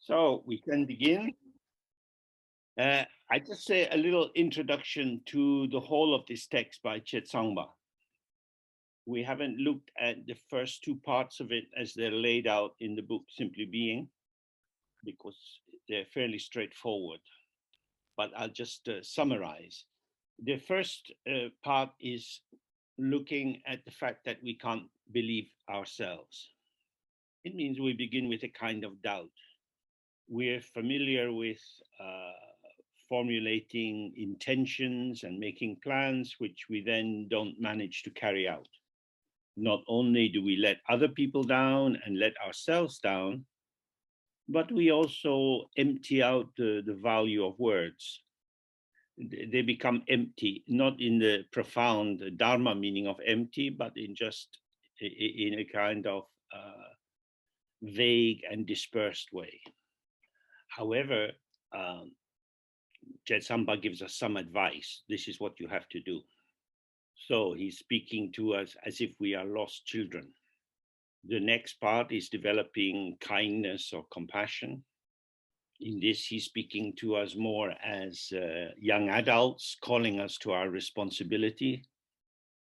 So we can begin. I just say a little introduction to the whole of this text by Chetsangpa. We haven't looked at the first two parts of it as they're laid out in the book Simply Being, because they're fairly straightforward. But I'll just summarize. The first part is looking at the fact that we can't believe ourselves. It means we begin with a kind of doubt. We're familiar with formulating intentions and making plans, which we then don't manage to carry out. Not only do we let other people down and let ourselves down, but we also empty out the value of words. They become empty, not in the profound Dharma meaning of empty, but in just in a kind of vague and dispersed way. However, Chetsangpa gives us some advice. This is what you have to do. So he's speaking to us as if we are lost children. The next part is developing kindness or compassion. In this, he's speaking to us more as young adults, calling us to our responsibility.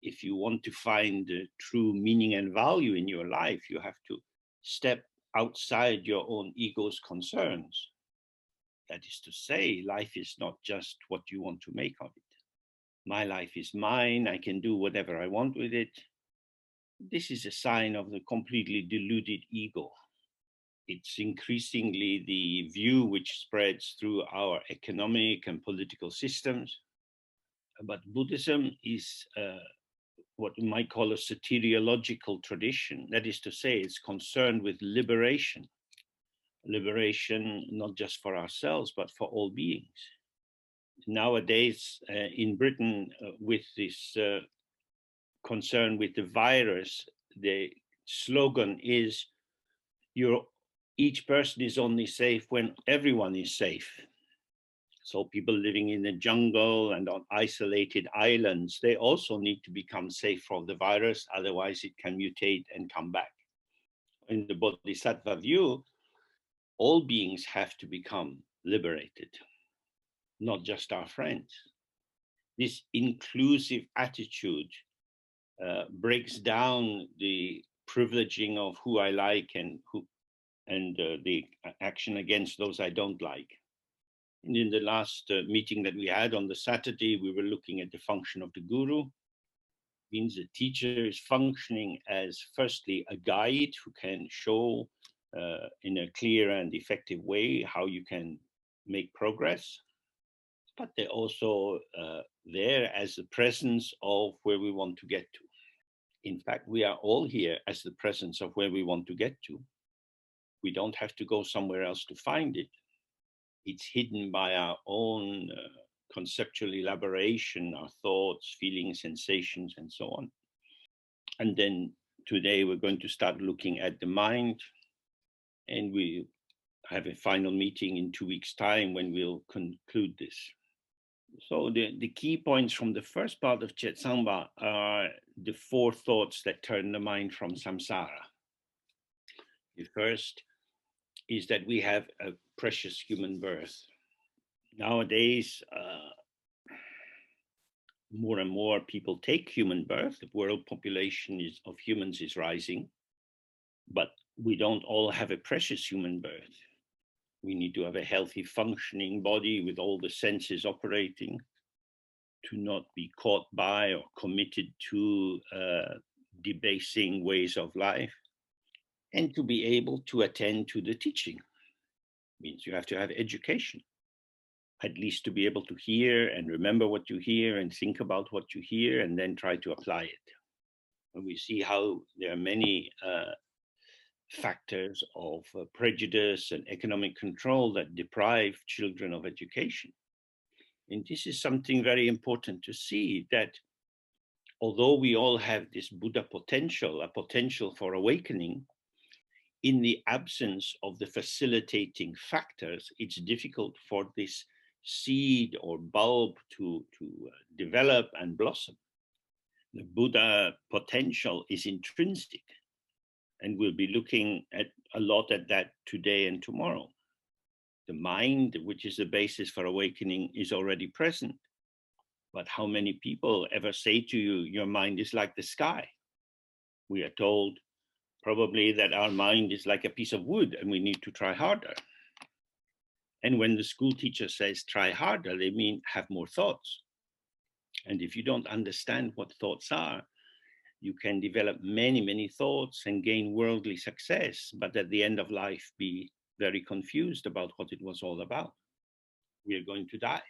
If you want to find the true meaning and value in your life, you have to step outside your own ego's concerns. That is to say, life is not just what you want to make of it. My life is mine. I can do whatever I want with it. This is a sign of the completely deluded ego. It's increasingly the view which spreads through our economic and political systems. But Buddhism is what we might call a soteriological tradition. That is to say, it's concerned with liberation. Liberation, not just for ourselves, but for all beings. Nowadays, in Britain, with this concern with the virus, the slogan is, each person is only safe when everyone is safe. So people living in the jungle and on isolated islands, they also need to become safe from the virus, otherwise it can mutate and come back. In the Bodhisattva view, all beings have to become liberated, not just our friends. This inclusive attitude breaks down the privileging of who I like and the action against those I don't like. And in the last meeting that we had on the Saturday, we were looking at the function of the guru. It means the teacher is functioning as firstly a guide who can show in a clear and effective way how you can make progress, but they're also there as the presence of where we want to get to. In fact, we are all here as the presence of where we want to get to. We don't have to go somewhere else to find it. It's hidden by our own conceptual elaboration, our thoughts, feelings, sensations, and so on. And then today we're going to start looking at the mind, and we have a final meeting in 2 weeks' time when we'll conclude this. So the key points from the first part of Chetsangpa are the four thoughts that turn the mind from samsara. The first is that we have a precious human birth. Nowadays, more and more people take human birth. The world population of humans is rising, but we don't all have a precious human birth. We need to have a healthy, functioning body with all the senses operating, to not be caught by or committed to debasing ways of life, and to be able to attend to the teaching. It means you have to have education, at least to be able to hear and remember what you hear and think about what you hear and then try to apply it. And we see how there are many factors of prejudice and economic control that deprive children of education. And this is something very important to see, that although we all have this Buddha potential, a potential for awakening, in the absence of the facilitating factors, it's difficult for this seed or bulb to develop and blossom. The Buddha potential is intrinsic, and we'll be looking at a lot at that today and tomorrow. The mind, which is the basis for awakening, is already present. But how many people ever say to you, your mind is like the sky? We are told probably that our mind is like a piece of wood and we need to try harder. And when the school teacher says try harder, they mean have more thoughts. And if you don't understand what thoughts are, you can develop many, many thoughts and gain worldly success, but at the end of life be very confused about what it was all about. We are going to die,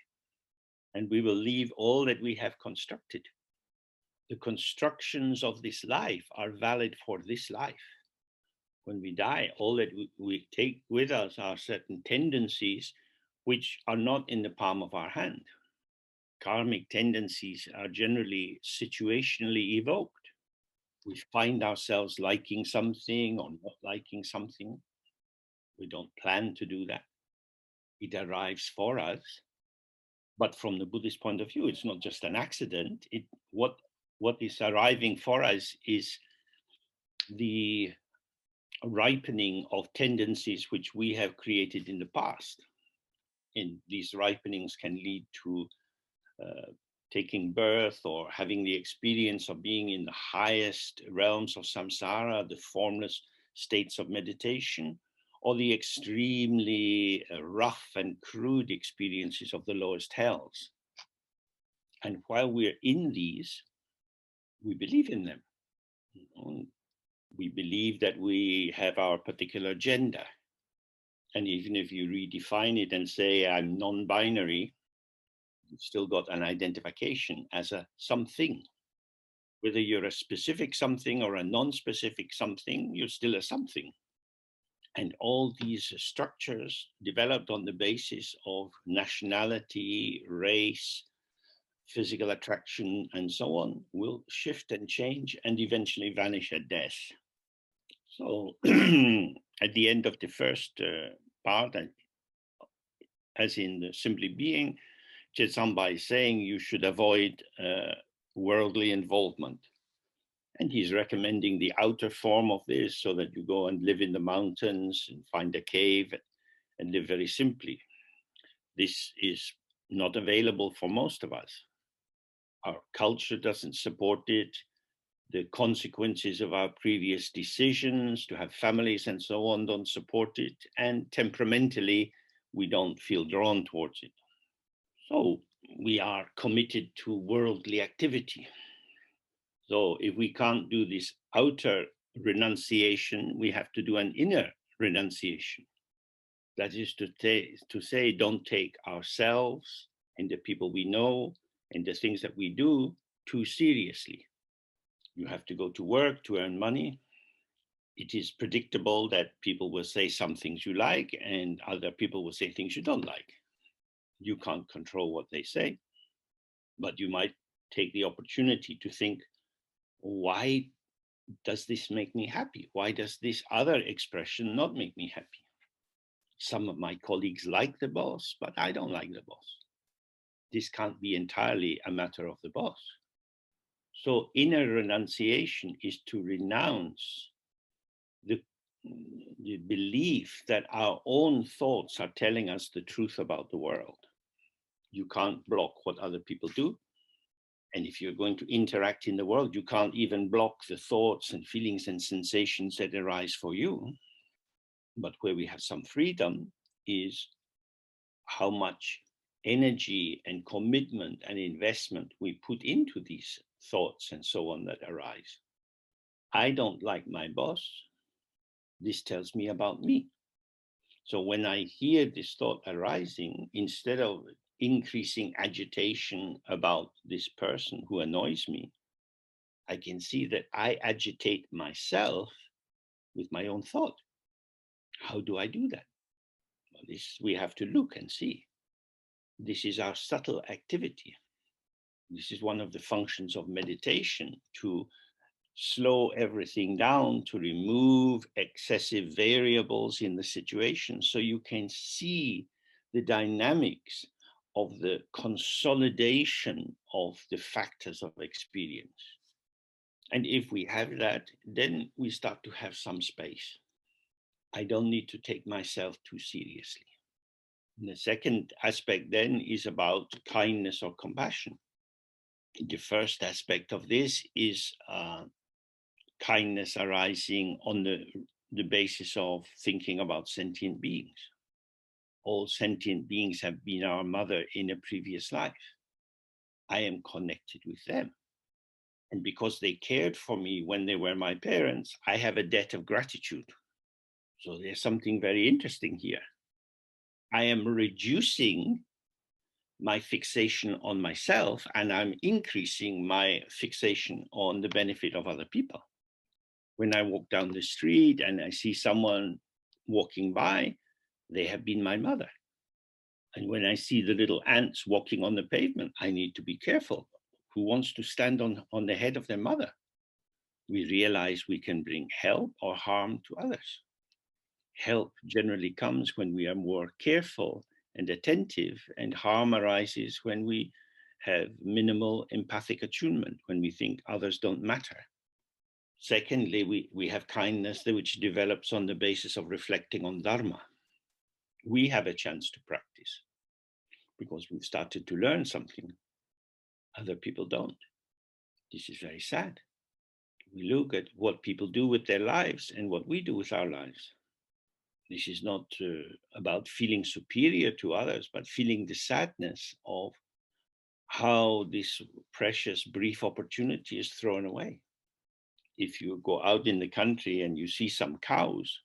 and we will leave all that we have constructed. The constructions of this life are valid for this life. When we die, all that we take with us are certain tendencies which are not in the palm of our hand. Karmic tendencies are generally situationally evoked. We find ourselves liking something or not liking something. We don't plan to do that. It arrives for us. But from the Buddhist point of view, it's not just an accident. What is arriving for us is the ripening of tendencies which we have created in the past. And these ripenings can lead to taking birth or having the experience of being in the highest realms of samsara, the formless states of meditation, or the extremely rough and crude experiences of the lowest hells. And while we're in these, we believe in them. We believe that we have our particular agenda. And even if you redefine it and say, I'm non-binary, you've still got an identification as a something. Whether you're a specific something or a non-specific something, you're still a something. And all these structures developed on the basis of nationality, race, physical attraction, and so on will shift and change and eventually vanish at death. So at the end of the first part, as in the simply being, Chetsangpa is saying you should avoid worldly involvement. And he's recommending the outer form of this so that you go and live in the mountains and find a cave and live very simply. This is not available for most of us. Our culture doesn't support it. The consequences of our previous decisions to have families and so on don't support it. And temperamentally, we don't feel drawn towards it. So we are committed to worldly activity. So if we can't do this outer renunciation, we have to do an inner renunciation. That is to say, don't take ourselves and the people we know and the things that we do too seriously. You have to go to work to earn money. It is predictable that people will say some things you like and other people will say things you don't like. You can't control what they say, but you might take the opportunity to think, why does this make me happy? Why does this other expression not make me happy? Some of my colleagues like the boss, but I don't like the boss. This can't be entirely a matter of the boss. So inner renunciation is to renounce the belief that our own thoughts are telling us the truth about the world. You can't block what other people do. And if you're going to interact in the world, you can't even block the thoughts and feelings and sensations that arise for you. But where we have some freedom is how much energy and commitment and investment we put into these thoughts and so on that arise. I don't like my boss. This tells me about me. So when I hear this thought arising, instead of increasing agitation about this person who annoys me, I can see that I agitate myself with my own thought. How do I do that? Well, this we have to look and see. This is our subtle activity. This is one of the functions of meditation, to slow everything down, to remove excessive variables in the situation so you can see the dynamics of the consolidation of the factors of experience. And if we have that, then we start to have some space. I don't need to take myself too seriously. The second aspect then is about kindness or compassion. The first aspect of this is kindness arising on the basis of thinking about sentient beings. All sentient beings have been our mother in a previous life. I am connected with them. And because they cared for me when they were my parents, I have a debt of gratitude. So there's something very interesting here. I am reducing my fixation on myself and I'm increasing my fixation on the benefit of other people. When I walk down the street and I see someone walking by, they have been my mother. And when I see the little ants walking on the pavement, I need to be careful. Who wants to stand on the head of their mother? We realize we can bring help or harm to others. Help generally comes when we are more careful and attentive, and harm arises when we have minimal empathic attunement, when we think others don't matter. Secondly, we have kindness which develops on the basis of reflecting on Dharma. We have a chance to practice because we've started to learn something. Other people don't. This is very sad. We look at what people do with their lives and what we do with our lives. This is not about feeling superior to others, but feeling the sadness of how this precious brief opportunity is thrown away. If you go out in the country and you see some cows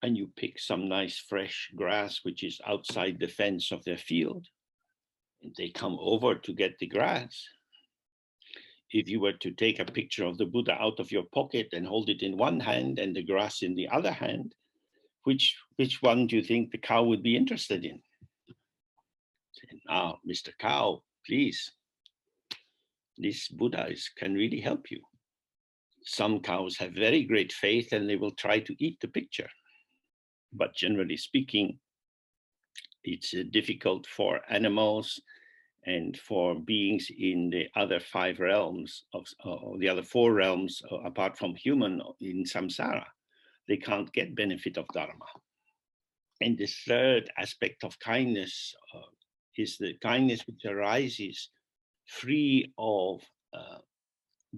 and you pick some nice fresh grass which is outside the fence of their field, and they come over to get the grass, if you were to take a picture of the Buddha out of your pocket and hold it in one hand and the grass in the other hand, which one do you think the cow would be interested in? Now, Mr. Cow, please, this Buddha can really help you. Some cows have very great faith and they will try to eat the picture. But generally speaking, it's difficult for animals and for beings in the other five realms of the other four realms apart from human in samsara. They can't get benefit of Dharma. And the third aspect of kindness is the kindness which arises free of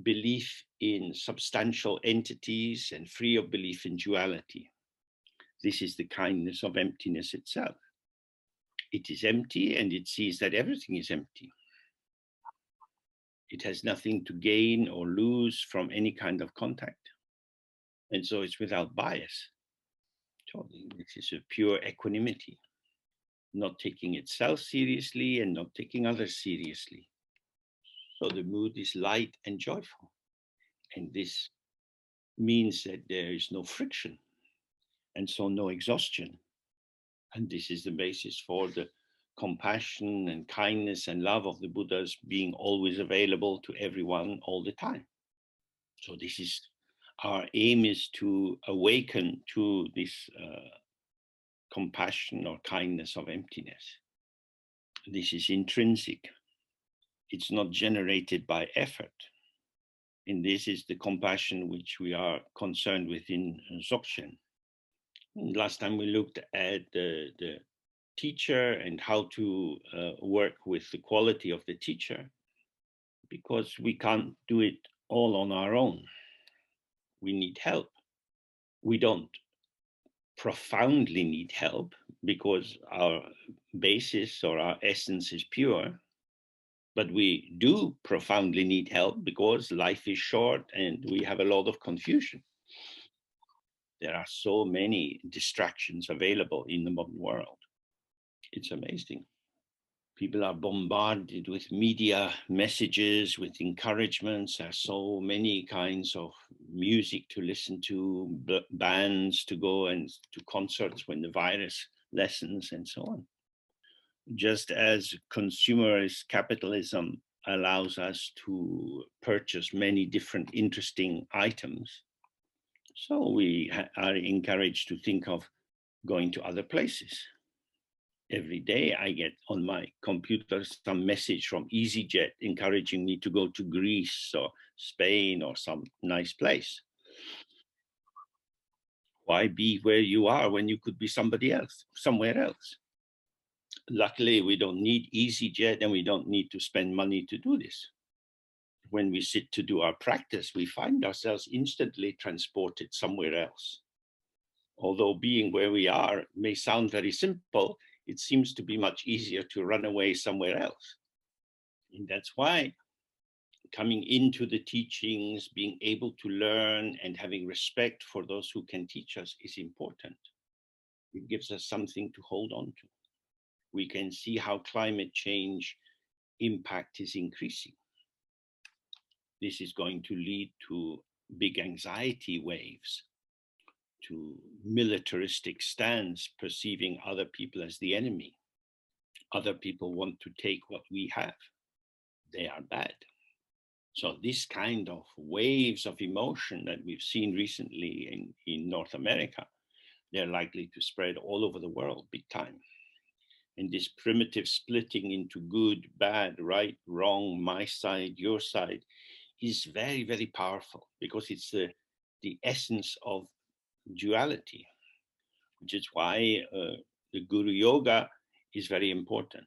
belief in substantial entities and free of belief in duality. This is the kindness of emptiness itself. It is empty and it sees that everything is empty. It has nothing to gain or lose from any kind of contact. And so it's without bias. So this is a pure equanimity, not taking itself seriously and not taking others seriously. So the mood is light and joyful. And this means that there is no friction and so no exhaustion. And this is the basis for the compassion and kindness and love of the Buddhas being always available to everyone all the time. So this is our aim, is to awaken to this compassion or kindness of emptiness. This is intrinsic. It's not generated by effort. And this is the compassion which we are concerned with in Dzogchen. Last time we looked at the teacher and how to work with the quality of the teacher, because we can't do it all on our own. We need help. We don't profoundly need help because our basis or our essence is pure, but we do profoundly need help because life is short and we have a lot of confusion. There are so many distractions available in the modern world. It's amazing. People are bombarded with media messages, with encouragements. There are so many kinds of music to listen to, bands to go and to concerts when the virus lessens and so on. Just as consumerist capitalism allows us to purchase many different interesting items, so we are encouraged to think of going to other places. Every day I get on my computer some message from EasyJet encouraging me to go to Greece or Spain or some nice place. Why be where you are when you could be somebody else, somewhere else? luckily, we don't need EasyJet and we don't need to spend money to do this. When we sit to do our practice, we find ourselves instantly transported somewhere else. Although being where we are may sound very simple, it seems to be much easier to run away somewhere else. And that's why coming into the teachings, being able to learn and having respect for those who can teach us is important. It gives us something to hold on to. We can see how climate change impact is increasing. This is going to lead to big anxiety waves, to militaristic stance, perceiving other people as the enemy. Other people want to take what we have. They are bad. So this kind of waves of emotion that we've seen recently in North America, they're likely to spread all over the world big time. And this primitive splitting into good, bad, right, wrong, my side, your side, is very, very powerful because it's the essence of duality, which is why the Guru Yoga is very important.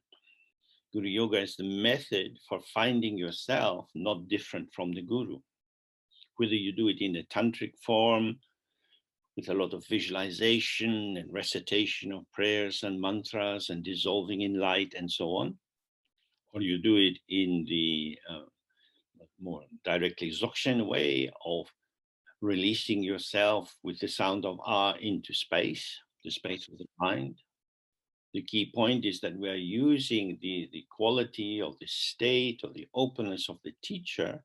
Guru Yoga is the method for finding yourself not different from the Guru. Whether you do it in a tantric form, with a lot of visualization and recitation of prayers and mantras and dissolving in light and so on, or you do it in the more directly Dzogchen way of releasing yourself with the sound of Ah into space, the space of the mind. The key point is that we are using the quality of the state or the openness of the teacher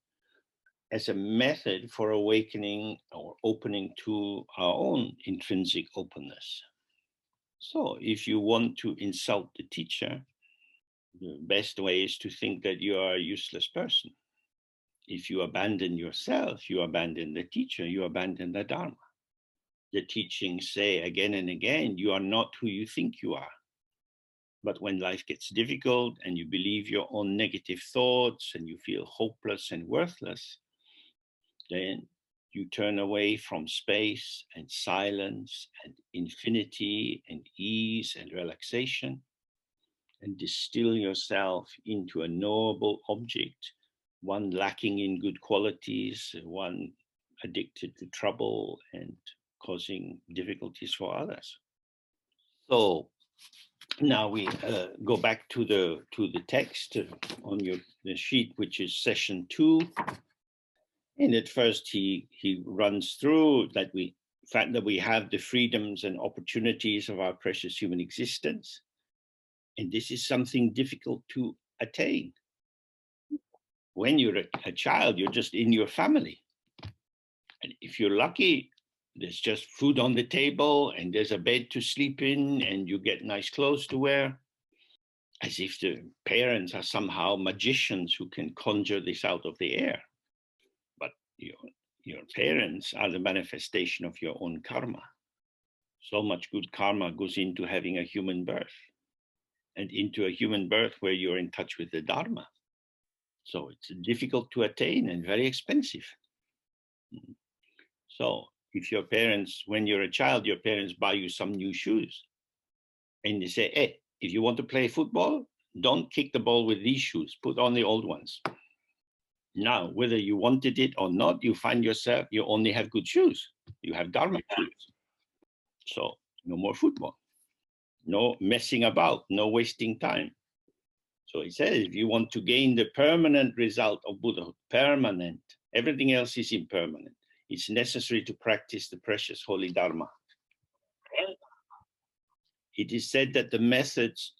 as a method for awakening or opening to our own intrinsic openness. So if you want to insult the teacher, the best way is to think that you are a useless person. If you abandon yourself, you abandon the teacher, you abandon the Dharma. The teachings say again and again, you are not who you think you are. But when life gets difficult and you believe your own negative thoughts and you feel hopeless and worthless, then you turn away from space and silence and infinity and ease and relaxation and distill yourself into a knowable object, one lacking in good qualities, one addicted to trouble and causing difficulties for others. So now we go back to the text on the sheet, which is session 2. And at first he runs through that fact that we have the freedoms and opportunities of our precious human existence. And this is something difficult to attain. When you're a child, you're just in your family. And if you're lucky, there's just food on the table and there's a bed to sleep in and you get nice clothes to wear, as if the parents are somehow magicians who can conjure this out of the air. But your parents are the manifestation of your own karma. So much good karma goes into having a human birth and into a human birth where you're in touch with the Dharma. So it's difficult to attain and very expensive. So if your parents, when you're a child, your parents buy you some new shoes and they say, hey, if you want to play football, don't kick the ball with these shoes, put on the old ones. Now, whether you wanted it or not, you find yourself, you only have good shoes. You have Dharma shoes. So no more football, no messing about, no wasting time. So he says, if you want to gain the permanent result of Buddhahood, permanent, everything else is impermanent. It's necessary to practice the precious holy Dharma. It is said that the methods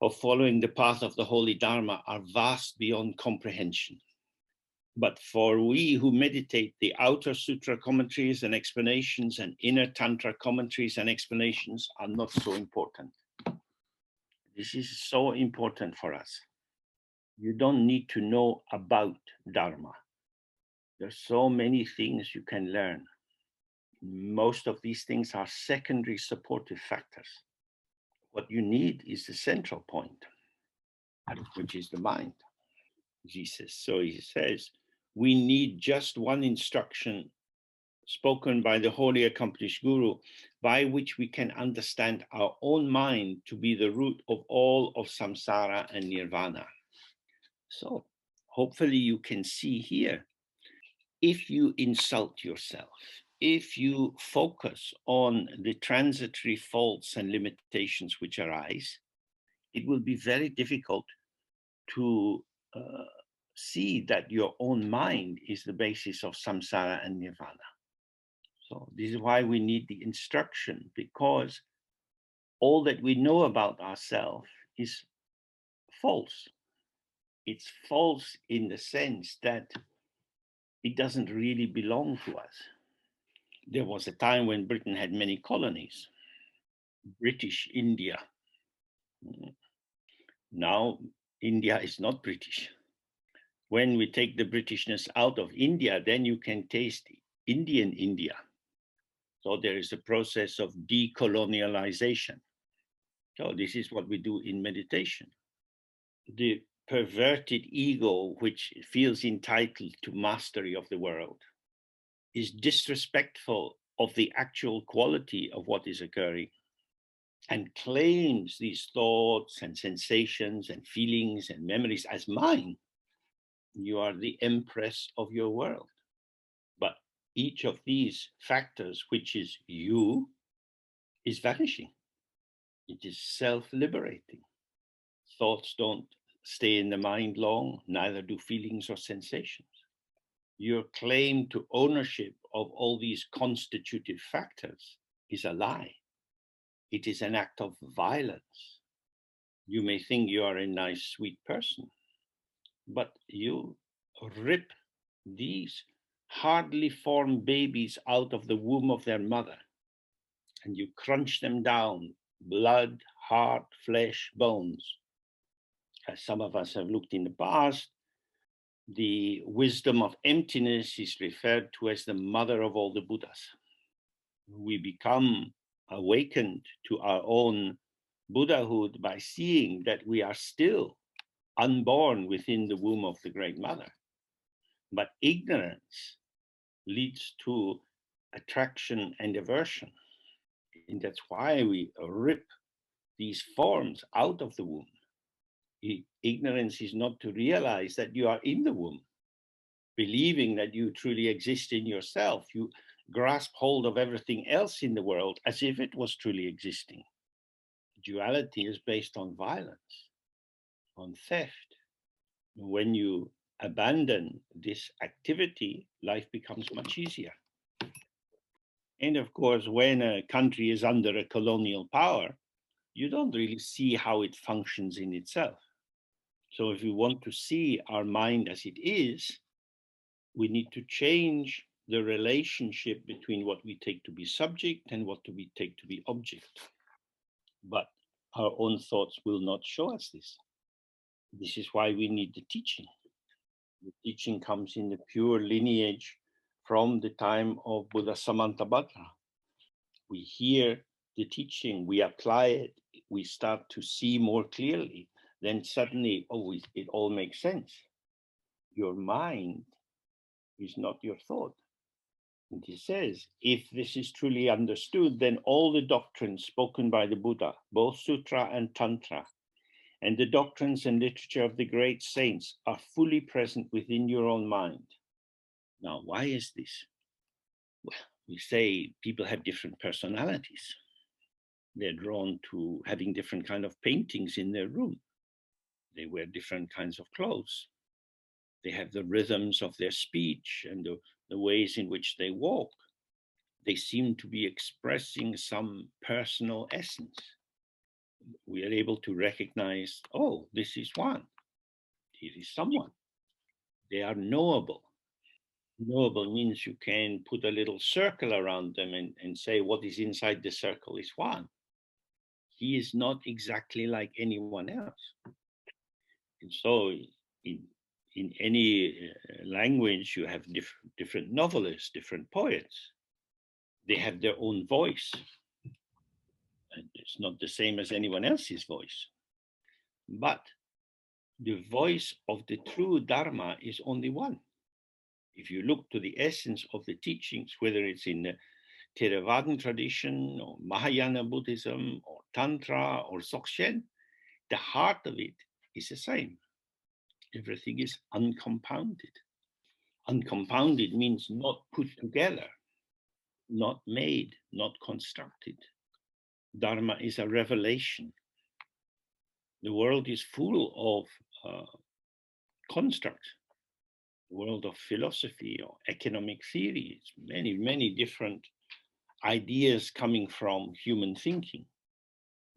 of following the path of the holy Dharma are vast beyond comprehension. But for we who meditate, the outer sutra commentaries and explanations and inner tantra commentaries and explanations are not so important. This is so important for us. You don't need to know about Dharma. There's so many things you can learn. Most of these things are secondary supportive factors. What you need is the central point, which is the mind, Jesus. So he says, we need just one instruction spoken by the holy accomplished guru, by which we can understand our own mind to be the root of all of samsara and nirvana. So hopefully you can see here, if you insult yourself, if you focus on the transitory faults and limitations which arise, it will be very difficult to see that your own mind is the basis of samsara and nirvana. So this is why we need the instruction, because all that we know about ourselves is false. It's false in the sense that it doesn't really belong to us. There was a time when Britain had many colonies, British India. Now India is not British. When we take the Britishness out of India, then you can taste Indian India. So there is a process of decolonialization. So this is what we do in meditation. The perverted ego, which feels entitled to mastery of the world, is disrespectful of the actual quality of what is occurring, and claims these thoughts and sensations and feelings and memories as mine. You are the empress of your world. But each of these factors, which is you, is vanishing. It is self-liberating. Thoughts don't stay in the mind long, neither do feelings or sensations. Your claim to ownership of all these constitutive factors is a lie. It is an act of violence. You may think you are a nice, sweet person, but you rip these hardly formed babies out of the womb of their mother, and you crunch them down, blood, heart, flesh, bones. As some of us have looked in the past, the wisdom of emptiness is referred to as the mother of all the Buddhas. We become awakened to our own Buddhahood by seeing that we are still unborn within the womb of the Great Mother. But ignorance leads to attraction and aversion. And that's why we rip these forms out of the womb. Ignorance is not to realize that you are in the womb, believing that you truly exist in yourself. You grasp hold of everything else in the world as if it was truly existing. Duality is based on violence, on theft. When you abandon this activity, life becomes much easier. And of course, when a country is under a colonial power, you don't really see how it functions in itself. So if we want to see our mind as it is, we need to change the relationship between what we take to be subject and what we take to be object. But our own thoughts will not show us this. This is why we need the teaching. The teaching comes in the pure lineage from the time of Buddha Samantabhadra. We hear the teaching, we apply it, we start to see more clearly. Then suddenly, it all makes sense. Your mind is not your thought. And he says, if this is truly understood, then all the doctrines spoken by the Buddha, both Sutra and Tantra, and the doctrines and literature of the great saints are fully present within your own mind. Now, why is this? Well, we say people have different personalities. They're drawn to having different kind of paintings in their room. They wear different kinds of clothes. They have the rhythms of their speech and the ways in which they walk. They seem to be expressing some personal essence. We are able to recognize, oh, this is one. Here is someone. They are knowable. Knowable means you can put a little circle around them and say what is inside the circle is one. He is not exactly like anyone else. And so in any language, you have different novelists, different poets. They have their own voice. And it's not the same as anyone else's voice. But the voice of the true Dharma is only one. If you look to the essence of the teachings, whether it's in the Theravadan tradition or Mahayana Buddhism or Tantra or Dzogchen, the heart of it is the same. Everything is uncompounded. Uncompounded means not put together, not made, not constructed. Dharma is a revelation. The world is full of constructs. The world of philosophy or economic theories, many, many different ideas coming from human thinking.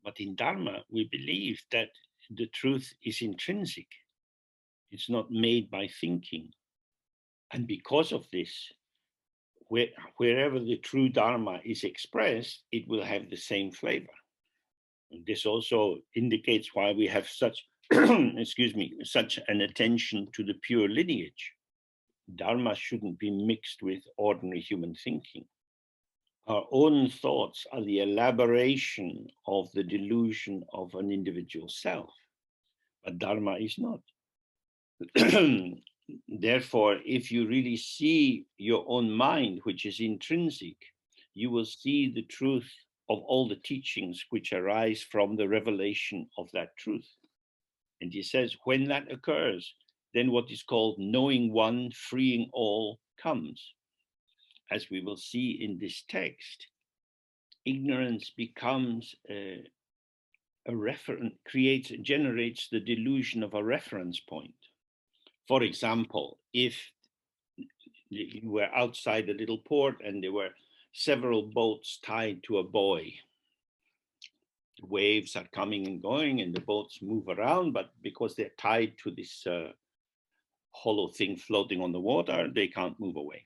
But in Dharma, we believe that the truth is intrinsic. It's not made by thinking. And because of this, wherever the true Dharma is expressed, it will have the same flavor. And this also indicates why we have such, excuse me, such an attention to the pure lineage. Dharma shouldn't be mixed with ordinary human thinking. Our own thoughts are the elaboration of the delusion of an individual self, but Dharma is not. Therefore, if you really see your own mind, which is intrinsic, you will see the truth of all the teachings which arise from the revelation of that truth. And he says, when that occurs, then what is called knowing one, freeing all comes. As we will see in this text, ignorance becomes a reference, generates the delusion of a reference point. For example, if you were outside a little port and there were several boats tied to a buoy, the waves are coming and going and the boats move around, but because they're tied to this hollow thing floating on the water, they can't move away.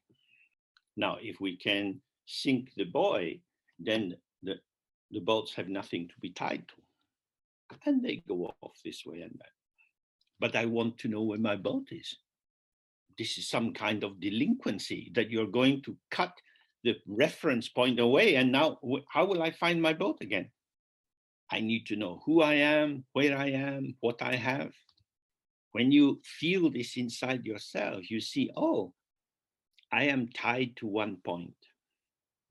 Now, if we can sink the buoy, then the boats have nothing to be tied to. And they go off this way and that. But I want to know where my boat is. This is some kind of delinquency that you're going to cut the reference point away. And now, how will I find my boat again? I need to know who I am, where I am, what I have. When you feel this inside yourself, you see, oh, I am tied to one point.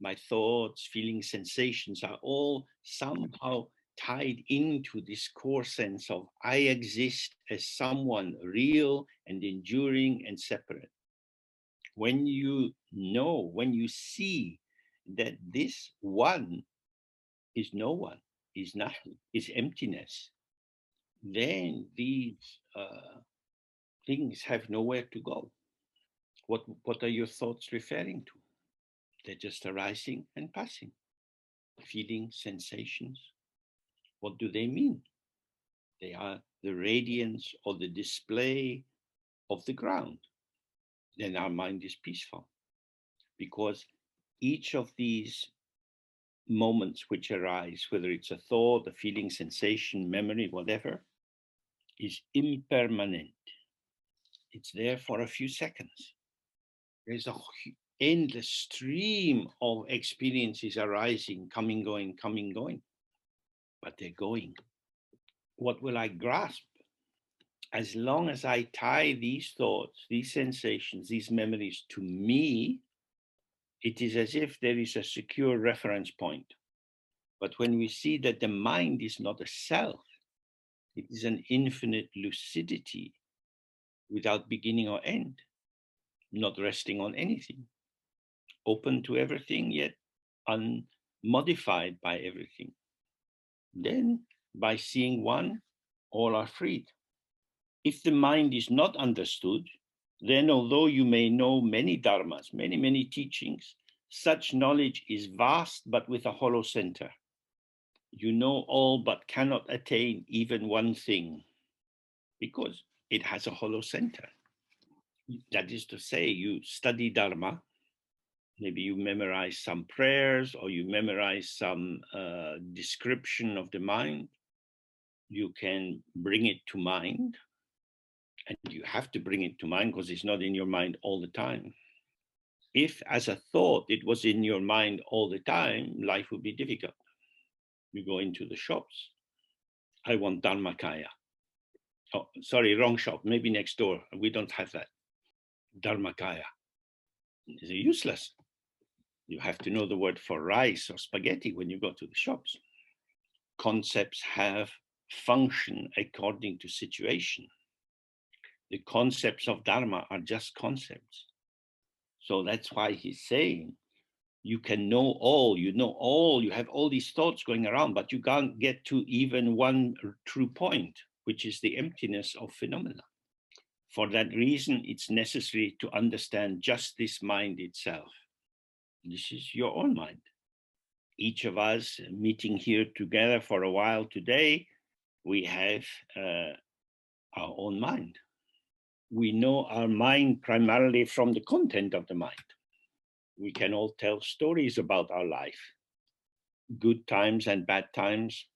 My thoughts, feelings, sensations are all somehow tied into this core sense of I exist as someone real and enduring and separate. When you know, when you see that this one is no one, is nothing, is emptiness, then these things have nowhere to go. What are your thoughts referring to? They're just arising and passing. Feelings, sensations. What do they mean? They are the radiance or the display of the ground. Then our mind is peaceful. Because each of these moments which arise, whether it's a thought, a feeling, sensation, memory, whatever, is impermanent. It's there for a few seconds. There's an endless stream of experiences arising, coming, going, but they're going. What will I grasp? As long as I tie these thoughts, these sensations, these memories to me, it is as if there is a secure reference point. But when we see that the mind is not a self, it is an infinite lucidity without beginning or end, not resting on anything, open to everything, yet unmodified by everything. Then, by seeing one, all are freed. If the mind is not understood, then although you may know many dharmas, many teachings, such knowledge is vast but with a hollow center. You know all but cannot attain even one thing because it has a hollow center. That is to say, you study Dharma, maybe you memorize some prayers or you memorize some description of the mind. You can bring it to mind, and you have to bring it to mind because it's not in your mind all the time. If as a thought it was in your mind all the time, life would be difficult. You go into the shops. I want Dharmakaya. Oh, sorry, wrong shop. Maybe next door. We don't have that. Dharmakaya. is useless. You have to know the word for rice or spaghetti when you go to the shops. Concepts have function according to situation. The concepts of Dharma are just concepts. So that's why he's saying, you can know all, you have all these thoughts going around, but you can't get to even one true point, which is the emptiness of phenomena. For that reason, it's necessary to understand just this mind itself. This is your own mind. Each of us meeting here together for a while today, we have our own mind. We know our mind primarily from the content of the mind. We can all tell stories about our life, good times and bad times,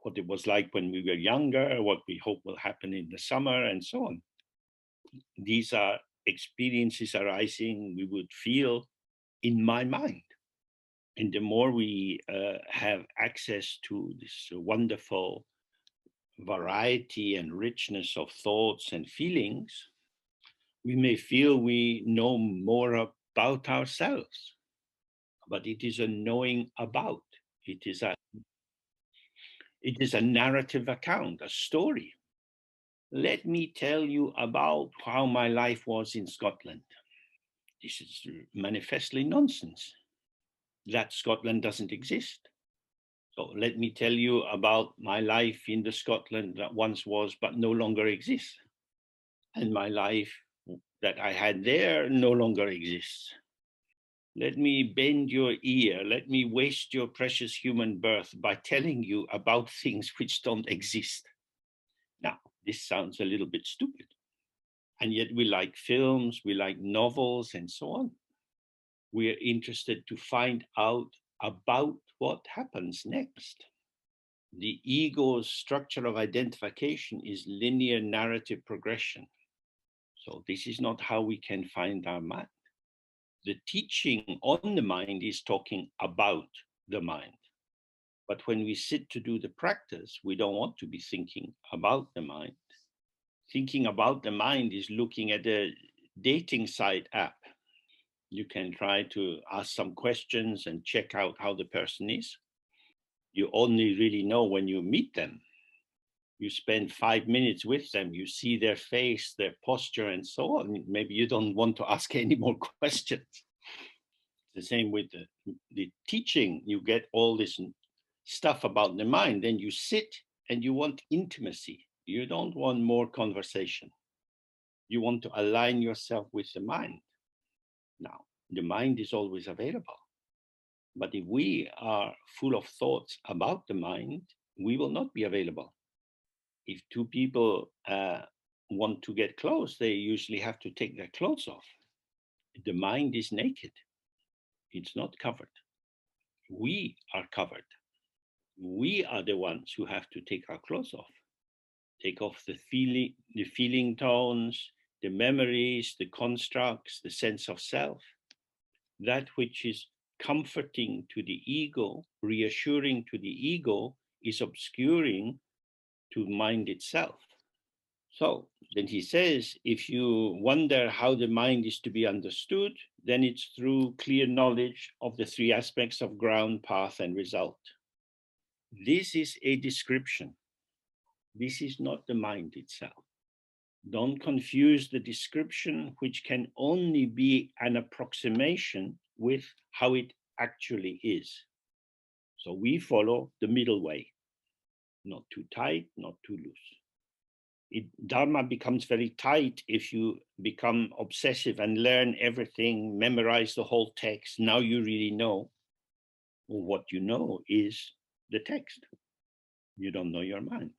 what it was like when we were younger, what we hope will happen in the summer, and so on. These are experiences arising we would feel in my mind. And the more we have access to this wonderful variety and richness of thoughts and feelings, we may feel we know more about ourselves. But it is a knowing about. It is a narrative account, a story. Let me tell you about how my life was in Scotland. This is manifestly nonsense. That Scotland doesn't exist. So let me tell you about my life in the Scotland that once was but no longer exists. And my life that I had there no longer exists. Let me bend your ear. Let me waste your precious human birth by telling you about things which don't exist. Now, this sounds a little bit stupid. And yet we like films, we like novels, and so on. We are interested to find out about what happens next. The ego's structure of identification is linear narrative progression. So this is not how we can find our mind. The teaching on the mind is talking about the mind. But when we sit to do the practice, we don't want to be thinking about the mind. Thinking about the mind is looking at a dating site app. You can try to ask some questions and check out how the person is. You only really know when you meet them. You spend 5 minutes with them, you see their face, their posture, and so on. Maybe you don't want to ask any more questions. The same with the teaching. You get all this stuff about the mind, then you sit and you want intimacy. You don't want more conversation. You want to align yourself with the mind. Now, the mind is always available. But if we are full of thoughts about the mind, we will not be available. If two people want to get close, they usually have to take their clothes off. The mind is naked. It's not covered. We are covered. We are the ones who have to take our clothes off. Take off the feeling tones, the memories, the constructs, the sense of self. That which is comforting to the ego, reassuring to the ego, is obscuring to mind itself. So then he says, if you wonder how the mind is to be understood, then it's through clear knowledge of the three aspects of ground, path, and result. This is a description. This is not the mind itself. Don't confuse the description, which can only be an approximation, with how it actually is. So we follow the middle way, not too tight, not too loose. Dharma becomes very tight if you become obsessive and learn everything, memorize the whole text. Now you really know. What you know is the text. You don't know your mind.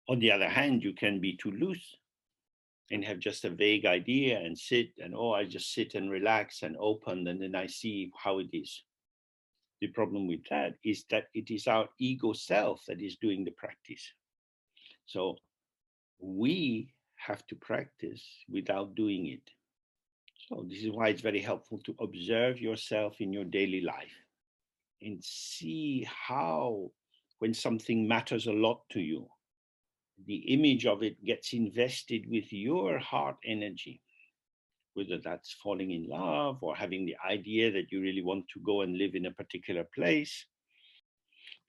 On the other hand, you can be too loose and have just a vague idea and sit and, I just sit and relax and open, and then I see how it is. The problem with that is that it is our ego self that is doing the practice. So we have to practice without doing it. So this is why it's very helpful to observe yourself in your daily life and see how, when something matters a lot to you, the image of it gets invested with your heart energy. whether that's falling in love or having the idea that you really want to go and live in a particular place.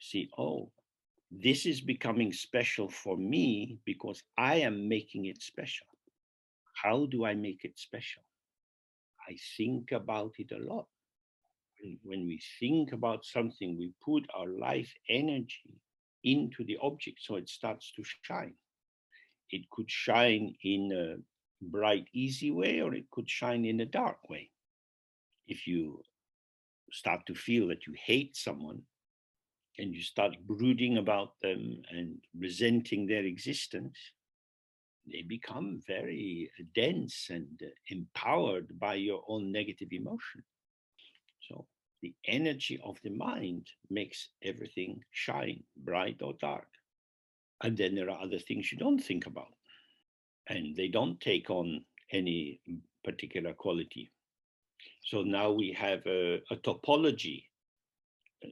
See, oh, this is becoming special for me because I am making it special. How do I make it special? I think about it a lot. When we think about something, we put our life energy into the object so it starts to shine. It could shine in a bright, easy way, or it could shine in a dark way. If you start to feel that you hate someone and you start brooding about them and resenting their existence, they become very dense and empowered by your own negative emotion. So the energy of the mind makes everything shine, bright or dark. And then there are other things you don't think about, and they don't take on any particular quality. So now we have a topology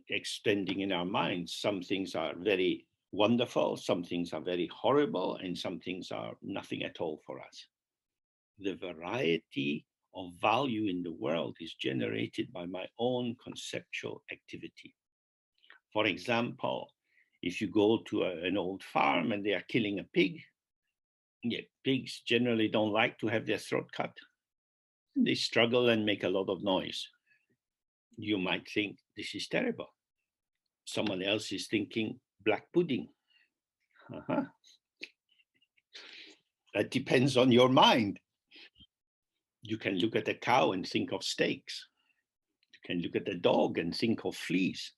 extending in our minds. Some things are very wonderful, some things are very horrible, and some things are nothing at all for us. The variety of value in the world is generated by my own conceptual activity. For example, if you go to an old farm and they are killing a pig, yeah, pigs generally don't like to have their throat cut. They struggle and make a lot of noise. You might think this is terrible. Someone else is thinking black pudding. Uh-huh. That depends on your mind. You can look at a cow and think of steaks. You can look at a dog and think of fleas.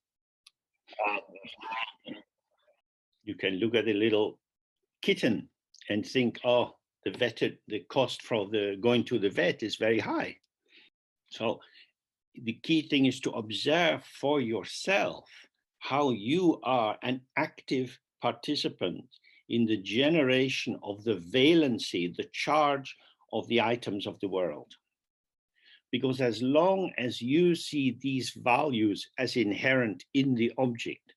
You can look at a little kitten and think, oh, the cost for the going to the vet is very high. So the key thing is to observe for yourself how you are an active participant in the generation of the valency, the charge of the items of the world. Because as long as you see these values as inherent in the object,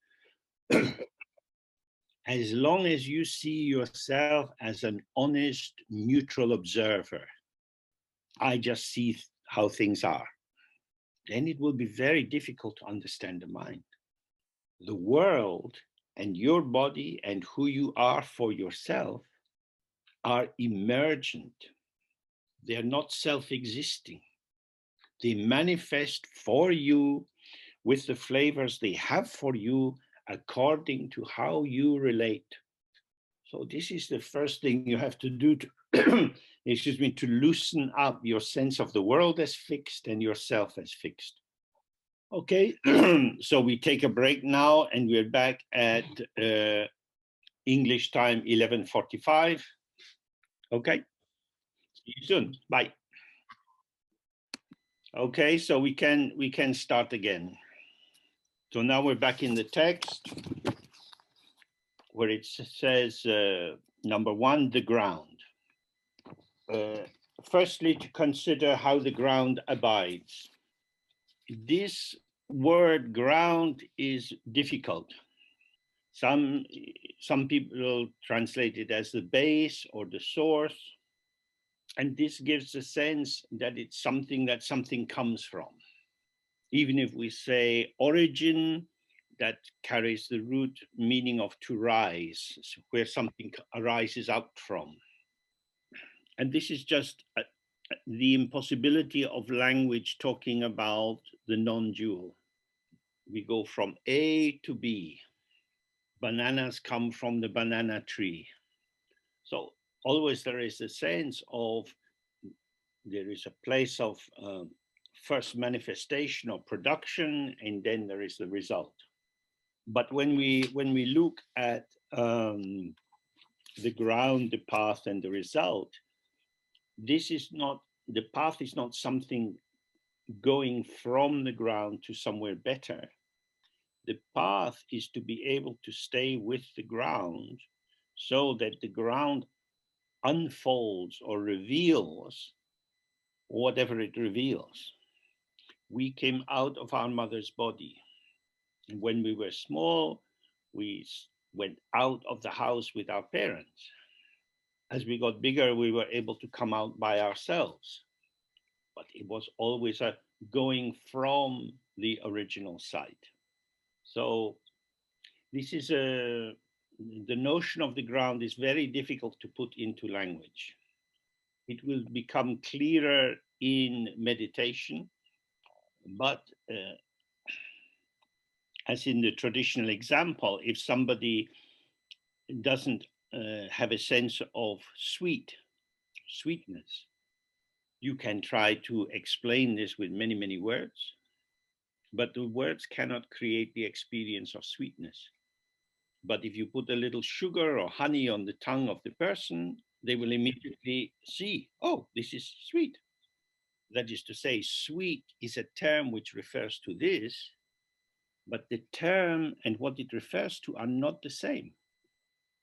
as long as you see yourself as an honest, neutral observer, I just see how things are, then it will be very difficult to understand the mind. The world and your body and who you are for yourself are emergent. They are not self-existing. They manifest for you with the flavors they have for you according to how you relate. So this is the first thing you have to do to, excuse me, to loosen up your sense of the world as fixed and yourself as fixed. Okay, so we take a break now and we're back at English time 11:45. Okay, see you soon. Bye. Okay, so we can start again. So now we're back in the text where it says, number one, the ground. Firstly, to consider how the ground abides. This word ground is difficult. Some people translate it as the base or the source. And this gives a sense that it's something that something comes from. Even if we say origin, that carries the root meaning of to rise, where something arises out from. And this is just the impossibility of language talking about the non-dual. We go from A to B. Bananas come from the banana tree. So always there is a sense of there is a place of first manifestation or production, and then there is the result. But when we look at the ground, the path, and the result, this is not, the path is not something going from the ground to somewhere better. The path is to be able to stay with the ground so that the ground unfolds or reveals whatever it reveals. We came out of our mother's body. And when we were small, we went out of the house with our parents. As we got bigger, we were able to come out by ourselves. it was always going from the original site. So this is the notion of the ground is very difficult to put into language. It will become clearer in meditation, but as in the traditional example, if somebody doesn't have a sense of sweetness, you can try to explain this with many, many words, but the words cannot create the experience of sweetness. But if you put a little sugar or honey on the tongue of the person, they will immediately see, oh, this is sweet. That is to say, sweet is a term which refers to this, but the term and what it refers to are not the same.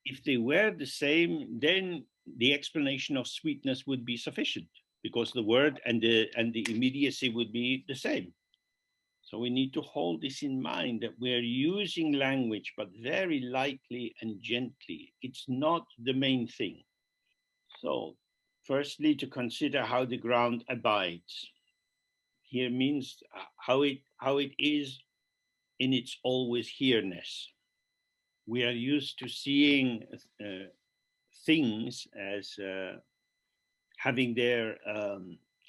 If they were the same, then the explanation of sweetness would be sufficient, because the word and the immediacy would be the same. So we need to hold this in mind, that we're using language, but very lightly and gently. It's not the main thing. So firstly, to consider how the ground abides. Here means how it is in its always here-ness. We are used to seeing things as having their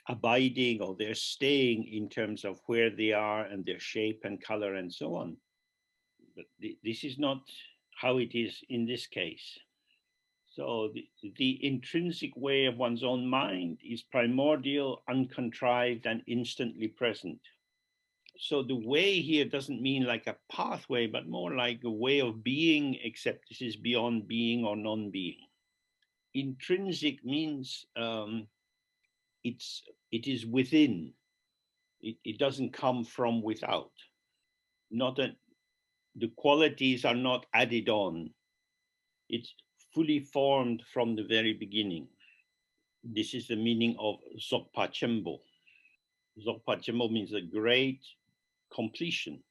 abiding or their staying in terms of where they are and their shape and color and so on. But this is not how it is in this case. So the intrinsic way of one's own mind is primordial, uncontrived, and instantly present. So the way here doesn't mean like a pathway, but more like a way of being, except this is beyond being or non-being. Intrinsic means it is within. It doesn't come from without. The qualities are not added on. It's fully formed from the very beginning. This is the meaning of Dzogpa Chembo. Dzogpa Chembo means a great completion.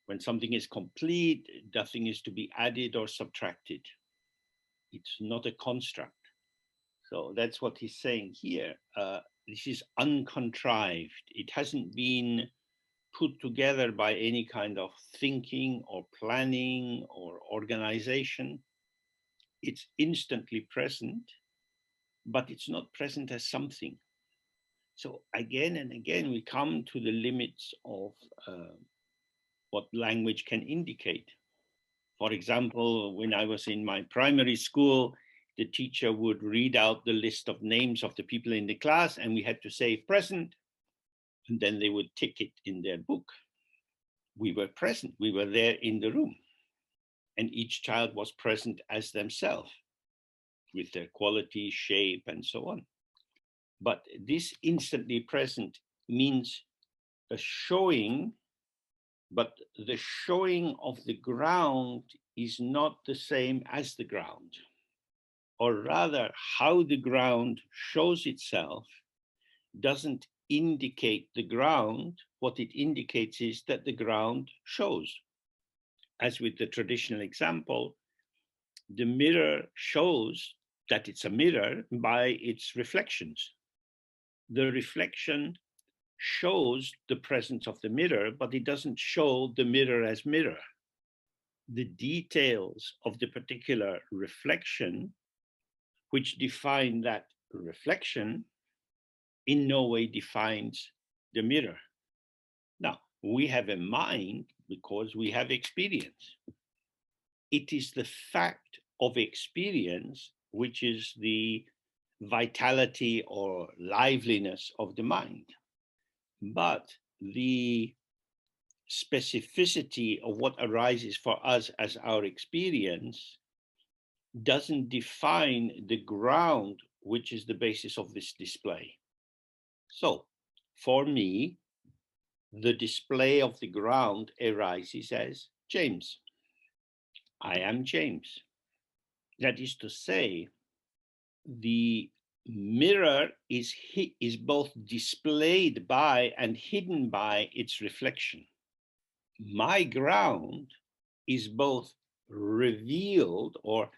When something is complete, nothing is to be added or subtracted. It's not a construct. So that's what he's saying here. This is uncontrived. It hasn't been put together by any kind of thinking or planning or organization. It's instantly present, but it's not present as something. So again and again, we come to the limits of what language can indicate. For example, when I was in my primary school, the teacher would read out the list of names of the people in the class, and we had to say present, and then they would tick it in their book. We were present, we were there in the room, and each child was present as themselves with their quality, shape, and so on. But this instantly present means a showing, but the showing of the ground is not the same as the ground. Or rather, how the ground shows itself doesn't indicate the ground. What it indicates is that the ground shows. As with the traditional example, the mirror shows that it's a mirror by its reflections. The reflection shows the presence of the mirror, but it doesn't show the mirror as mirror. The details of the particular reflection, which define that reflection, in no way defines the mirror. Now, we have a mind because we have experience. It is the fact of experience which is the vitality or liveliness of the mind. But the specificity of what arises for us as our experience doesn't define the ground, which is the basis of this display. So for me, the display of the ground arises as James. I am James. That is to say, the mirror is both displayed by and hidden by its reflection. My ground is both revealed, or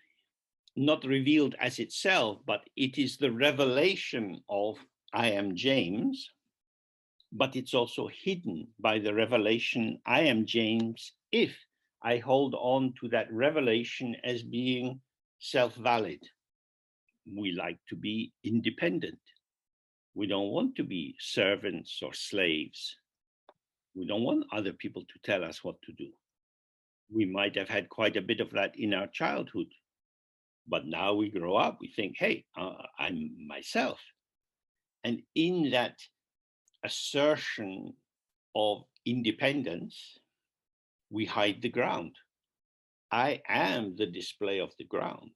not revealed as itself, but it is the revelation of I am James, but it's also hidden by the revelation, I am James, if I hold on to that revelation as being self-valid. We like to be independent. We don't want to be servants or slaves. We don't want other people to tell us what to do. We might have had quite a bit of that in our childhood, but now we grow up, we think, hey, I'm myself. And in that assertion of independence, we hide the ground. I am the display of the ground.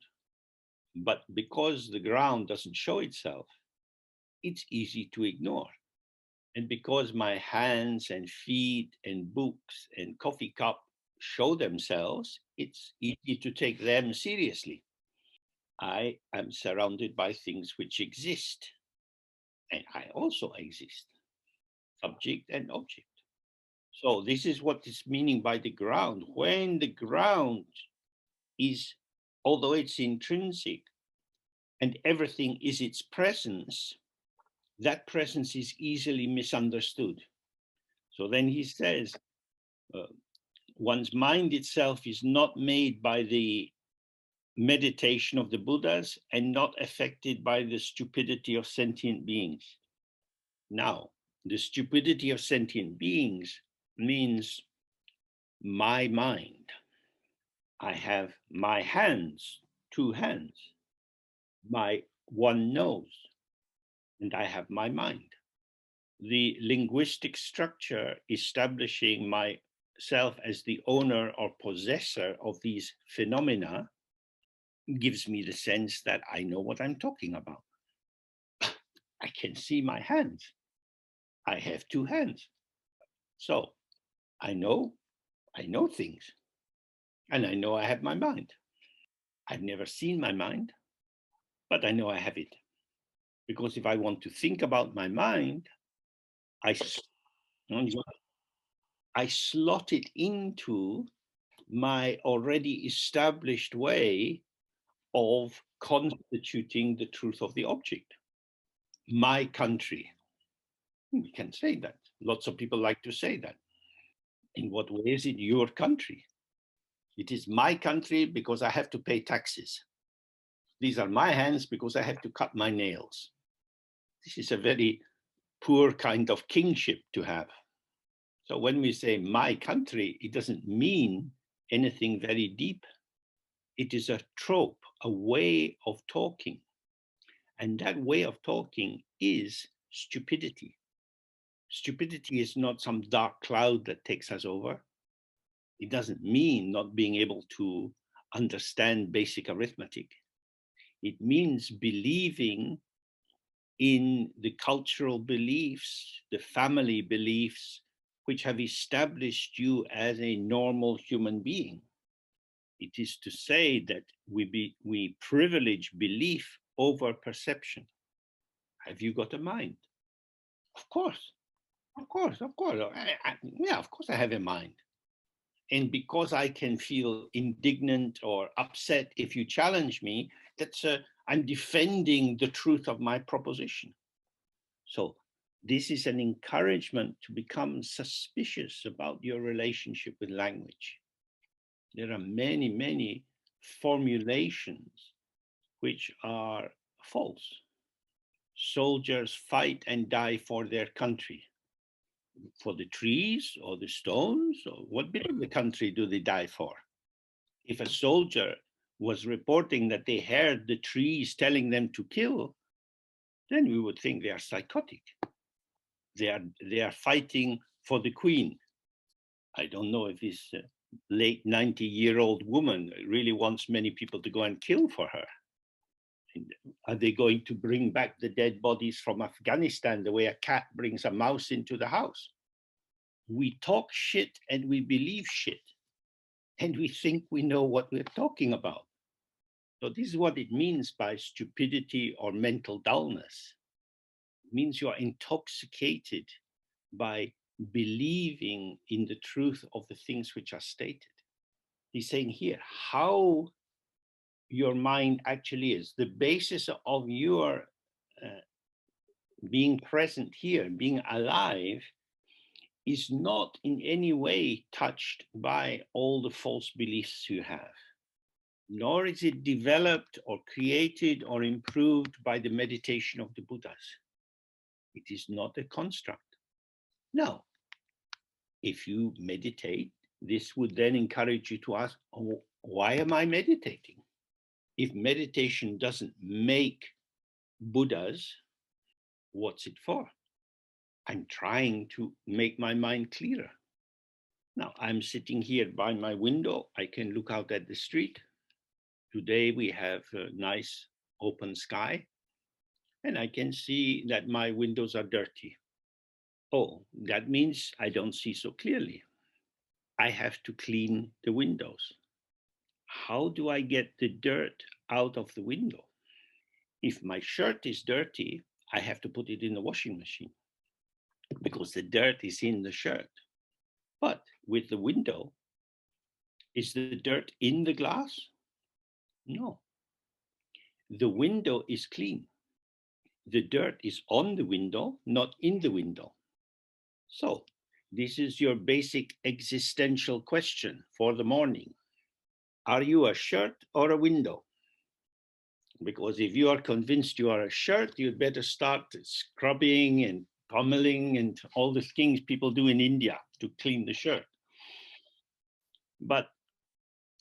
But because the ground doesn't show itself, it's easy to ignore. And because my hands and feet and books and coffee cup show themselves, it's easy to take them seriously. I am surrounded by things which exist, and I also exist, subject and object. So this is what is meaning by the ground. When the ground is, although it's intrinsic and everything is its presence, that presence is easily misunderstood. So then he says, one's mind itself is not made by the meditation of the Buddhas and not affected by the stupidity of sentient beings. Now, the stupidity of sentient beings means my mind. I have my hands, two hands, my one nose, and I have my mind. The linguistic structure establishing myself as the owner or possessor of these phenomena gives me the sense that I know what I'm talking about. I can see my hands. I have two hands. So I know things, and I know I have my mind. I've never seen my mind, but I know I have it. Because if I want to think about my mind, I slot it into my already established way of constituting the truth of the object. My country. We can say that. Lots of people like to say that. In what way is it your country? It is my country because I have to pay taxes. These are my hands because I have to cut my nails. This is a very poor kind of kingship to have. So when we say my country, it doesn't mean anything very deep. It is a trope, a way of talking. And that way of talking is stupidity. Stupidity is not some dark cloud that takes us over. It doesn't mean not being able to understand basic arithmetic. It means believing in the cultural beliefs, the family beliefs, which have established you as a normal human being. It is to say that we privilege belief over perception. Have you got a mind? Of course, of course, of course. Yeah, of course I have a mind. And because I can feel indignant or upset if you challenge me, I'm defending the truth of my proposition. So this is an encouragement to become suspicious about your relationship with language. There are many, many formulations which are false. Soldiers fight and die for their country. For the trees or the stones, or what bit of the country do they die for? If a soldier was reporting that they heard the trees telling them to kill, then we would think they are psychotic. They are fighting for the queen. I don't know if this late 90-year-old woman really wants many people to go and kill for her. And are they going to bring back the dead bodies from Afghanistan the way a cat brings a mouse into the house? We talk shit and we believe shit, and we think we know what we're talking about. So this is what it means by stupidity or mental dullness. It means you are intoxicated by believing in the truth of the things which are stated. He's saying here how your mind actually is. The basis of your being present here, being alive, is not in any way touched by all the false beliefs you have, nor is it developed or created or improved by the meditation of the Buddhas. It is not a construct. No. If you meditate, this would then encourage you to ask, oh, why am I meditating? If meditation doesn't make Buddhas, what's it for? I'm trying to make my mind clearer. Now, I'm sitting here by my window. I can look out at the street. Today we have a nice open sky, and I can see that my windows are dirty. Oh, that means I don't see so clearly. I have to clean the windows. How do I get the dirt out of the window? If my shirt is dirty, I have to put it in the washing machine because the dirt is in the shirt. But with the window, is the dirt in the glass? No. The window is clean. The dirt is on the window, not in the window. So this is your basic existential question for the morning. Are you a shirt or a window? Because if you are convinced you are a shirt, you'd better start scrubbing and pummeling and all the things people do in India to clean the shirt. But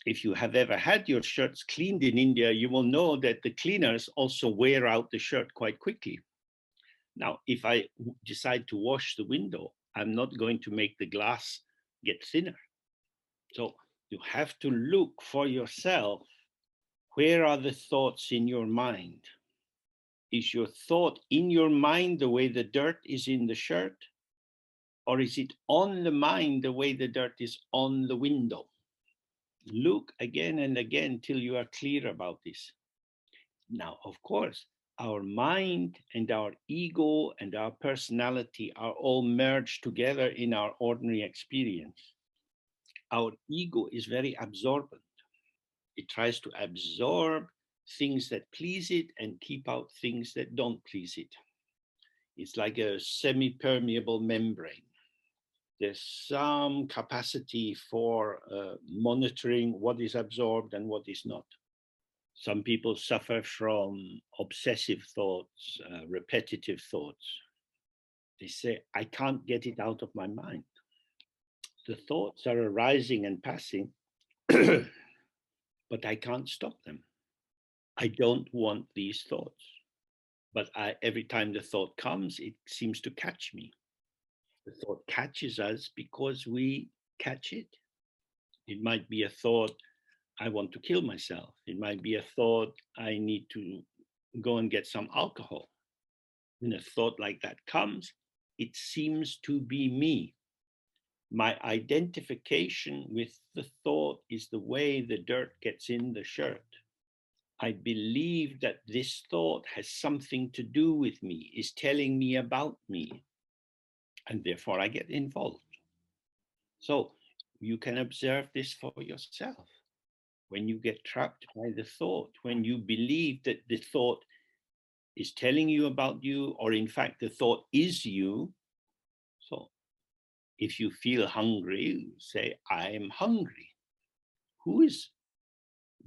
if you have ever had your shirts cleaned in India, you will know that the cleaners also wear out the shirt quite quickly. Now, if I decide to wash the window, I'm not going to make the glass get thinner. So you have to look for yourself. Where are the thoughts in your mind? Is your thought in your mind the way the dirt is in the shirt? Or is it on the mind the way the dirt is on the window? Look again and again till you are clear about this. Now, of course, our mind and our ego and our personality are all merged together in our ordinary experience. Our ego is very absorbent. It tries to absorb things that please it and keep out things that don't please it. It's like a semi-permeable membrane. There's some capacity for monitoring what is absorbed and what is not. Some people suffer from obsessive thoughts, repetitive thoughts. They say, I can't get it out of my mind. The thoughts are arising and passing, but I can't stop them. I don't want these thoughts. But every time the thought comes, it seems to catch me. The thought catches us because we catch it. It might be a thought, I want to kill myself. It might be a thought, I need to go and get some alcohol. When a thought like that comes, it seems to be me. My identification with the thought is the way the dirt gets in the shirt. I believe that this thought has something to do with me, is telling me about me, and therefore I get involved. So you can observe this for yourself. When you get trapped by the thought, when you believe that the thought is telling you about you, or in fact the thought is you. So if you feel hungry, say, I am hungry. Who is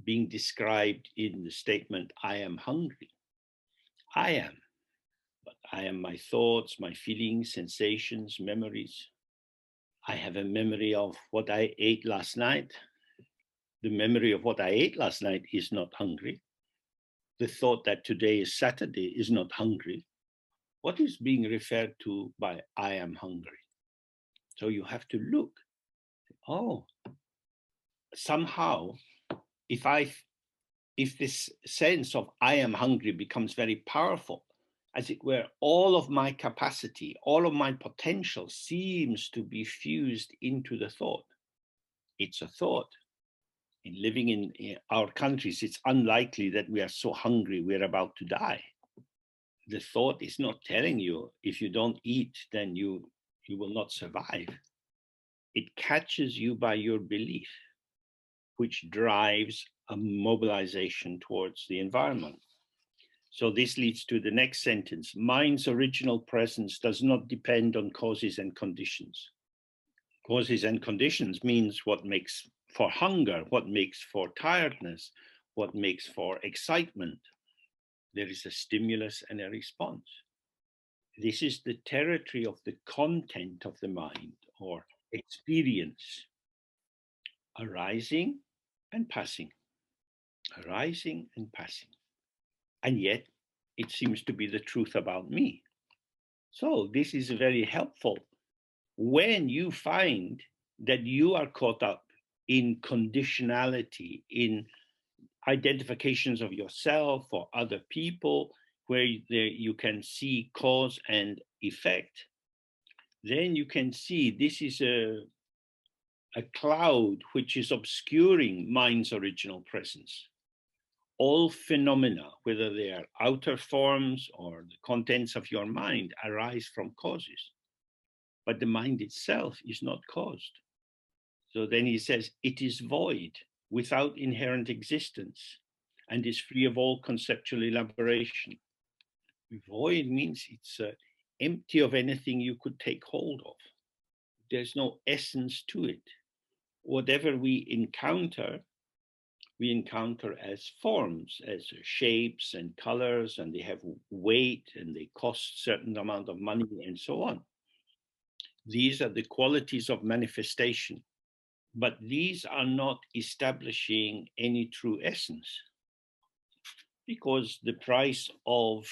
being described in the statement, I am hungry? I am. But I am my thoughts, my feelings, sensations, memories. I have a memory of what I ate last night. The memory of what I ate last night is not hungry. The thought that today is Saturday is not hungry. What is being referred to by I am hungry? So you have to look. Oh, somehow, if this sense of I am hungry becomes very powerful, as it were, all of my capacity, all of my potential seems to be fused into the thought. It's a thought. In living in our countries, it's unlikely that we are so hungry we're about to die. The thought is not telling you if you don't eat, then you will not survive. It catches you by your belief, which drives a mobilization towards the environment. So this leads to the next sentence. Mind's original presence does not depend on causes and conditions. Causes and conditions means what makes for hunger, what makes for tiredness, what makes for excitement. There is a stimulus and a response. This is the territory of the content of the mind or experience, arising and passing, arising and passing. And yet it seems to be the truth about me. So this is very helpful when you find that you are caught up in conditionality, in identifications of yourself or other people, where you can see cause and effect, then you can see this is a cloud which is obscuring mind's original presence. All phenomena, whether they are outer forms or the contents of your mind, arise from causes. But the mind itself is not caused. So then he says, it is void, without inherent existence, and is free of all conceptual elaboration. Void means it's empty of anything you could take hold of. There's no essence to it. Whatever we encounter as forms, as shapes and colors, and they have weight and they cost certain amount of money and so on. These are the qualities of manifestation, but these are not establishing any true essence, because the price of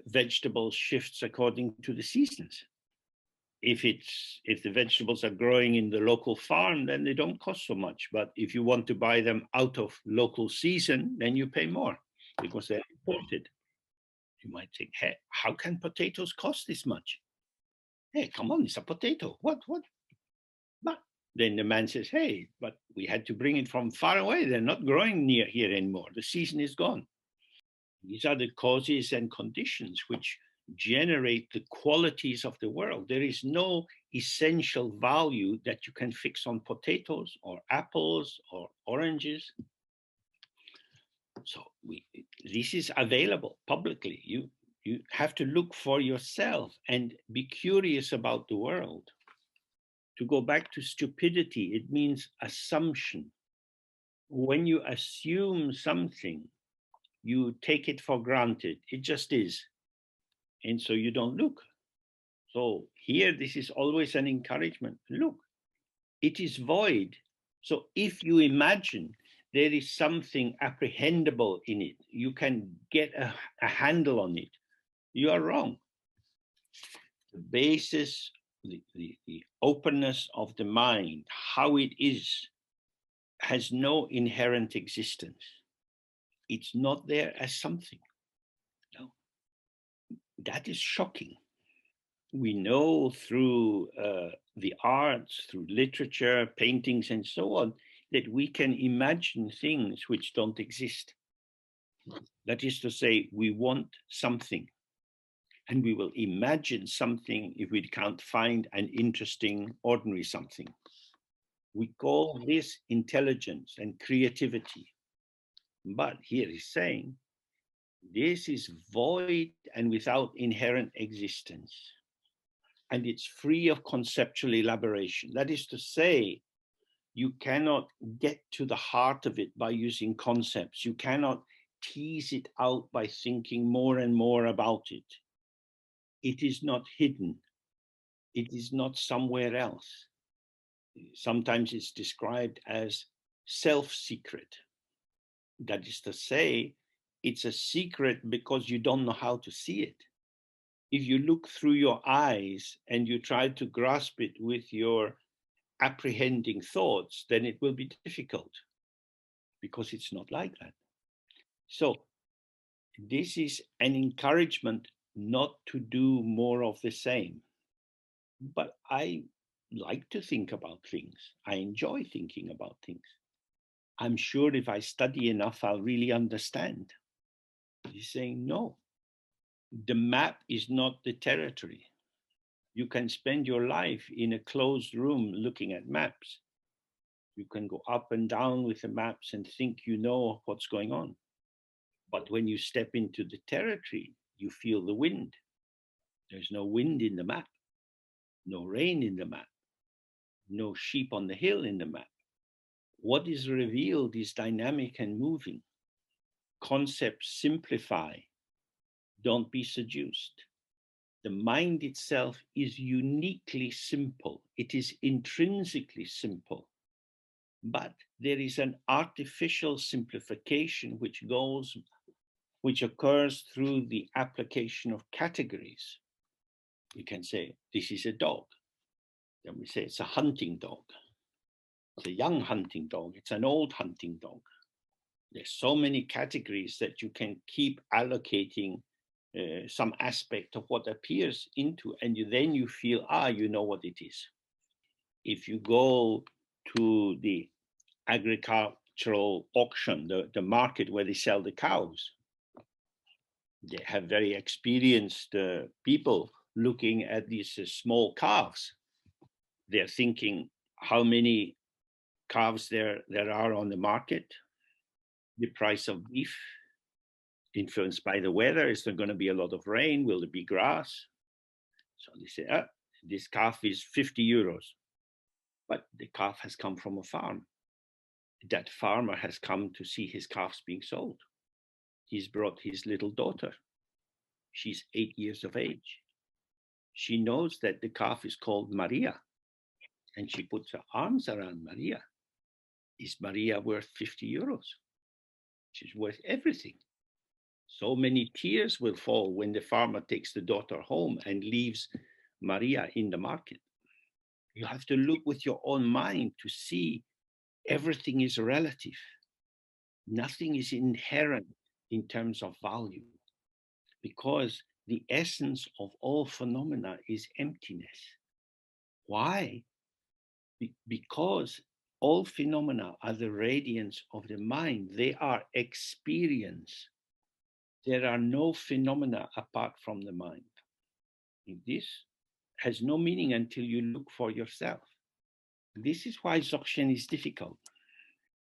vegetables shifts according to the seasons. If the vegetables are growing in the local farm, then they don't cost so much. But if you want to buy them out of local season, then you pay more because they're imported. You might think, hey, how can potatoes cost this much? Hey, come on, it's a potato. What? But then the man says, hey, but we had to bring it from far away. They're not growing near here anymore. The season is gone. These are the causes and conditions which generate the qualities of the world. There is no essential value that you can fix on potatoes or apples or oranges. So this is available publicly. You have to look for yourself and be curious about the world. To go back to stupidity, it means assumption. When you assume something, you take it for granted. It just is. And so you don't look. So here, this is always an encouragement. Look, it is void. So if you imagine there is something apprehendable in it, you can get a handle on it, you are wrong. The basis, the openness of the mind, how it is, has no inherent existence. It's not there as something. No. That is shocking. We know through the arts, through literature, paintings, and so on, that we can imagine things which don't exist. That is to say, we want something, and we will imagine something if we can't find an interesting, ordinary something. We call this intelligence and creativity. But here he's saying, this is void and without inherent existence. And it's free of conceptual elaboration. That is to say, you cannot get to the heart of it by using concepts. You cannot tease it out by thinking more and more about it. It is not hidden. It is not somewhere else. Sometimes it's described as self-secret. That is to say, it's a secret because you don't know how to see it. If you look through your eyes and you try to grasp it with your apprehending thoughts, then it will be difficult because it's not like that. So this is an encouragement not to do more of the same. But I like to think about things. I enjoy thinking about things. I'm sure if I study enough, I'll really understand. He's saying, no, the map is not the territory. You can spend your life in a closed room looking at maps. You can go up and down with the maps and think you know what's going on. But when you step into the territory, you feel the wind. There's no wind in the map, no rain in the map, no sheep on the hill in the map. What is revealed is dynamic and moving. Concepts simplify. Don't be seduced. The mind itself is uniquely simple. It is intrinsically simple. But there is an artificial simplification which occurs through the application of categories. You can say, this is a dog. Then we say it's a hunting dog. It's a young hunting dog. It's an old hunting dog. There's so many categories that you can keep allocating some aspect of what appears into, and then you feel, you know what it is. If you go to the agricultural auction, the market where they sell the cows, they have very experienced people looking at these small calves. They're thinking how many calves there are on the market, the price of beef, influenced by the weather. Is there going to be a lot of rain? Will there be grass? So they say, this calf is 50 euros. But the calf has come from a farm. That farmer has come to see his calves being sold. He's brought his little daughter. She's 8 years of age. She knows that the calf is called Maria, and she puts her arms around Maria. Is Maria worth 50 euros? She's worth everything. So many tears will fall when the farmer takes the daughter home and leaves Maria in the market. You have to look with your own mind to see everything is relative. Nothing is inherent in terms of value, because the essence of all phenomena is emptiness. Why? Because all phenomena are the radiance of the mind. They are experience. There are no phenomena apart from the mind. This has no meaning until you look for yourself. This is why Dzogchen is difficult.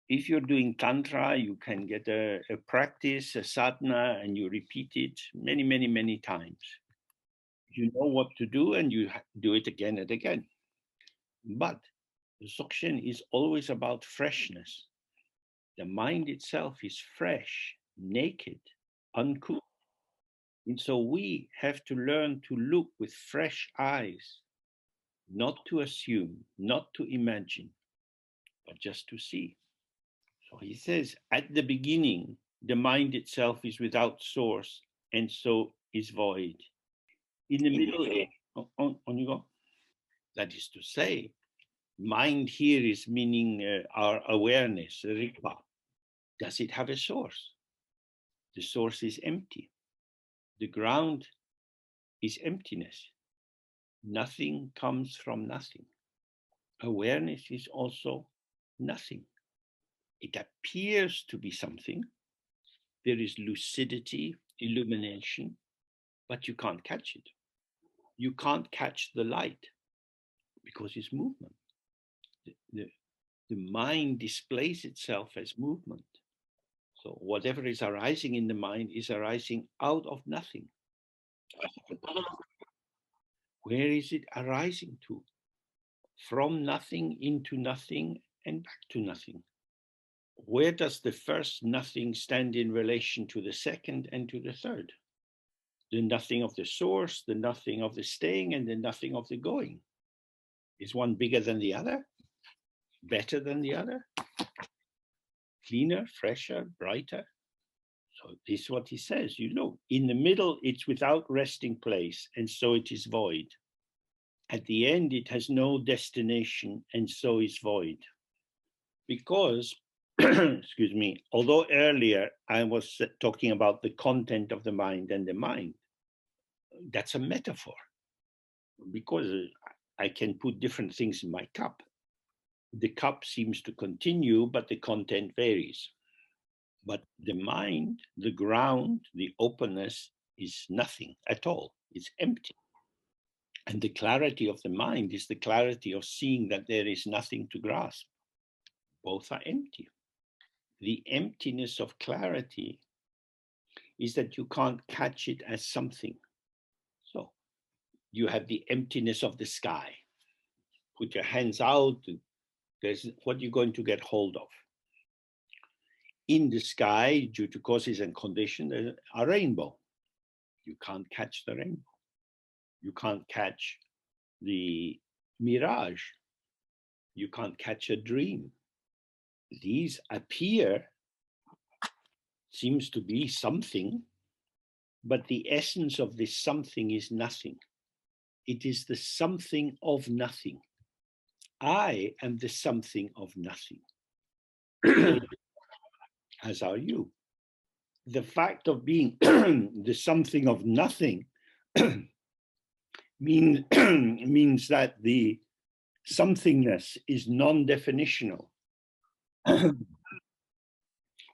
If you're doing Tantra, you can get a practice, a sadhana, and you repeat it many, many, many times. You know what to do, and you do it again and again. But Dzogchen is always about freshness. The mind itself is fresh, naked, uncool. And so we have to learn to look with fresh eyes, not to assume, not to imagine, but just to see. So he says, at the beginning, the mind itself is without source, and so is void. In the middle, on you go. That is to say, mind here is meaning our awareness, Rigpa. Does it have a source? The source is empty. The ground is emptiness. Nothing comes from nothing. Awareness is also nothing. It appears to be something. There is lucidity, illumination, but you can't catch it. You can't catch the light because it's movement. The mind displays itself as movement. So whatever is arising in the mind is arising out of nothing. Where is it arising to? From nothing into nothing and back to nothing. Where does the first nothing stand in relation to the second and to the third? The nothing of the source, the nothing of the staying, and the nothing of the going. Is one bigger than the other? Better than the other? Cleaner, fresher, brighter? So this is what he says. You know, in the middle, it's without resting place, and so it is void. At the end, it has no destination, and so is void. Because, excuse me, although earlier I was talking about the content of the mind and the mind, that's a metaphor. Because I can put different things in my cup. The cup seems to continue, but the content varies. But the mind, the ground, the openness is nothing at all. It's empty. And the clarity of the mind is the clarity of seeing that there is nothing to grasp. Both are empty. The emptiness of clarity is that you can't catch it as something. So you have the emptiness of the sky. Put your hands out, there's what you're going to get hold of. In the sky, due to causes and conditions, there's a rainbow. You can't catch the rainbow. You can't catch the mirage. You can't catch a dream. These appear, seems to be something, but the essence of this something is nothing. It is the something of nothing. I am the something of nothing, as are you. The fact of being the something of nothing means that the somethingness is non-definitional.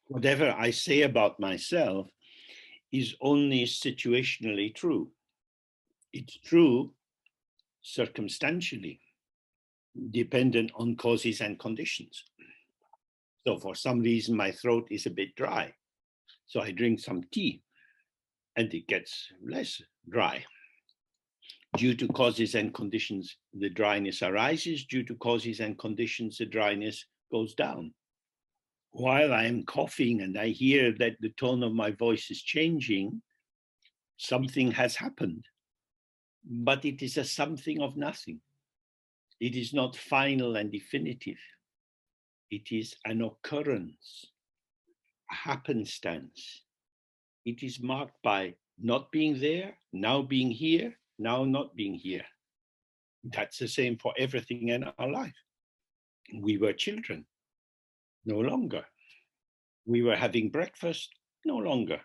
Whatever I say about myself is only situationally true. It's true circumstantially, dependent on causes and conditions. So for some reason, my throat is a bit dry. So I drink some tea and it gets less dry. Due to causes and conditions, the dryness arises. Due to causes and conditions, the dryness goes down. While I am coughing and I hear that the tone of my voice is changing, something has happened. But it is a something of nothing. It is not final and definitive. It is an occurrence, a happenstance. It is marked by not being there, now being here, now not being here. That's the same for everything in our life. We were children, no longer. We were having breakfast, no longer.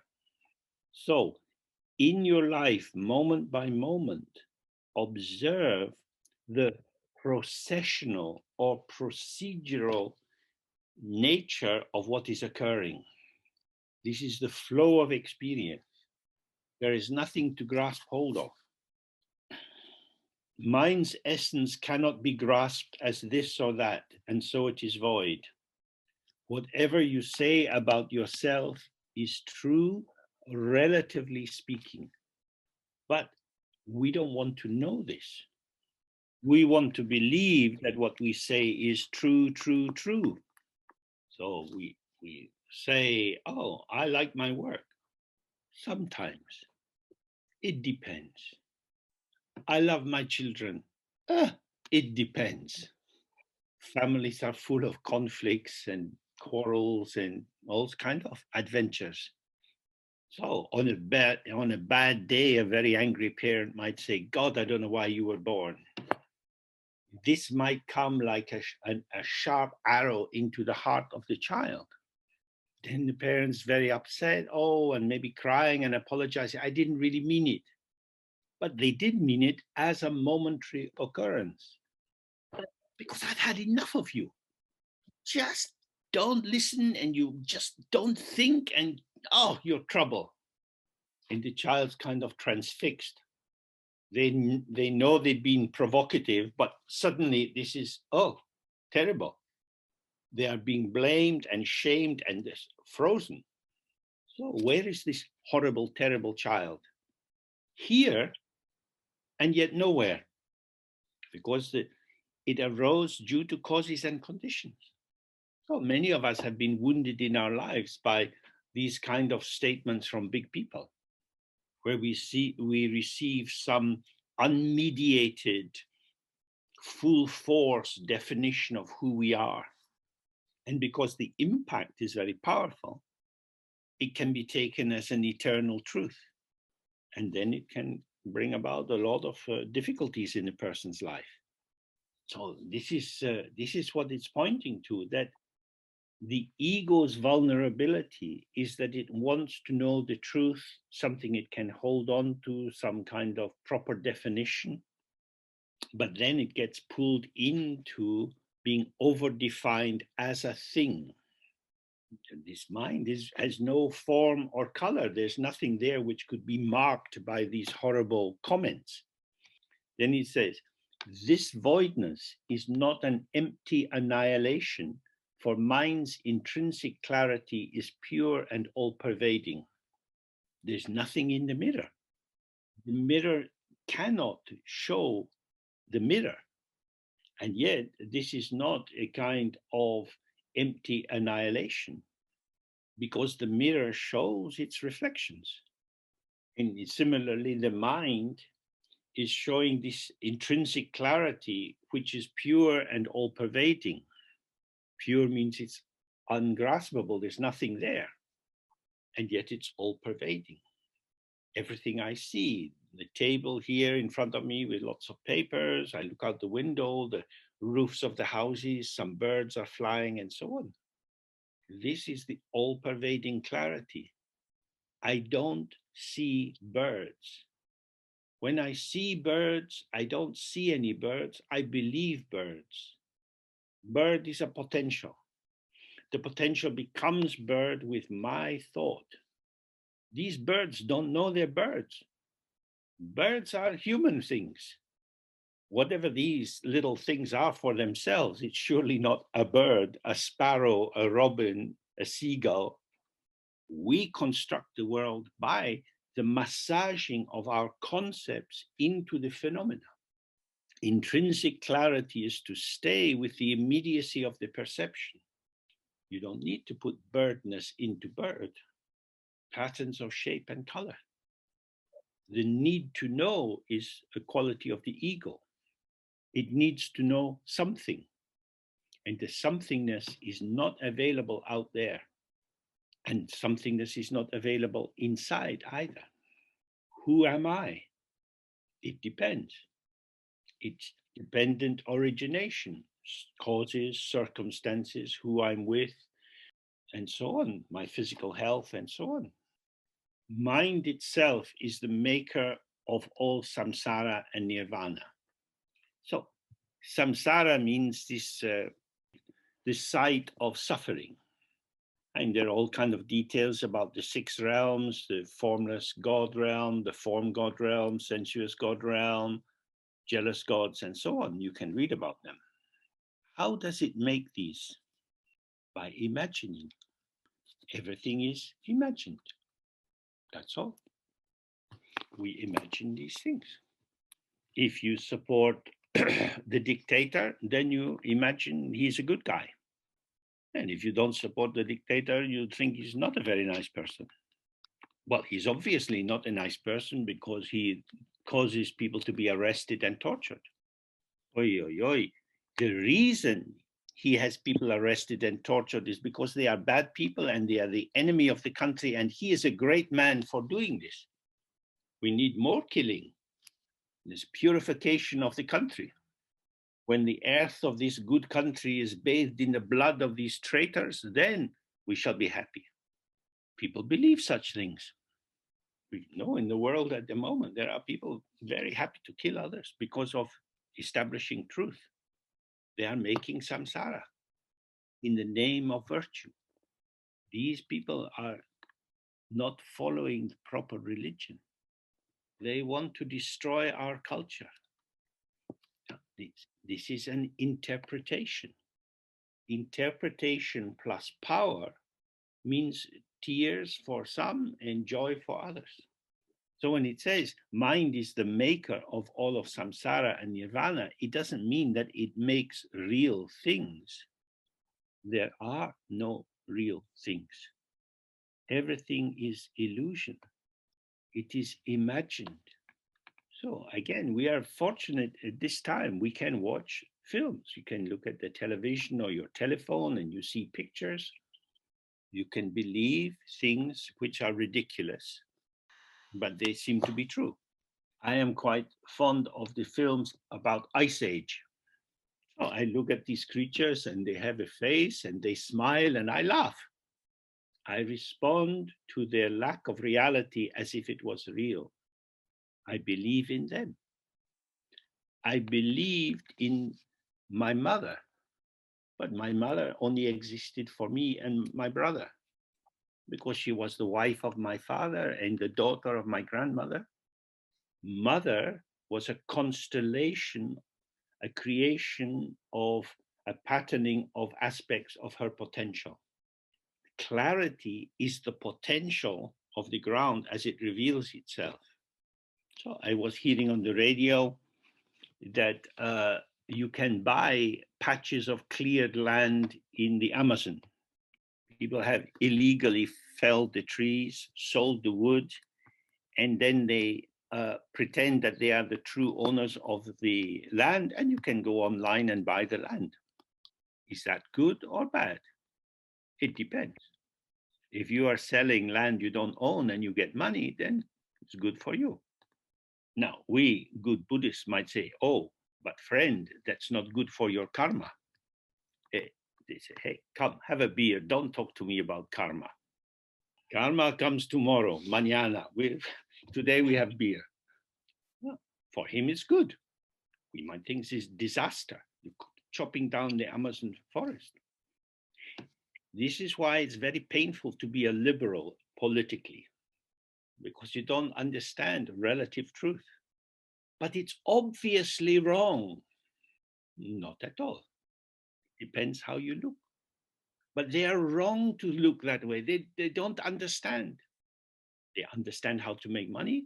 So in your life, moment by moment, observe the processional or procedural nature of what is occurring. This is the flow of experience. There is nothing to grasp hold of. Mind's essence cannot be grasped as this or that, and so it is void. Whatever you say about yourself is true, relatively speaking. But we don't want to know this. We want to believe that what we say is true, true, true. So we say, oh, I like my work. Sometimes. It depends. I love my children. It depends. Families are full of conflicts and quarrels and all kinds of adventures. So on a bad day, a very angry parent might say, God, I don't know why you were born. This might come like a sharp arrow into the heart of the child. Then the parent's very upset, and maybe crying and apologizing. I didn't really mean it. But they did mean it as a momentary occurrence. Because I've had enough of you. Just don't listen and you just don't think and, you're trouble. And the child's kind of transfixed. They know they've been provocative, but suddenly this is, terrible. They are being blamed and shamed and frozen. So where is this horrible, terrible child? Here and yet nowhere, because it arose due to causes and conditions. So many of us have been wounded in our lives by these kind of statements from big people, where we receive some unmediated, full force definition of who we are. And because the impact is very powerful, it can be taken as an eternal truth. And then it can bring about a lot of difficulties in a person's life. So this is what it's pointing to, that the ego's vulnerability is that it wants to know the truth, something it can hold on to, some kind of proper definition, but then it gets pulled into being over-defined as a thing. This mind has no form or color. There's nothing there which could be marked by these horrible comments. Then he says, this voidness is not an empty annihilation, for mind's intrinsic clarity is pure and all-pervading. There's nothing in the mirror. The mirror cannot show the mirror. And yet, this is not a kind of empty annihilation, because the mirror shows its reflections. And similarly, the mind is showing this intrinsic clarity, which is pure and all pervading. Pure means it's ungraspable, there's nothing there. And yet it's all pervading. Everything I see, the table here in front of me with lots of papers, I look out the window, the roofs of the houses, some birds are flying, and so on. This is the all pervading clarity. I don't see birds. When I see birds, I don't see any birds, I believe birds. Bird is a potential. The potential becomes bird with my thought. These birds don't know they're birds. Birds are human things. Whatever these little things are for themselves, it's surely not a bird, a sparrow, a robin, a seagull. We construct the world by the massaging of our concepts into the phenomena. Intrinsic clarity is to stay with the immediacy of the perception. You don't need to put birdness into bird, patterns of shape and color. The need to know is a quality of the ego. It needs to know something, and the somethingness is not available out there, and somethingness is not available inside either. Who am I? It depends. It's dependent origination, causes, circumstances, who I'm with, and so on, my physical health, and so on. Mind itself is the maker of all samsara and nirvana. So, samsara means this site of suffering. And there are all kinds of details about the six realms, the formless God realm, the form God realm, sensuous God realm, jealous gods, and so on. You can read about them. How does it make these? By imagining. Everything is imagined. That's all. We imagine these things. If you support the dictator, then you imagine he's a good guy. And if you don't support the dictator, you think he's not a very nice person. Well, he's obviously not a nice person because he causes people to be arrested and tortured. Oi, oi, oi. The reason he has people arrested and tortured is because they are bad people and they are the enemy of the country, and he is a great man for doing this. We need more killing. This purification of the country. When the earth of this good country is bathed in the blood of these traitors, then we shall be happy. People believe such things. We know in the world at the moment, there are people very happy to kill others because of establishing truth. They are making samsara in the name of virtue. These people are not following the proper religion. They want to destroy our culture. This is an interpretation. Interpretation plus power means tears for some and joy for others. So when it says mind is the maker of all of samsara and nirvana, it doesn't mean that it makes real things. There are no real things. Everything is illusion. It is imagined. So again, we are fortunate at this time. We can watch films. You can look at the television or your telephone and you see pictures. You can believe things which are ridiculous, but they seem to be true. I am quite fond of the films about Ice Age. So I look at these creatures and they have a face and they smile and I laugh. I respond to their lack of reality as if it was real. I believe in them. I believed in my mother, but my mother only existed for me and my brother because she was the wife of my father and the daughter of my grandmother. Mother was a constellation, a creation of a patterning of aspects of her potential. Clarity is the potential of the ground as it reveals itself. So I was hearing on the radio that you can buy patches of cleared land in the Amazon. People have illegally felled the trees, sold the wood, and then they pretend that they are the true owners of the land, and you can go online and buy the land. Is that good or bad? It depends. If you are selling land you don't own and you get money, then it's good for you. Now, we good Buddhists might say, oh, but friend, that's not good for your karma. They say, hey, come, have a beer. Don't talk to me about karma. Karma comes tomorrow, mañana. Today we have beer. Well, for him, it's good. We might think this is disaster, chopping down the Amazon forest. This is why it's very painful to be a liberal politically, because you don't understand relative truth. But it's obviously wrong. Not at all. Depends how you look. But they are wrong to look that way. They don't understand. They understand how to make money.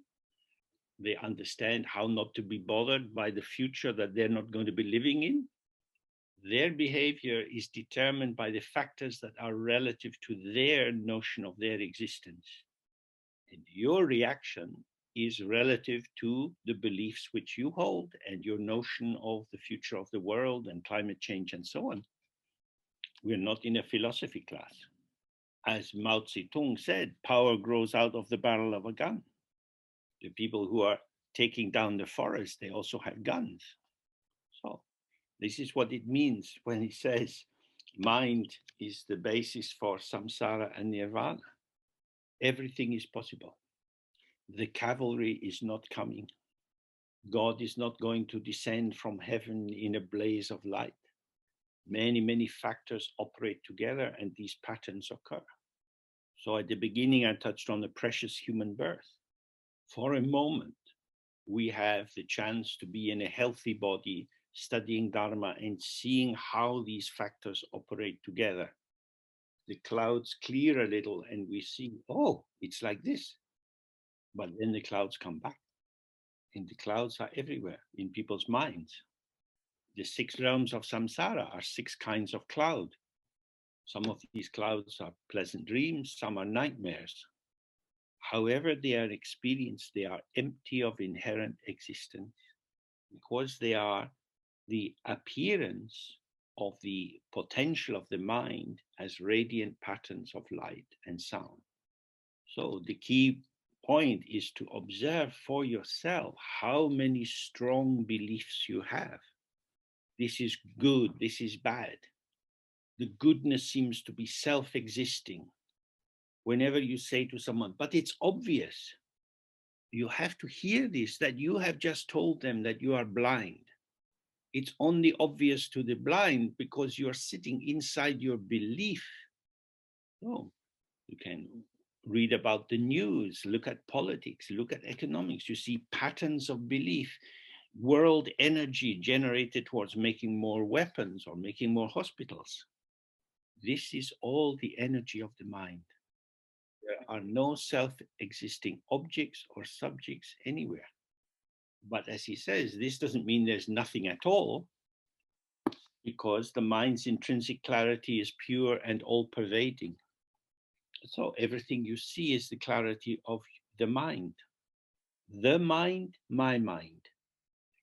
They understand how not to be bothered by the future that they're not going to be living in. Their behavior is determined by the factors that are relative to their notion of their existence. And your reaction is relative to the beliefs which you hold and your notion of the future of the world and climate change and so on. We're not in a philosophy class. As Mao Zedong said, power grows out of the barrel of a gun. The people who are taking down the forest, they also have guns. So this is what it means when he says mind is the basis for samsara and nirvana. Everything is possible. The cavalry is not coming. God is not going to descend from heaven in a blaze of light. Many, many factors operate together and these patterns occur. So at the beginning, I touched on the precious human birth. For a moment, we have the chance to be in a healthy body, studying Dharma and seeing how these factors operate together. The clouds clear a little and we see, oh, it's like this. But then the clouds come back. And the clouds are everywhere in people's minds. The 6 realms of samsara are 6 kinds of cloud. Some of these clouds are pleasant dreams, some are nightmares. However they are experienced, they are empty of inherent existence because they are the appearance of the potential of the mind as radiant patterns of light and sound. So the key point is to observe for yourself how many strong beliefs you have. This is good, this is bad. The goodness seems to be self-existing. Whenever you say to someone, but it's obvious, you have to hear this, that you have just told them that you are blind. It's only obvious to the blind because you're sitting inside your belief. Oh, you can read about the news, look at politics, look at economics. You see patterns of belief, world energy generated towards making more weapons or making more hospitals. This is all the energy of the mind. There are no self-existing objects or subjects anywhere. But as he says, this doesn't mean there's nothing at all, because the mind's intrinsic clarity is pure and all-pervading. So everything you see is the clarity of the mind. The mind, my mind.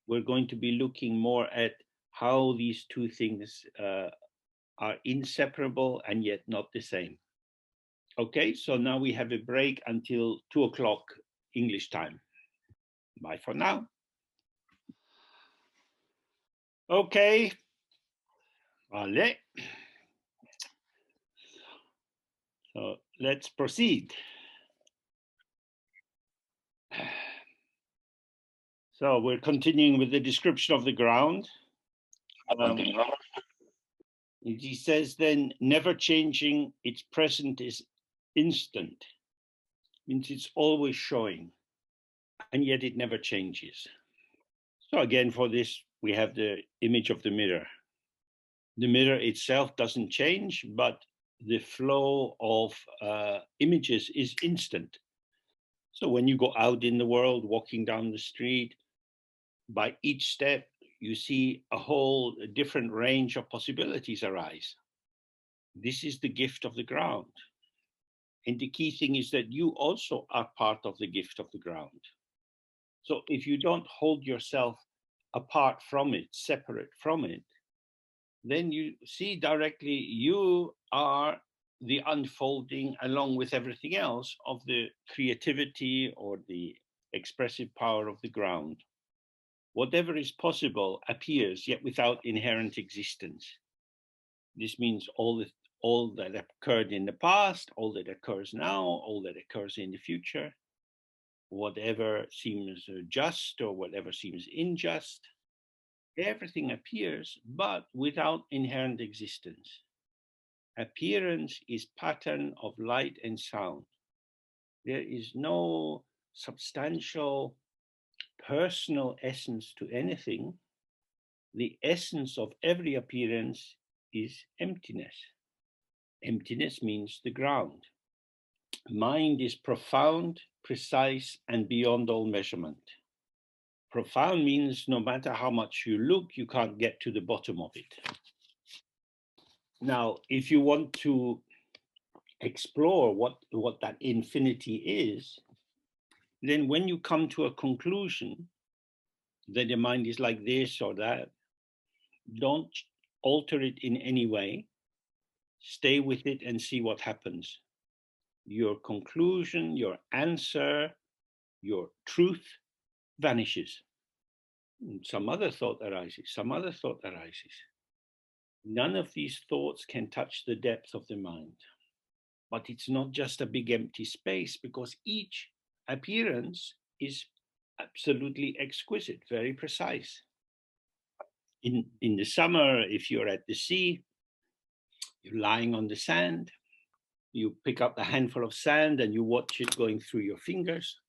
We're going to be looking more at how these two things are inseparable and yet not the same. Okay, so now we have a break until 2 o'clock English time. Bye for now. Okay. Vale. So let's proceed. So we're continuing with the description of the ground. He says then, never changing, its present is instant. Means it's always showing, and yet it never changes. So again, for this, we have the image of the mirror. The mirror itself doesn't change, but the flow of images is instant. So when you go out in the world, walking down the street, by each step, you see a whole different range of possibilities arise. This is the gift of the ground. And the key thing is that you also are part of the gift of the ground. So if you don't hold yourself apart from it, separate from it, then you see directly you are the unfolding, along with everything else, of the creativity or the expressive power of the ground. Whatever is possible appears, yet without inherent existence. This means all that occurred in the past, all that occurs now, all that occurs in the future, whatever seems just or whatever seems unjust, everything appears, but without inherent existence. Appearance is pattern of light and sound. There is no substantial personal essence to anything. The essence of every appearance is emptiness. Emptiness means the ground. Mind is profound, precise, and beyond all measurement. Profound means no matter how much you look, you can't get to the bottom of it. Now, if you want to explore what that infinity is, then when you come to a conclusion that the mind is like this or that, don't alter it in any way. Stay with it and see what happens. Your conclusion, your answer, your truth vanishes. Some other thought arises, some other thought arises. None of these thoughts can touch the depth of the mind. But it's not just a big empty space, because each appearance is absolutely exquisite, very precise. In the summer, if you're at the sea, you're lying on the sand, you pick up a handful of sand and you watch it going through your fingers.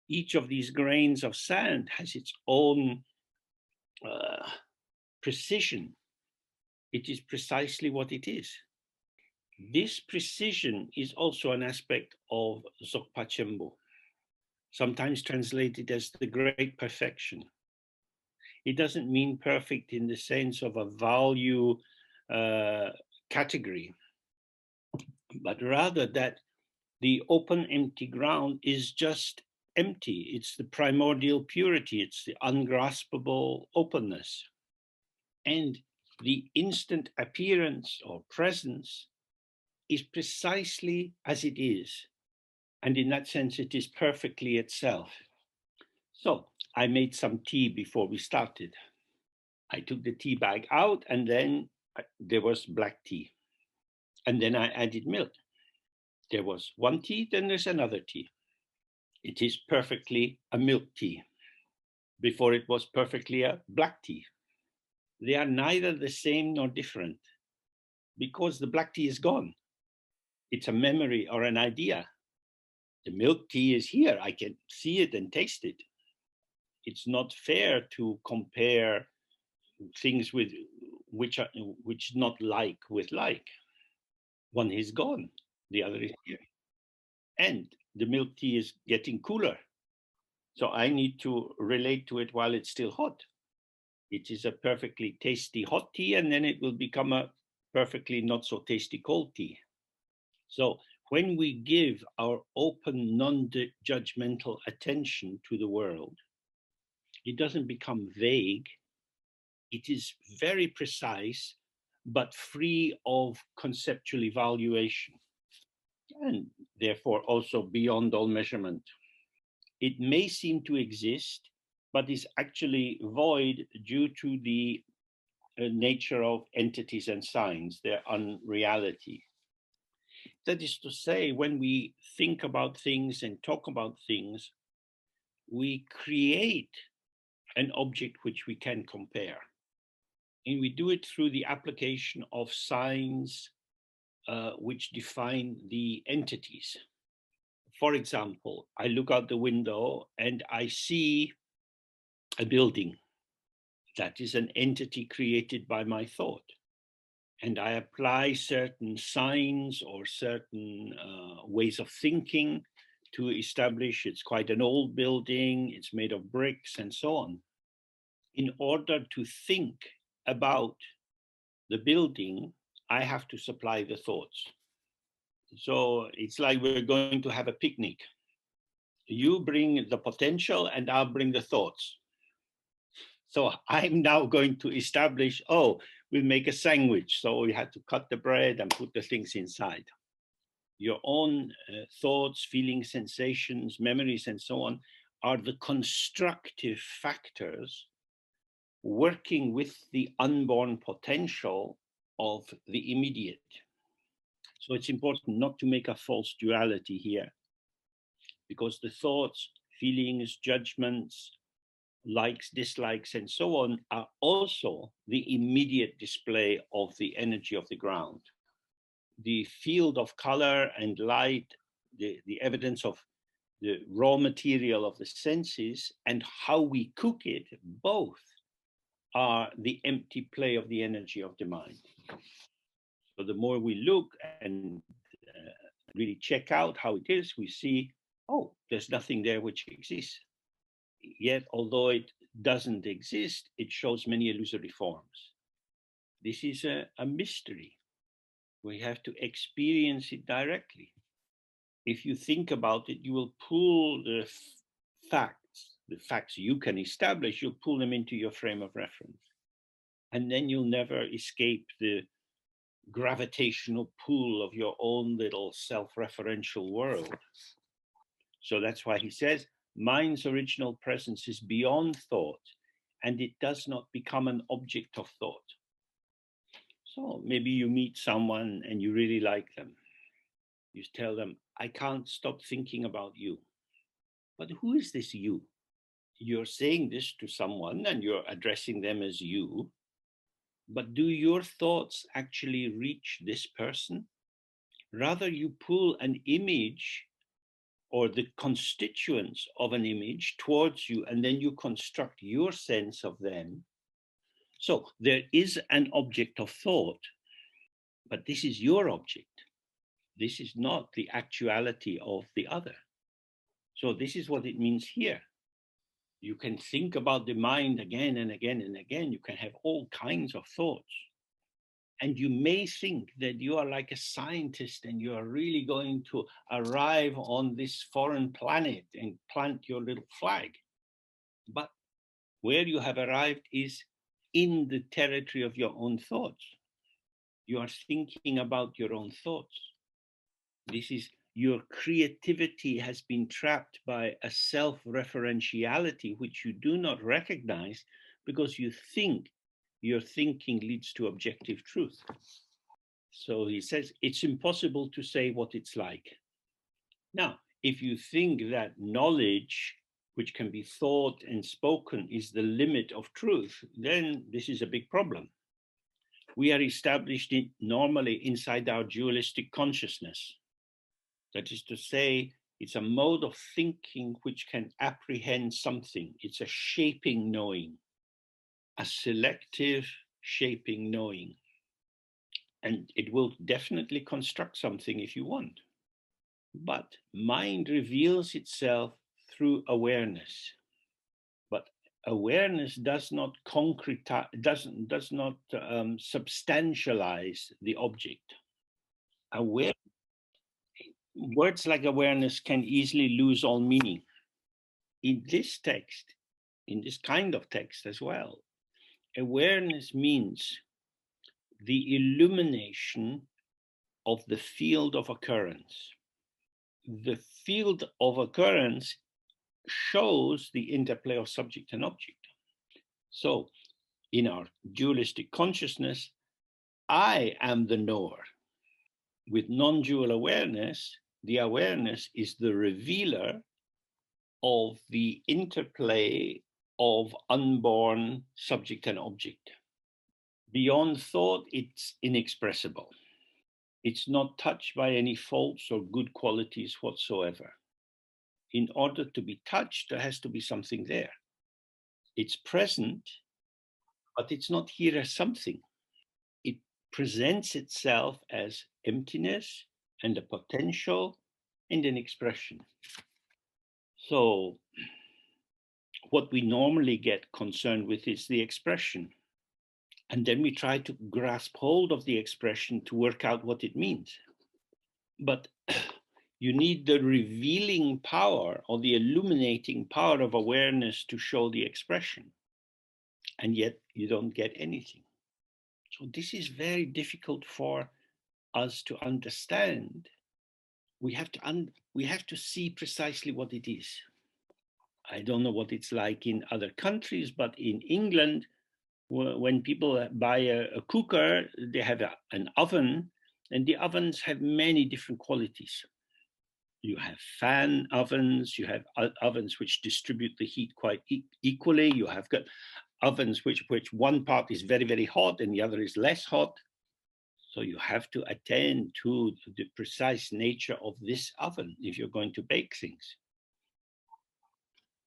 Each of these grains of sand has its own precision. It is precisely what it is. This precision is also an aspect of Dzogpa Chembo, sometimes translated as the great perfection. It doesn't mean perfect in the sense of a value category, but rather that the open, empty ground is just empty. It's the primordial purity. It's the ungraspable openness. And the instant appearance or presence is precisely as it is. And in that sense, it is perfectly itself. So I made some tea before we started. I took the tea bag out, and then there was black tea. And then I added milk. There was one tea, then there's another tea. It is perfectly a milk tea. Before it was perfectly a black tea. They are neither the same nor different, because the black tea is gone. It's a memory or an idea. The milk tea is here. I can see it and taste it. It's not fair to compare things with which not like with like. One is gone, the other is here. And the milk tea is getting cooler. So I need to relate to it while it's still hot. It is a perfectly tasty hot tea, and then it will become a perfectly not so tasty cold tea. So when we give our open, non-judgmental attention to the world, it doesn't become vague. It is very precise, but free of conceptual evaluation, and therefore also beyond all measurement. It may seem to exist, but is actually void due to the nature of entities and signs, their unreality. That is to say, when we think about things and talk about things, we create an object which we can compare. And we do it through the application of signs which define the entities. For example, I look out the window and I see a building. That is an entity created by my thought. And I apply certain signs or certain ways of thinking to establish it's quite an old building, it's made of bricks and so on. In order to think about the building, I have to supply the thoughts. So it's like we're going to have a picnic. You bring the potential and I'll bring the thoughts. So I'm now going to establish, oh, we'll make a sandwich. So we had to cut the bread and put the things inside. Your own thoughts, feelings, sensations, memories, and so on are the constructive factors working with the unborn potential of the immediate. So it's important not to make a false duality here, because the thoughts, feelings, judgments, likes, dislikes, and so on are also the immediate display of the energy of the ground. The field of color and light, the evidence of the raw material of the senses and how we cook it, both are the empty play of the energy of the mind. So the more we look and really check out how it is, we see, oh, there's nothing there which exists. Yet, although it doesn't exist, it shows many illusory forms. This is a mystery. We have to experience it directly. If you think about it, you will pull the facts you can establish, you'll pull them into your frame of reference. And then you'll never escape the gravitational pull of your own little self-referential world. So that's why he says, mind's original presence is beyond thought, and it does not become an object of thought. So maybe you meet someone and you really like them. You tell them, I can't stop thinking about you. But who is this you? You're saying this to someone and you're addressing them as you. But do your thoughts actually reach this person? Rather, you pull an image or the constituents of an image towards you, and then you construct your sense of them. So there is an object of thought, but this is your object. This is not the actuality of the other. So this is what it means here. You can think about the mind again and again and again. You can have all kinds of thoughts. And you may think that you are like a scientist and you are really going to arrive on this foreign planet and plant your little flag. But where you have arrived is in the territory of your own thoughts. You are thinking about your own thoughts. This is your creativity has been trapped by a self-referentiality which you do not recognize because you think your thinking leads to objective truth. So he says it's impossible to say what it's like. Now, if you think that knowledge, which can be thought and spoken, is the limit of truth, then this is a big problem. We are established normally inside our dualistic consciousness. That is to say, it's a mode of thinking which can apprehend something. It's a shaping knowing, a selective shaping knowing. And it will definitely construct something if you want. But mind reveals itself through awareness. But awareness does not does not substantialize the object. Words like awareness can easily lose all meaning. In this text, in this kind of text as well, awareness means the illumination of the field of occurrence. The field of occurrence shows the interplay of subject and object. So in our dualistic consciousness, I am the knower. With non-dual awareness, the awareness is the revealer of the interplay of unborn subject and object. Beyond thought, it's inexpressible. It's not touched by any faults or good qualities whatsoever. In order to be touched, there has to be something there. It's present, but it's not here as something. It presents itself as emptiness and a potential and an expression. So what we normally get concerned with is the expression. And then we try to grasp hold of the expression to work out what it means. But you need the revealing power or the illuminating power of awareness to show the expression. And yet you don't get anything. So this is very difficult for us to understand. We have to see precisely what it is. I don't know what it's like in other countries, but in England, when people buy a cooker, they have an oven, and the ovens have many different qualities. You have fan ovens, you have ovens which distribute the heat quite equally. You have got ovens which one part is very, very hot and the other is less hot. So you have to attend to the precise nature of this oven if you're going to bake things.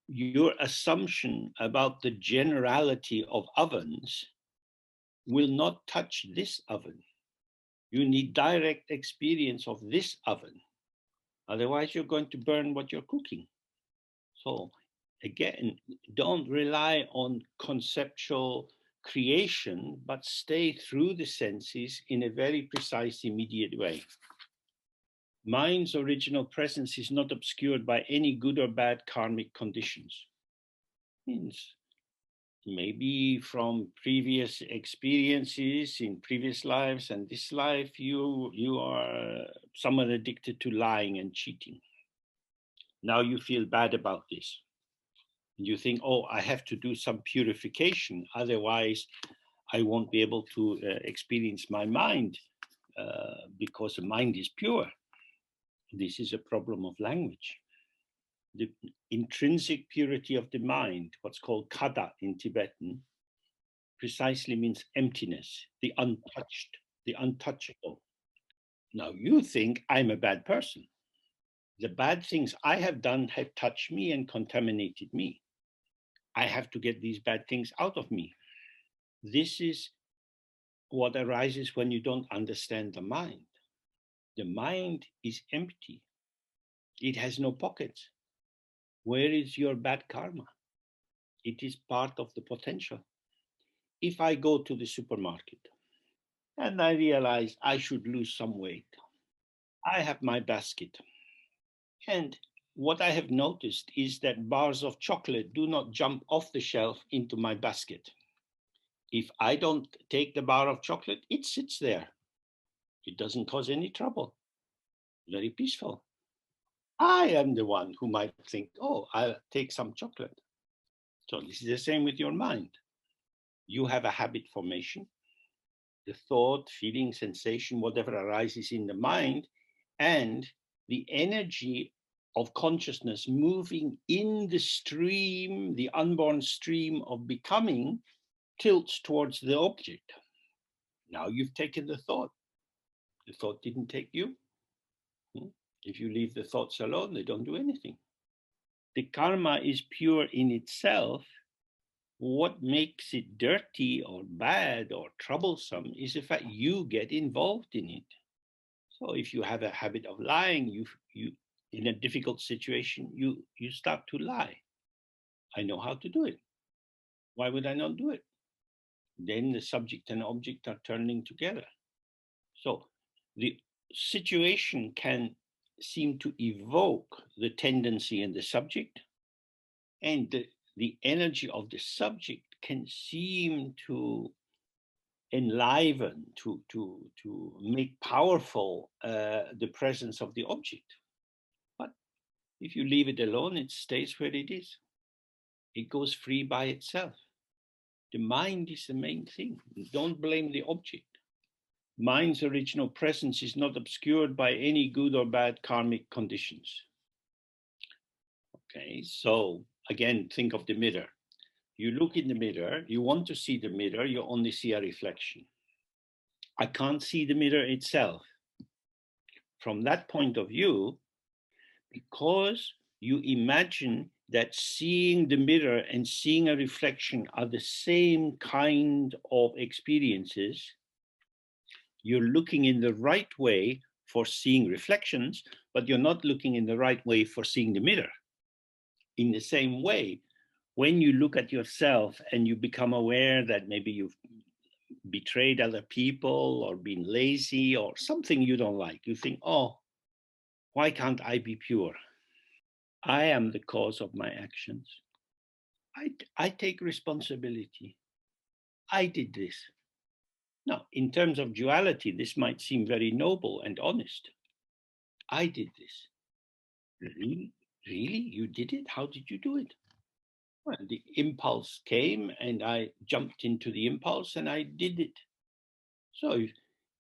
Your assumption about the generality of ovens will not touch this oven. You need direct experience of this oven. Otherwise, you're going to burn what you're cooking. So again, don't rely on conceptual creation, but stay through the senses in a very precise, immediate way. Mind's original presence is not obscured by any good or bad karmic conditions. Means maybe from previous experiences in previous lives and this life, you are someone addicted to lying and cheating. Now you feel bad about this. You think, oh, I have to do some purification, otherwise I won't be able to experience my mind because the mind is pure. This is a problem of language. The intrinsic purity of the mind, what's called kada in Tibetan, precisely means emptiness, the untouched, the untouchable. Now you think I'm a bad person. The bad things I have done have touched me and contaminated me. I have to get these bad things out of me. This is what arises when you don't understand the mind. The mind is empty. It has no pockets. Where is your bad karma? It is part of the potential. If I go to the supermarket and I realize I should lose some weight, I have my basket. And what I have noticed is that bars of chocolate do not jump off the shelf into my basket. If I don't take the bar of chocolate, it sits there. It doesn't cause any trouble. Very peaceful. I am the one who might think, oh, I'll take some chocolate. So this is the same with your mind. You have a habit formation, the thought, feeling, sensation, whatever arises in the mind, and the energy of consciousness moving in the stream, the unborn stream of becoming, tilts towards the object. Now you've taken the thought. The thought didn't take you. If you leave the thoughts alone, they don't do anything. The karma is pure in itself. What makes it dirty or bad or troublesome is the fact you get involved in it. So if you have a habit of lying, you in a difficult situation, you start to lie. I know how to do it. Why would I not do it? Then the subject and object are turning together. So the situation can seem to evoke the tendency in the subject, and the energy of the subject can seem to enliven, to make powerful the presence of the object. But if you leave it alone, it stays where it is. It goes free by itself. The mind is the main thing. Don't blame the object. Mind's original presence is not obscured by any good or bad karmic conditions. Okay, so again, think of the mirror. You look in the mirror, you want to see the mirror, you only see a reflection. I can't see the mirror itself. From that point of view, because you imagine that seeing the mirror and seeing a reflection are the same kind of experiences, you're looking in the right way for seeing reflections, but you're not looking in the right way for seeing the mirror. In the same way, when you look at yourself and you become aware that maybe you've betrayed other people or been lazy or something you don't like, you think, oh, why can't I be pure? I am the cause of my actions. I take responsibility. I did this. Now, in terms of duality, this might seem very noble and honest. I did this. Really? Really? You did it? How did you do it? Well, the impulse came and I jumped into the impulse and I did it. So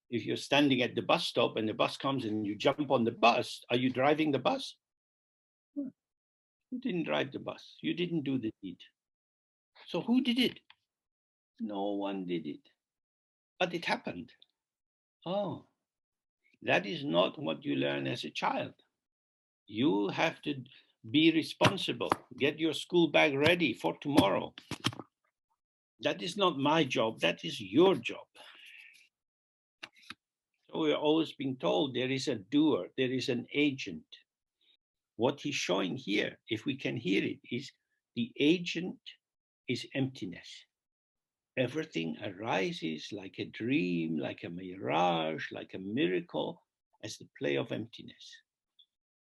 if you're standing at the bus stop and the bus comes and you jump on the bus, are you driving the bus? Well, you didn't drive the bus. You didn't do the deed. So who did it? No one did it. But it happened. Oh, that is not what you learn as a child. You have to be responsible. Get your school bag ready for tomorrow. That is not my job. That is your job. So we're always being told there is a doer, there is an agent. What he's showing here, if we can hear it, is the agent is emptiness. Everything arises like a dream, like a mirage, like a miracle, as the play of emptiness.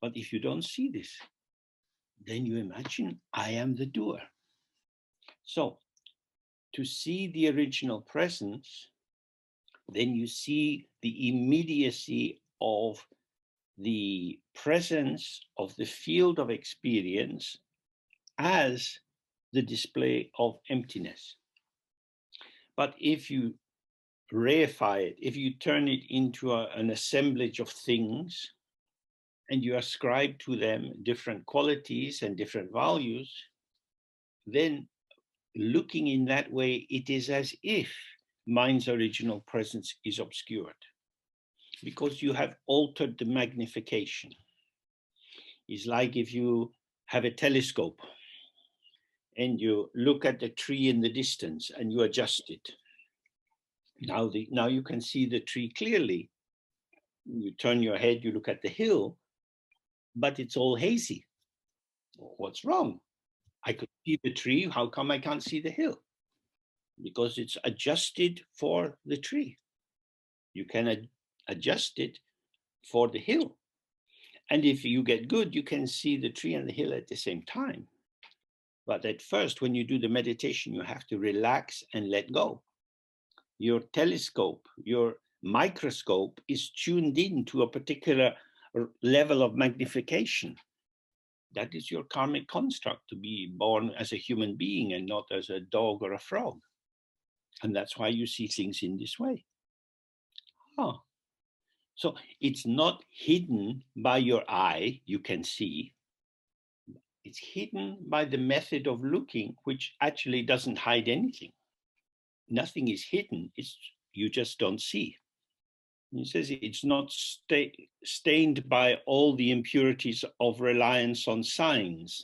But if you don't see this, then you imagine I am the doer. So to see the original presence, then you see the immediacy of the presence of the field of experience as the display of emptiness. But if you reify it, if you turn it into an assemblage of things and you ascribe to them different qualities and different values, then looking in that way, it is as if mind's original presence is obscured because you have altered the magnification. It's like if you have a telescope and you look at the tree in the distance and you adjust it. Now you can see the tree clearly. You turn your head, you look at the hill, but it's all hazy. What's wrong? I could see the tree. How come I can't see the hill? Because it's adjusted for the tree. You can adjust it for the hill. And if you get good, you can see the tree and the hill at the same time. But at first, when you do the meditation, you have to relax and let go. Your telescope, your microscope is tuned in to a particular level of magnification. That is your karmic construct, to be born as a human being and not as a dog or a frog. And that's why you see things in this way. Oh. So it's not hidden by your eye, you can see. It's hidden by the method of looking, which actually doesn't hide anything. Nothing is hidden, you just don't see. He says it's not stained by all the impurities of reliance on signs.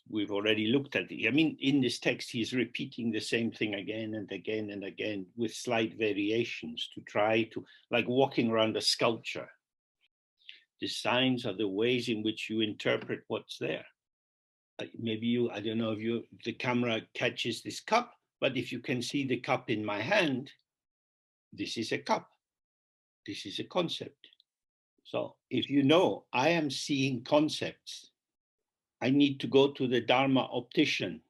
We've already looked at it. I mean, in this text, he's repeating the same thing again and again and again with slight variations to try to, like walking around a sculpture. The signs are the ways in which you interpret what's there. Maybe I don't know if the camera catches this cup, but if you can see the cup in my hand, this is a cup. This is a concept. So if you know I am seeing concepts, I need to go to the Dharma optician.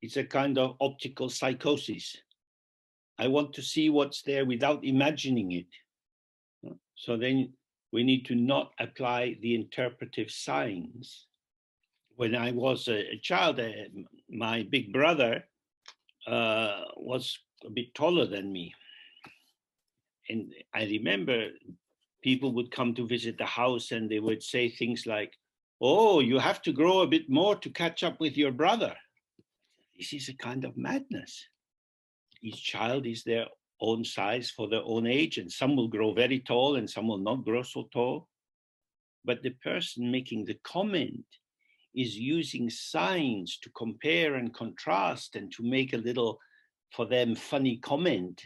It's a kind of optical psychosis. I want to see what's there without imagining it. So then we need to not apply the interpretive signs. When I was a child, my big brother was a bit taller than me. And I remember people would come to visit the house and they would say things like, oh, you have to grow a bit more to catch up with your brother. This is a kind of madness. Each child is their own size for their own age, and some will grow very tall and some will not grow so tall. But the person making the comment is using signs to compare and contrast and to make a little, for them, funny comment,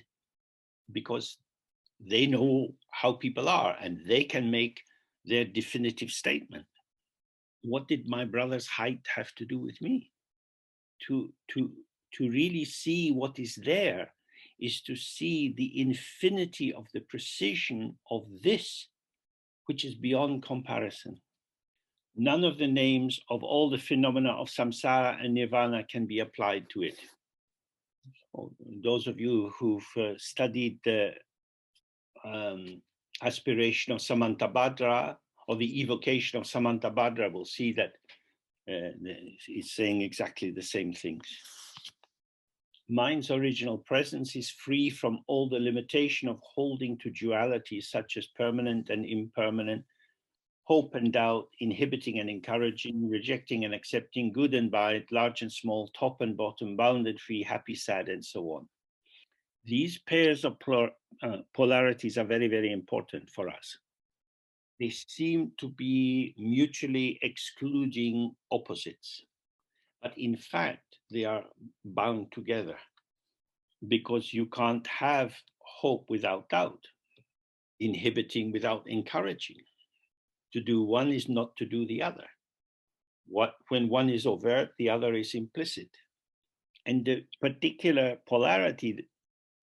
because they know how people are and they can make their definitive statement. What did my brother's height have to do with me? To really see what is there is to see the infinity of the precision of this, which is beyond comparison. None of the names of all the phenomena of samsara and nirvana can be applied to it. Those of you who've studied the aspiration of Samantabhadra or the evocation of Samantabhadra will see that it's saying exactly the same things. Mind's original presence is free from all the limitation of holding to dualities such as permanent and impermanent, hope and doubt, inhibiting and encouraging, rejecting and accepting, good and bad, large and small, top and bottom, bound and free, happy, sad, and so on. These pairs of polarities are very, very important for us. They seem to be mutually excluding opposites, but in fact, they are bound together because you can't have hope without doubt, inhibiting without encouraging. To do one is not to do the other. When one is overt, the other is implicit. And the particular polarity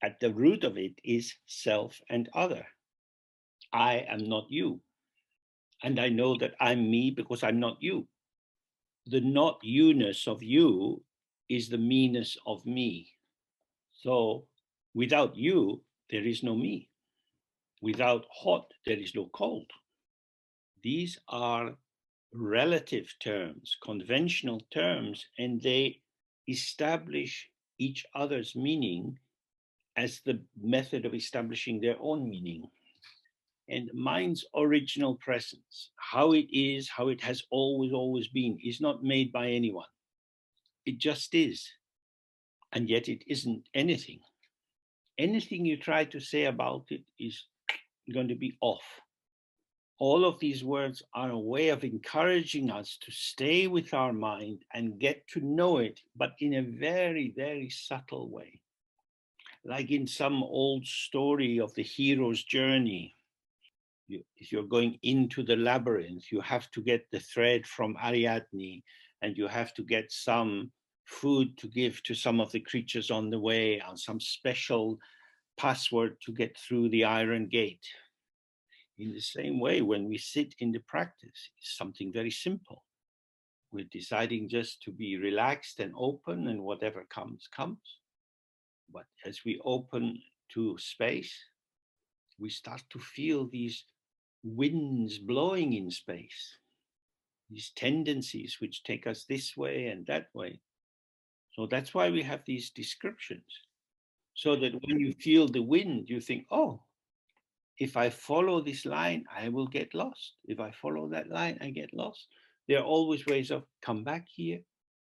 at the root of it is self and other. I am not you. And I know that I'm me because I'm not you. The not you-ness of you is the me-ness of me. So without you, there is no me. Without hot, there is no cold. These are relative terms, conventional terms, and they establish each other's meaning as the method of establishing their own meaning. And mind's original presence, how it is, how it has always been, is not made by anyone. It just is. And yet it isn't anything. Anything you try to say about it is going to be off. All of these words are a way of encouraging us to stay with our mind and get to know it, but in a very, very subtle way. Like in some old story of the hero's journey, if you're going into the labyrinth, you have to get the thread from Ariadne, and you have to get some food to give to some of the creatures on the way, and some special password to get through the iron gate. In the same way, when we sit in the practice, it's something very simple. We're deciding just to be relaxed and open, and whatever comes, comes. But as we open to space, we start to feel these winds blowing in space, these tendencies which take us this way and that way. So that's why we have these descriptions, so that when you feel the wind, you think, oh, if I follow this line, I will get lost. If I follow that line, I get lost. There are always ways of come back here,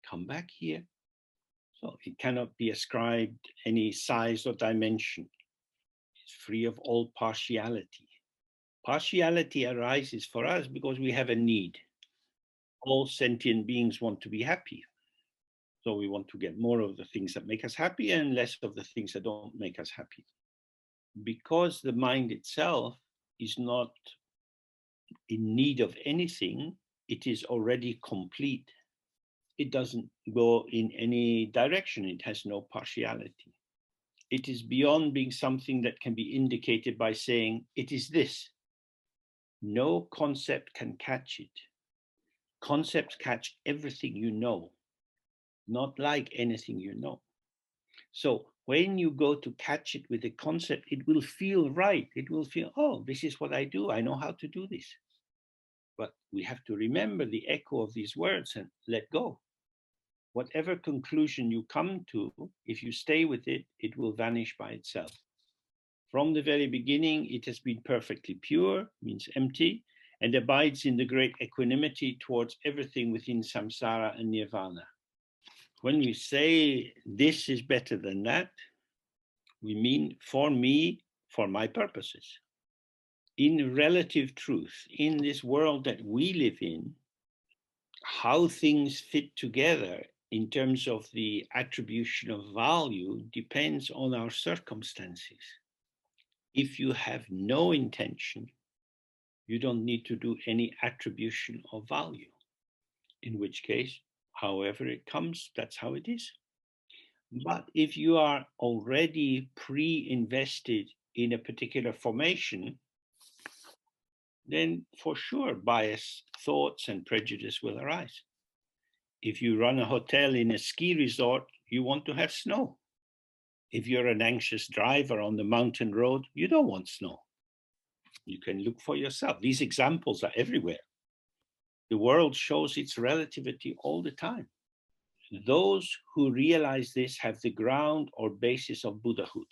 come back here. So it cannot be ascribed any size or dimension. It's free of all partiality. Partiality arises for us because we have a need. All sentient beings want to be happy. So we want to get more of the things that make us happy and less of the things that don't make us happy. Because the mind itself is not in need of anything, it is already complete. It doesn't go in any direction. It has no partiality. It is beyond being something that can be indicated by saying, it is this. No concept can catch it. Concepts catch everything you know, not like anything you know. So when you go to catch it with a concept, it will feel right. It will feel, oh, this is what I do. I know how to do this. But we have to remember the echo of these words and let go. Whatever conclusion you come to, if you stay with it, it will vanish by itself. From the very beginning, it has been perfectly pure, means empty, and abides in the great equanimity towards everything within samsara and nirvana. When we say this is better than that, we mean for me, for my purposes. In relative truth, in this world that we live in, how things fit together in terms of the attribution of value depends on our circumstances. If you have no intention, You don't need to do any attribution of value, in which case, however it comes, that's how it is. But if you are already pre-invested in a particular formation, then for sure bias, thoughts, and prejudice will arise. If you run a hotel in a ski resort, you want to have snow. If you're an anxious driver on the mountain road, you don't want snow. You can look for yourself. These examples are everywhere. The world shows its relativity all the time. Those who realize this have the ground or basis of Buddhahood.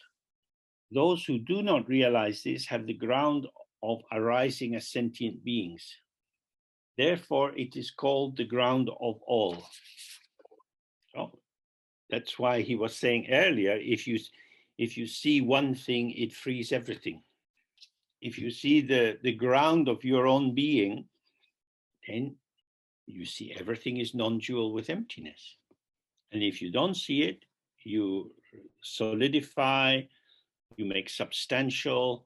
Those who do not realize this have the ground of arising as sentient beings. Therefore, it is called the ground of all. So that's why he was saying earlier, if you see one thing, it frees everything. If you see the ground of your own being, then you see everything is non-dual with emptiness. And if you don't see it, you solidify, you make substantial,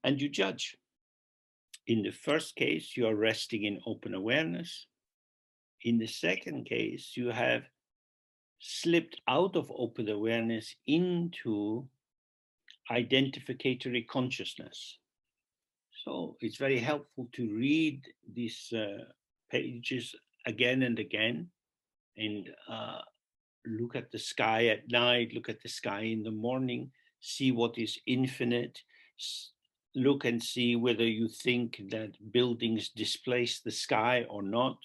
and you judge. In the first case, you are resting in open awareness. In the second case, you have slipped out of open awareness into identificatory consciousness. So it's very helpful to read these pages again and again, and look at the sky at night, look at the sky in the morning, see what is infinite, look and see whether you think that buildings displace the sky or not.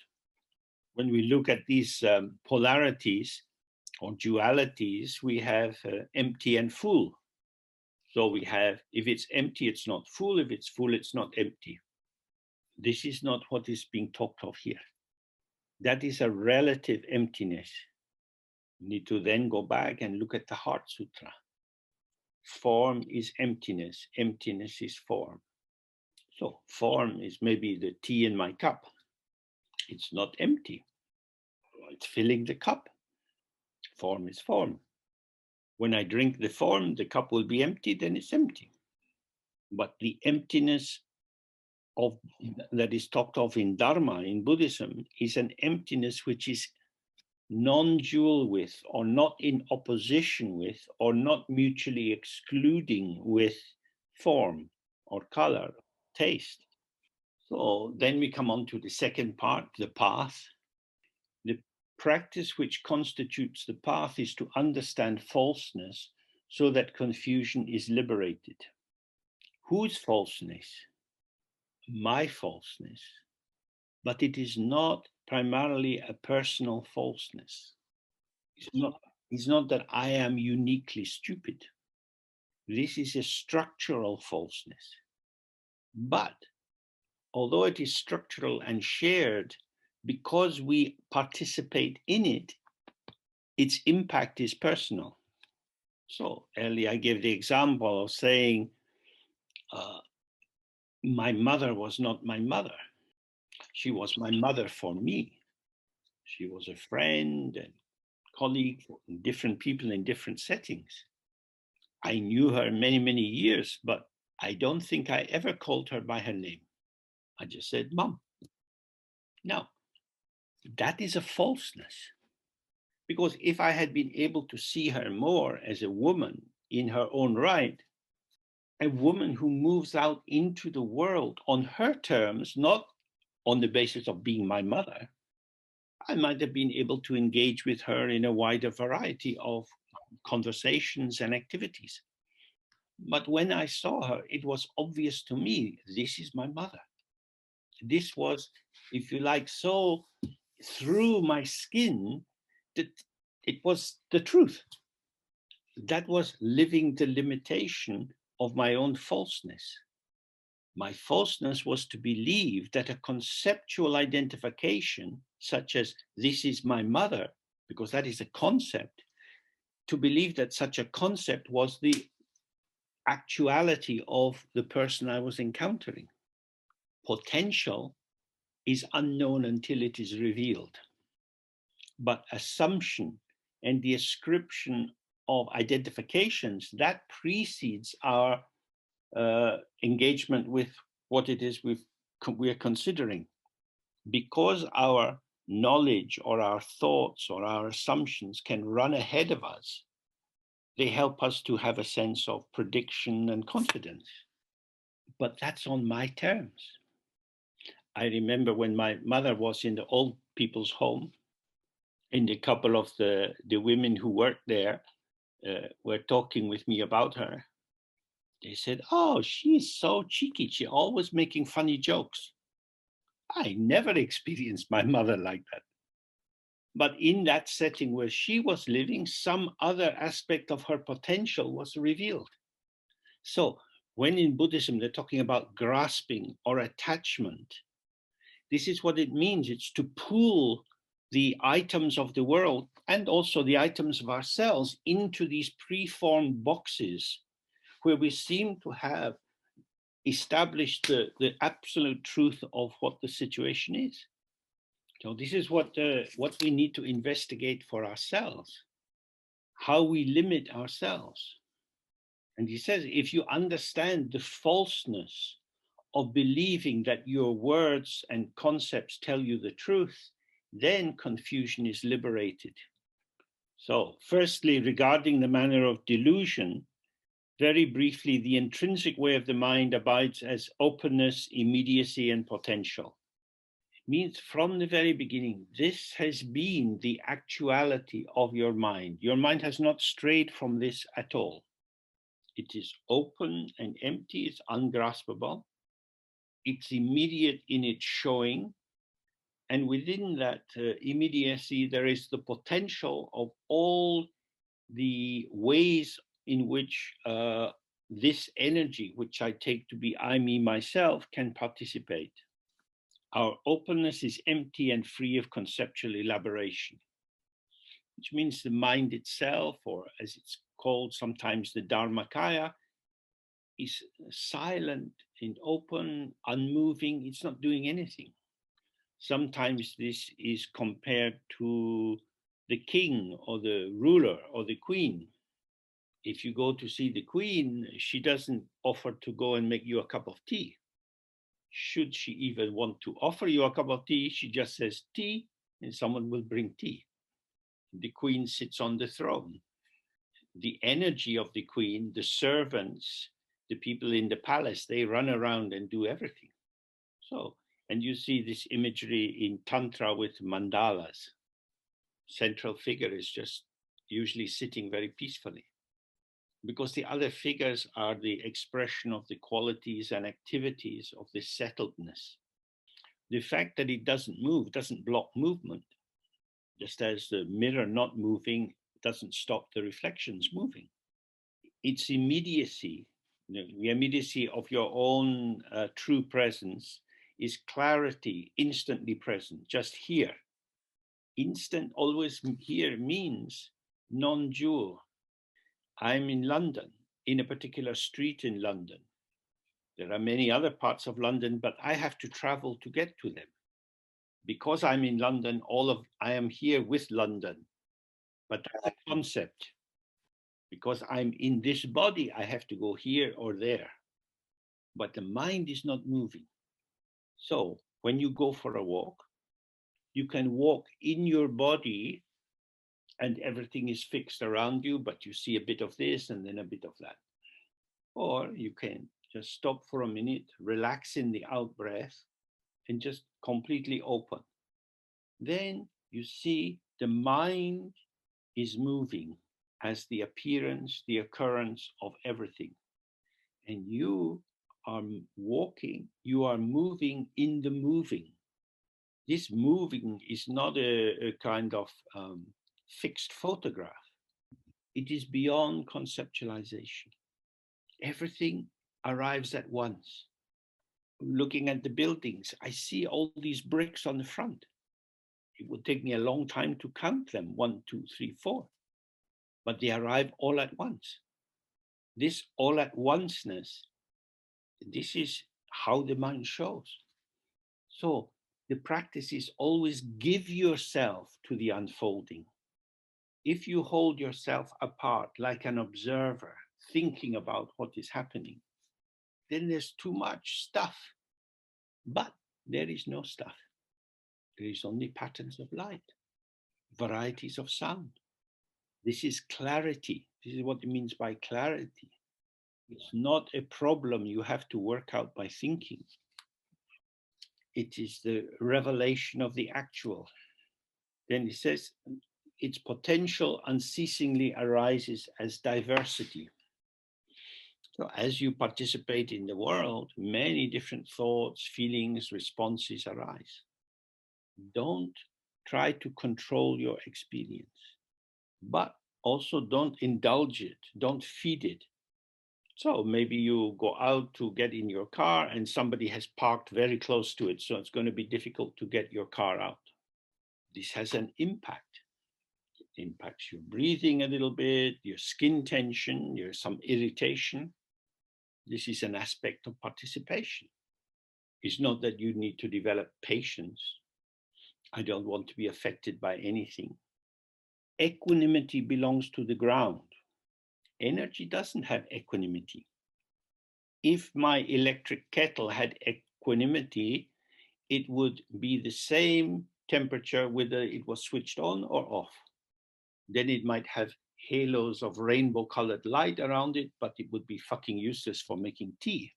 When we look at these polarities or dualities, we have empty and full. So we have, if it's empty, it's not full. If it's full, it's not empty. This is not what is being talked of here. That is a relative emptiness. You need to then go back and look at the Heart Sutra. Form is emptiness. Emptiness is form. So form is maybe the tea in my cup. It's not empty. It's filling the cup. Form is form. When I drink the form, the cup will be empty, then it's empty. But the emptiness that is talked of in Dharma, in Buddhism, is an emptiness which is non-dual with, or not in opposition with, or not mutually excluding with form or color, taste. So then we come on to the second part, the path. The practice which constitutes the path is to understand falseness so that confusion is liberated. Whose falseness? My falseness. But it is not primarily a personal falseness. It's not that I am uniquely stupid. This is a structural falseness. But although it is structural and shared, because we participate in it, its impact is personal. So earlier I gave the example of saying, my mother was not my mother. She was my mother for me. She was a friend and colleague, different people in different settings. I knew her many, many years, but I don't think I ever called her by her name. I just said, Mom. Now, that is a falseness. Because if I had been able to see her more as a woman in her own right, a woman who moves out into the world on her terms, not on the basis of being my mother, I might have been able to engage with her in a wider variety of conversations and activities. But when I saw her, it was obvious to me, this is my mother. This was, if you like, so through my skin that it was the truth. That was living the limitation of my own falseness. My falseness was to believe that a conceptual identification, such as this is my mother, because that is a concept, to believe that such a concept was the actuality of the person I was encountering. Potential is unknown until it is revealed. But assumption and the ascription of identifications, that precedes our engagement with what it is we're considering. Because our knowledge or our thoughts or our assumptions can run ahead of us, they help us to have a sense of prediction and confidence. But that's on my terms. I remember when my mother was in the old people's home, and a couple of the women who worked there were talking with me about her. They said, "Oh, she's so cheeky. She's always making funny jokes." I never experienced my mother like that. But in that setting where she was living, some other aspect of her potential was revealed. So when in Buddhism they're talking about grasping or attachment, this is what it means. It's to pull the items of the world and also the items of ourselves into these preformed boxes where we seem to have established the absolute truth of what the situation is. So this is what we need to investigate for ourselves, how we limit ourselves. And he says, if you understand the falseness of believing that your words and concepts tell you the truth, then confusion is liberated. So firstly, regarding the manner of delusion, very briefly, the intrinsic way of the mind abides as openness, immediacy, and potential. It means from the very beginning, this has been the actuality of your mind. Your mind has not strayed from this at all. It is open and empty, it's ungraspable. It's immediate in its showing. And within that immediacy, there is the potential of all the ways in which this energy, which I take to be I, me, myself, can participate. Our openness is empty and free of conceptual elaboration, which means the mind itself, or as it's called sometimes the Dharmakaya, is silent and open, unmoving. It's not doing anything. Sometimes this is compared to the king or the ruler or the queen. If you go to see the queen, she doesn't offer to go and make you a cup of tea. Should she even want to offer you a cup of tea, she just says tea, and someone will bring tea. The queen sits on the throne. The energy of the queen, the servants, the people in the palace, they run around and do everything. So, and you see this imagery in Tantra with mandalas. Central figure is just usually sitting very peacefully, because the other figures are the expression of the qualities and activities of this settledness. The fact that it doesn't move doesn't block movement, just as the mirror not moving doesn't stop the reflections moving. Its immediacy, the immediacy of your own true presence, is clarity, instantly present, just here. Instant, always here means non-dual. I'm in London, in a particular street in London. There are many other parts of London, but I have to travel to get to them. Because I'm in London, I am here with London, but that's a concept. Because I'm in this body, I have to go here or there. But the mind is not moving. So when you go for a walk, you can walk in your body and everything is fixed around you, but you see a bit of this and then a bit of that. Or you can just stop for a minute, relax in the out breath, and just completely open. Then you see the mind is moving as the appearance, the occurrence of everything. And you are walking, you are moving in the moving. This moving is not a kind of fixed photograph. It is beyond conceptualization. Everything arrives at once. Looking at the buildings, I see all these bricks on the front. It would take me a long time to count them, 1, 2, 3, 4. But they arrive all at once. This all at onceness, this is how the mind shows. So the practice is always give yourself to the unfolding. If you hold yourself apart like an observer, thinking about what is happening, then there's too much stuff. But there is no stuff. There is only patterns of light, varieties of sound. This is clarity. This is what it means by clarity. It's not a problem you have to work out by thinking. It is the revelation of the actual. Then it says, its potential unceasingly arises as diversity. So as you participate in the world, many different thoughts, feelings, responses arise. Don't try to control your experience, but also don't indulge it, don't feed it. So maybe you go out to get in your car and somebody has parked very close to it, so it's going to be difficult to get your car out. This has an impact. It impacts your breathing a little bit, your skin tension, some irritation. This is an aspect of participation. It's not that you need to develop patience. I don't want to be affected by anything. Equanimity belongs to the ground. Energy doesn't have equanimity. If my electric kettle had equanimity, it would be the same temperature whether it was switched on or off. Then it might have halos of rainbow colored light around it, but it would be fucking useless for making tea.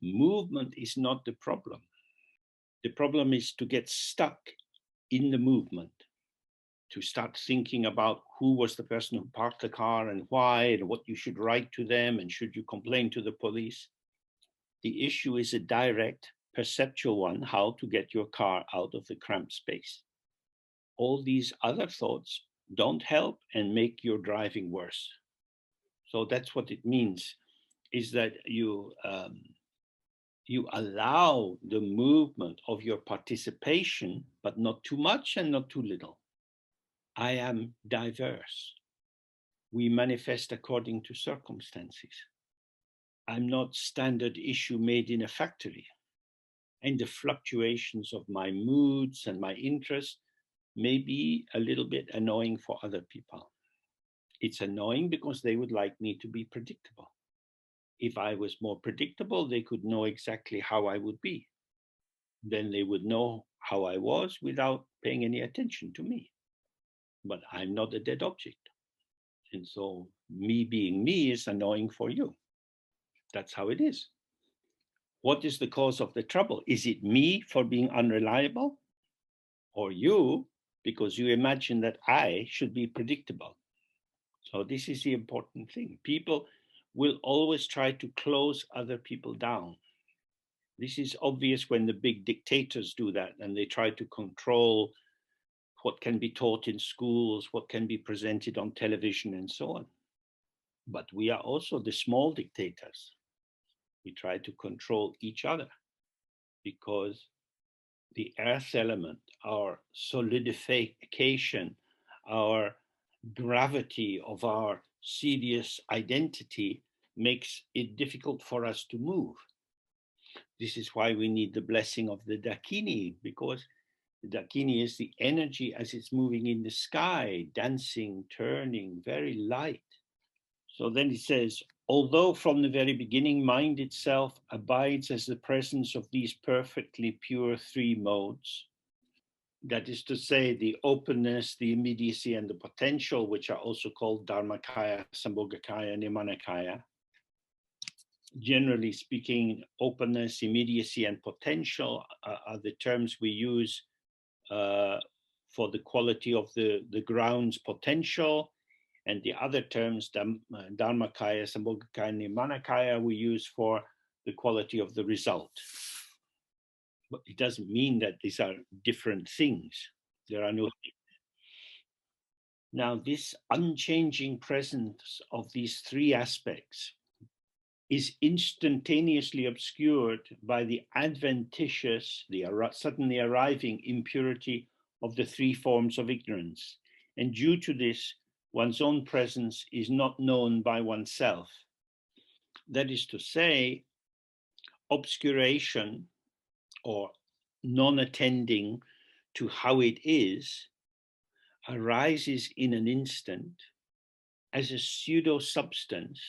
Movement is not the problem. The problem is to get stuck in the movement, to start thinking about who was the person who parked the car and why, and what you should write to them, and should you complain to the police. The issue is a direct perceptual one, how to get your car out of the cramped space. All these other thoughts don't help and make your driving worse. So that's what it means, is that you allow the movement of your participation, but not too much and not too little. I am diverse. We manifest according to circumstances. I'm not standard issue made in a factory. And the fluctuations of my moods and my interests may be a little bit annoying for other people. It's annoying because they would like me to be predictable. If I was more predictable, they could know exactly how I would be. Then they would know how I was without paying any attention to me. But I'm not a dead object. And so me being me is annoying for you. That's how it is. What is the cause of the trouble? Is it me for being unreliable? Or you, because you imagine that I should be predictable? So this is the important thing. People will always try to close other people down. This is obvious when the big dictators do that, and they try to control what can be taught in schools, what can be presented on television, and so on. But we are also the small dictators. We try to control each other because the earth element, our solidification, our gravity of our serious identity makes it difficult for us to move. This is why we need the blessing of the Dakini, because the Dakini is the energy as it's moving in the sky, dancing, turning, very light. So then it says, although from the very beginning mind itself abides as the presence of these perfectly pure three modes, that is to say, the openness, the immediacy, and the potential, which are also called Dharmakaya, Sambhogakaya, Nimanakaya. Generally speaking, openness, immediacy, and potential are the terms we use for the quality of the ground's potential. And the other terms, Dharmakaya, Sambhogakaya, Nimanakaya, we use for the quality of the result. But it doesn't mean that these are different things. There are no. Now, this unchanging presence of these three aspects is instantaneously obscured by the adventitious, the suddenly arriving impurity of the three forms of ignorance. And due to this, one's own presence is not known by oneself. That is to say, obscuration or non-attending to how it is arises in an instant as a pseudo substance.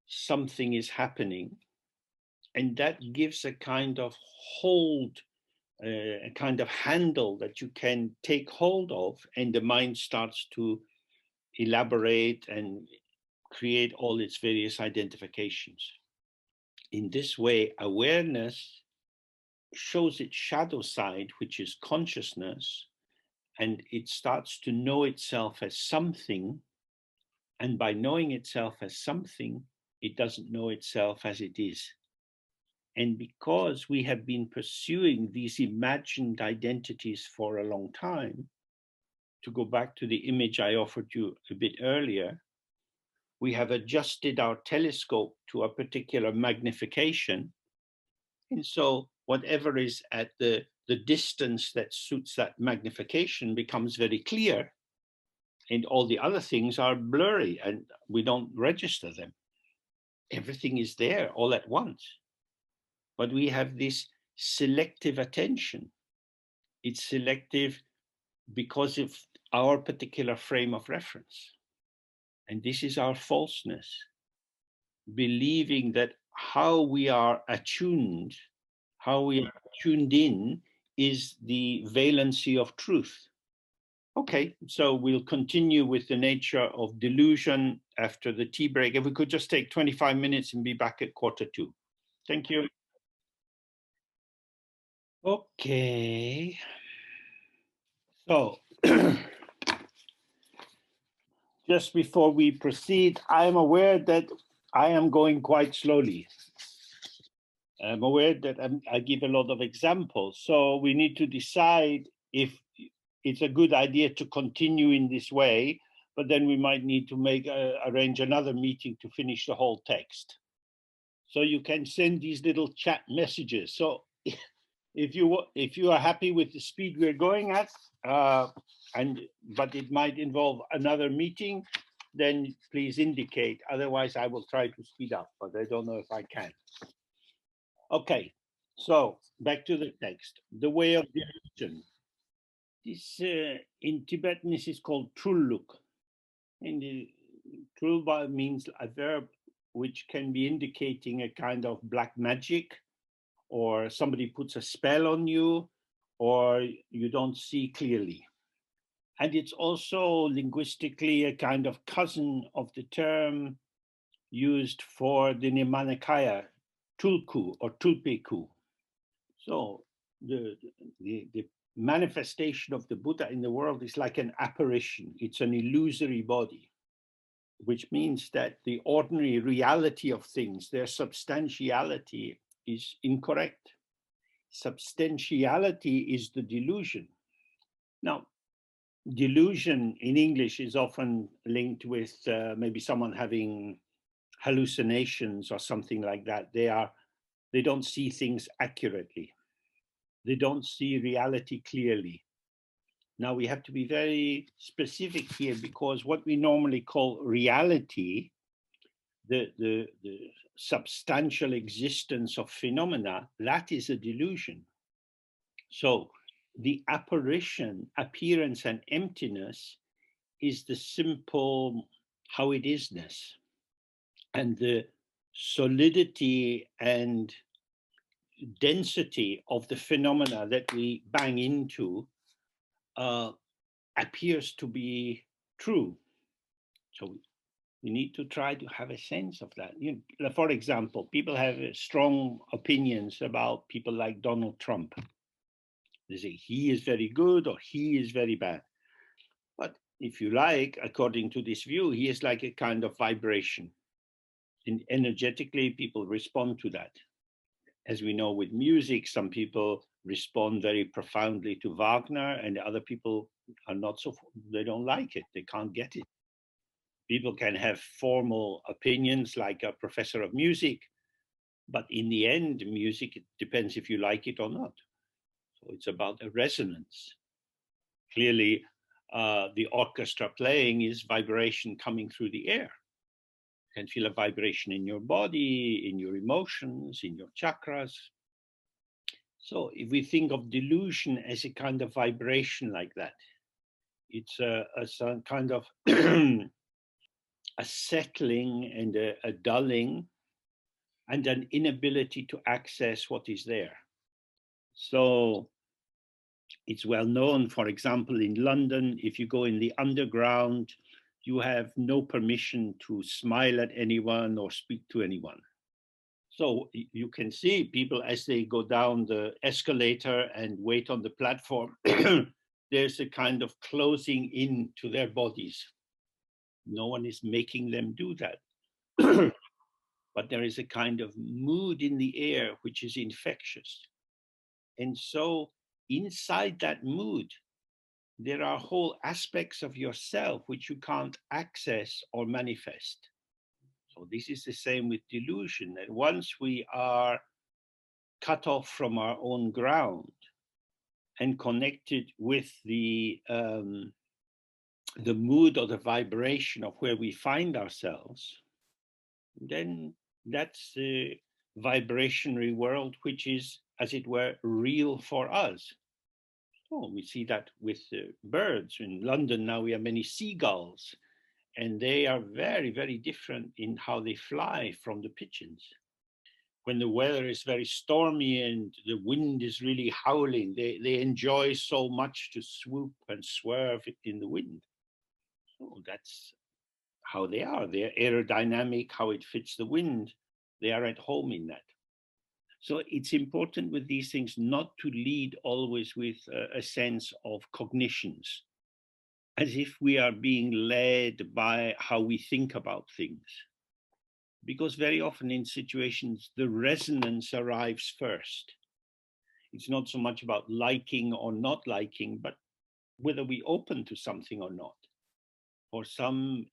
Something is happening, And that gives a kind of hold, a kind of handle that you can take hold of, and the mind starts to elaborate and create all its various identifications. In this way, awareness shows its shadow side, which is consciousness, and it starts to know itself as something. And by knowing itself as something, it doesn't know itself as it is. And because we have been pursuing these imagined identities for a long time, to go back to the image I offered you a bit earlier, we have adjusted our telescope to a particular magnification. And so whatever is at the distance that suits that magnification becomes very clear. And all the other things are blurry and we don't register them. Everything is there all at once. But we have this selective attention. It's selective because of our particular frame of reference. And this is our falseness, believing that how we are attuned, how we are tuned in, is the valency of truth. Okay, so we'll continue with the nature of delusion after the tea break. If we could just take 25 minutes and be back at 1:45. Thank you. Okay. So, just before we proceed, I am aware that I am going quite slowly. I'm aware that I give a lot of examples. So we need to decide if it's a good idea to continue in this way, but then we might need to arrange another meeting to finish the whole text. So you can send these little chat messages. So if you are happy with the speed we're going at, but it might involve another meeting, then please indicate. Otherwise, I will try to speed up, but I don't know if I can. Okay, so back to the text. The way of delusion. This in Tibetan, this is called trulluk. And trulba means a verb which can be indicating a kind of black magic, or somebody puts a spell on you, or you don't see clearly. And it's also linguistically a kind of cousin of the term used for the Nirmanakaya, tulku or tulpeku. So the manifestation of the Buddha in the world is like an apparition. It's an illusory body, which means that the ordinary reality of things, their substantiality, is incorrect. Substantiality is the delusion. Now, delusion in English is often linked with maybe someone having hallucinations or something like that. They don't see things accurately. They don't see reality clearly. Now we have to be very specific here, because what we normally call reality, the substantial existence of phenomena, that is a delusion. So the apparition, appearance and emptiness is the simple how it isness. And the solidity and density of the phenomena that we bang into appears to be true. So we need to try to have a sense of that. For example, people have strong opinions about people like Donald Trump. They say he is very good or he is very bad. But if you like, according to this view, he is like a kind of vibration. And energetically, people respond to that. As we know with music, some people respond very profoundly to Wagner, and other people are not so, they don't like it, they can't get it. People can have formal opinions like a professor of music, but in the end, music, it depends if you like it or not. So it's about a resonance. Clearly, the orchestra playing is vibration coming through the air. You can feel a vibration in your body, in your emotions, in your chakras. So if we think of delusion as a kind of vibration like that, it's a kind of a settling and a dulling, and an inability to access what is there. So it's well known, for example, in London, if you go in the underground, you have no permission to smile at anyone or speak to anyone. So you can see people as they go down the escalator and wait on the platform, there's a kind of closing in to their bodies. No one is making them do that. But there is a kind of mood in the air which is infectious. And so inside that mood, there are whole aspects of yourself which you can't access or manifest. So this is the same with delusion, that once we are cut off from our own ground and connected with the mood or the vibration of where we find ourselves, then that's the vibrationary world which is, as it were, real for us. Oh, we see that with birds. In London now we have many seagulls, and they are very, very different in how they fly from the pigeons. When the weather is very stormy and the wind is really howling, they enjoy so much to swoop and swerve in the wind. Oh, that's how they are. They're aerodynamic, how it fits the wind. They are at home in that. So it's important with these things not to lead always with a sense of cognitions, as if we are being led by how we think about things. Because very often in situations, the resonance arrives first. It's not so much about liking or not liking, but whether we open to something or not. For some,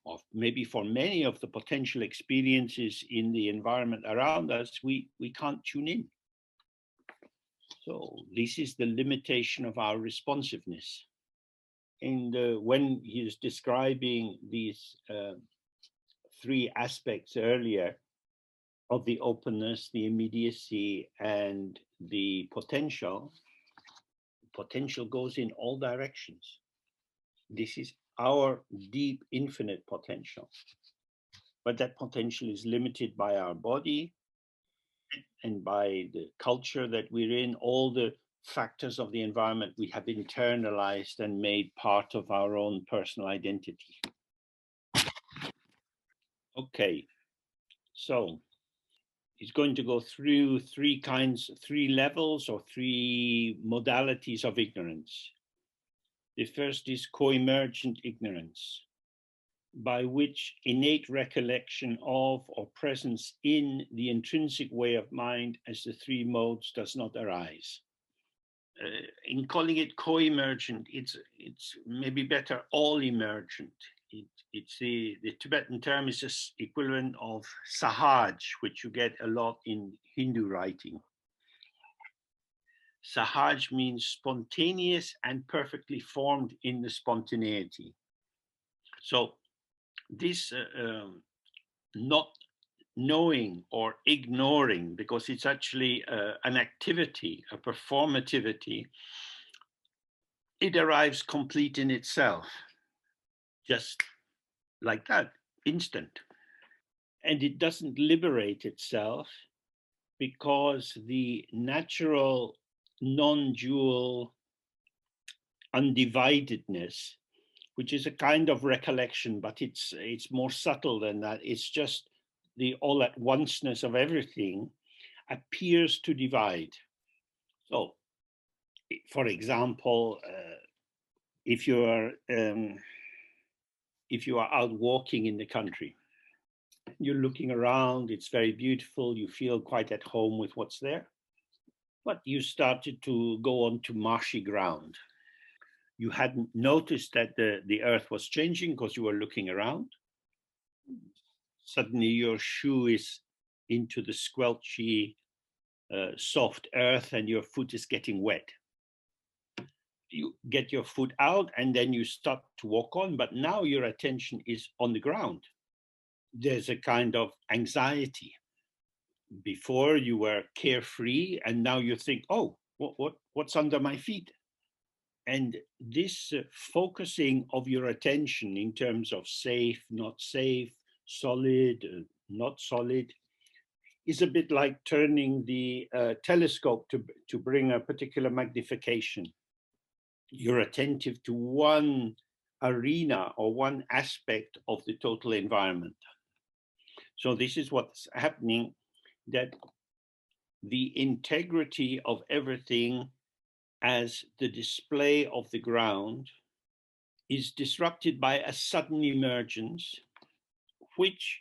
or maybe for many of the potential experiences in the environment around us, we can't tune in. So this is the limitation of our responsiveness. And when he's describing these three aspects earlier of the openness, the immediacy, and the potential goes in all directions. This is our deep, infinite potential. But that potential is limited by our body and by the culture that we're in, all the factors of the environment we have internalized and made part of our own personal identity. Okay, so it's going to go through three levels or three modalities of ignorance. The first is co-emergent ignorance, by which innate recollection of or presence in the intrinsic way of mind as the three modes does not arise. In calling it co-emergent, it's maybe better all emergent. It's the Tibetan term is just equivalent of sahaj, which you get a lot in Hindu writing. Sahaj means spontaneous and perfectly formed in the spontaneity. So this not knowing or ignoring, because it's actually an activity, a performativity, it arrives complete in itself, just like that, instant. And it doesn't liberate itself because the natural non-dual undividedness, which is a kind of recollection, but it's more subtle than that. It's just the all at onceness of everything appears to divide. So, for example, if you are out walking in the country, you're looking around, it's very beautiful, you feel quite at home with what's there, but you started to go on to marshy ground. You hadn't noticed that the earth was changing because you were looking around. Suddenly your shoe is into the squelchy, soft earth and your foot is getting wet. You get your foot out and then you start to walk on, but now your attention is on the ground. There's a kind of anxiety. Before you were carefree and now you think, oh, what's under my feet? And this focusing of your attention in terms of safe, not safe, solid, not solid, is a bit like turning the telescope to bring a particular magnification. You're attentive to one arena or one aspect of the total environment. So this is what's happening, that the integrity of everything as the display of the ground is disrupted by a sudden emergence, which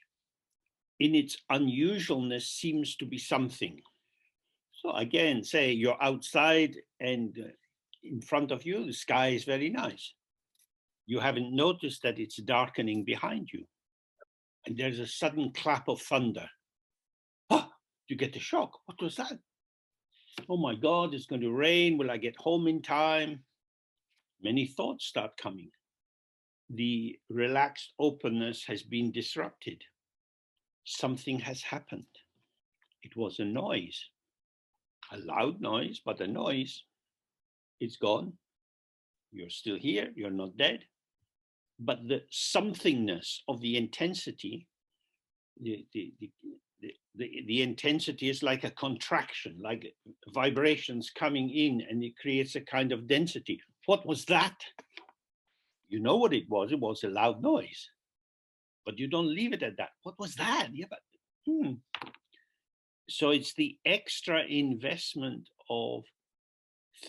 in its unusualness seems to be something. So again, say you're outside and in front of you, the sky is very nice. You haven't noticed that it's darkening behind you. And there's a sudden clap of thunder. Ah, you get a shock. What was that? Oh my God, it's going to rain. Will I get home in time? Many thoughts start coming. The relaxed openness has been disrupted. Something has happened. It was a noise, a loud noise, but a noise. It's gone. You're still here. You're not dead. But the somethingness of the intensity, the intensity is like a contraction, like vibrations coming in, and it creates a kind of density. What was that? You know what it was. It was a loud noise. But you don't leave it at that. What was that? Yeah, but So it's the extra investment of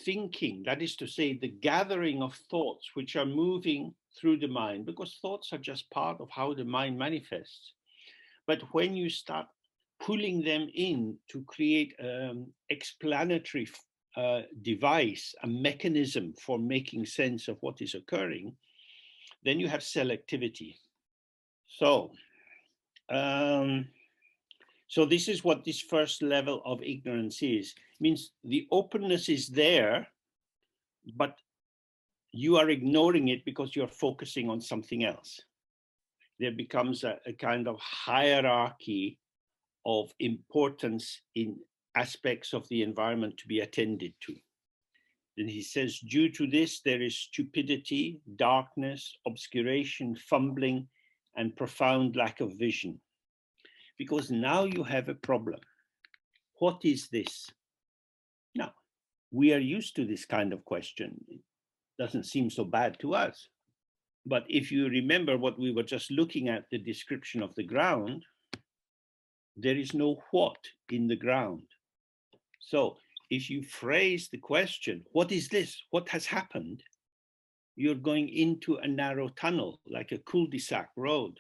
thinking, that is to say, the gathering of thoughts which are moving through the mind, because thoughts are just part of how the mind manifests. But when you start pulling them in to create an explanatory device, a mechanism for making sense of what is occurring, then you have selectivity. So, so this is what this first level of ignorance is. It means the openness is there, but you are ignoring it because you're focusing on something else. There becomes a kind of hierarchy of importance in aspects of the environment to be attended to. Then he says, due to this, there is stupidity, darkness, obscuration, fumbling, and profound lack of vision. Because now you have a problem. What is this? Now, we are used to this kind of question. It doesn't seem so bad to us. But if you remember what we were just looking at, the description of the ground, there is no what in the ground. So if you phrase the question, what is this? What has happened? You're going into a narrow tunnel, like a cul-de-sac road.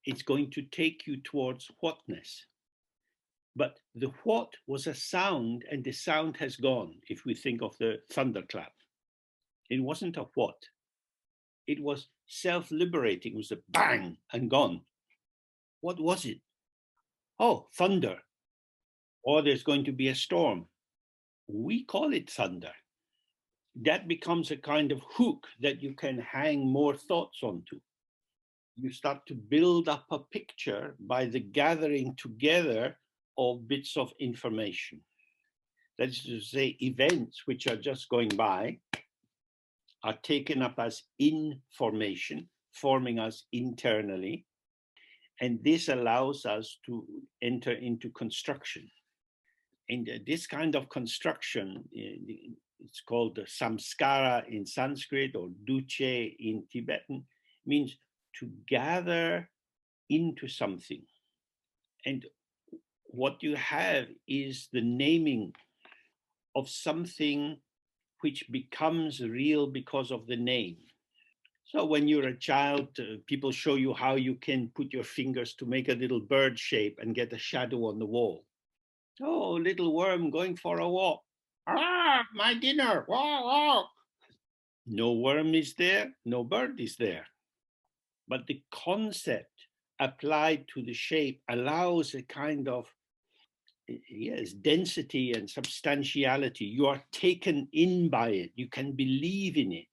It's going to take you towards whatness. But the what was a sound, and the sound has gone, if we think of the thunderclap. It wasn't a what. It was self-liberating. It was a bang and gone. What was it? Oh, thunder. Or there's going to be a storm. We call it thunder. That becomes a kind of hook that you can hang more thoughts onto. You start to build up a picture by the gathering together of bits of information. That is to say, events which are just going by are taken up as information, forming us internally. And this allows us to enter into construction. And this kind of construction, it's called the samskara in Sanskrit or duche in Tibetan, means to gather into something. And what you have is the naming of something which becomes real because of the name. So when you're a child, people show you how you can put your fingers to make a little bird shape and get a shadow on the wall. Oh, little worm going for a walk. Ah, my dinner. Wow, wow. No worm is there, no bird is there. But the concept applied to the shape allows a kind of, yes, density and substantiality. You are taken in by it. You can believe in it.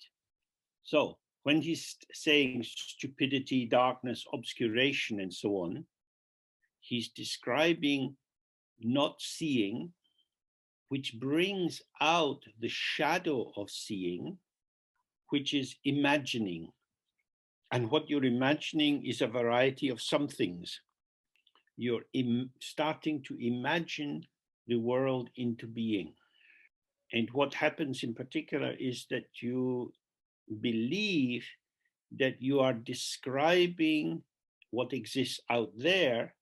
So when he's saying stupidity, darkness, obscuration, and so on, he's describing not seeing, which brings out the shadow of seeing, which is imagining. And what you're imagining is a variety of somethings. you're starting to imagine the world into being. And what happens in particular is that you believe that you are describing what exists out there,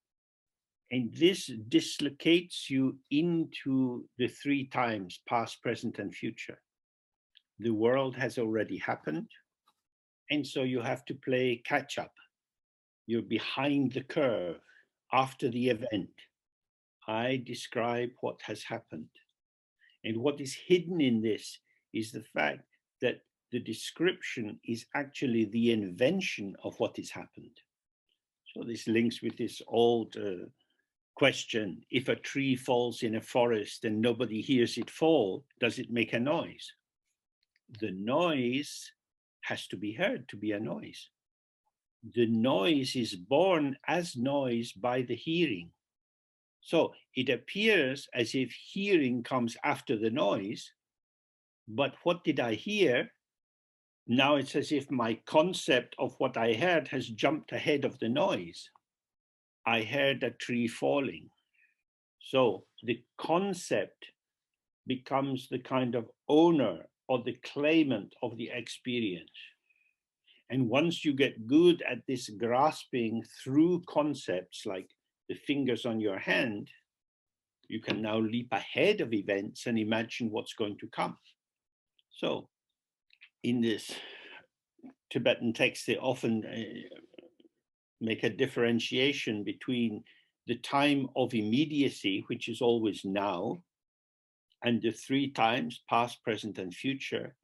and this dislocates you into the three times, past, present, and future. The world has already happened, and so you have to play catch up. You're behind the curve after the event. I describe what has happened. And what is hidden in this is the fact that the description is actually the invention of what has happened. So this links with this old question: if a tree falls in a forest and nobody hears it fall, does it make a noise? The noise has to be heard to be a noise. The noise is born as noise by the hearing. So it appears as if hearing comes after the noise, but what did I hear? Now it's as if my concept of what I heard has jumped ahead of the noise. I heard a tree falling. So the concept becomes the kind of owner or the claimant of the experience. And once you get good at this grasping through concepts like the fingers on your hand, you can now leap ahead of events and imagine what's going to come. So in this Tibetan text, they often make a differentiation between the time of immediacy, which is always now, and the three times, past, present, and future,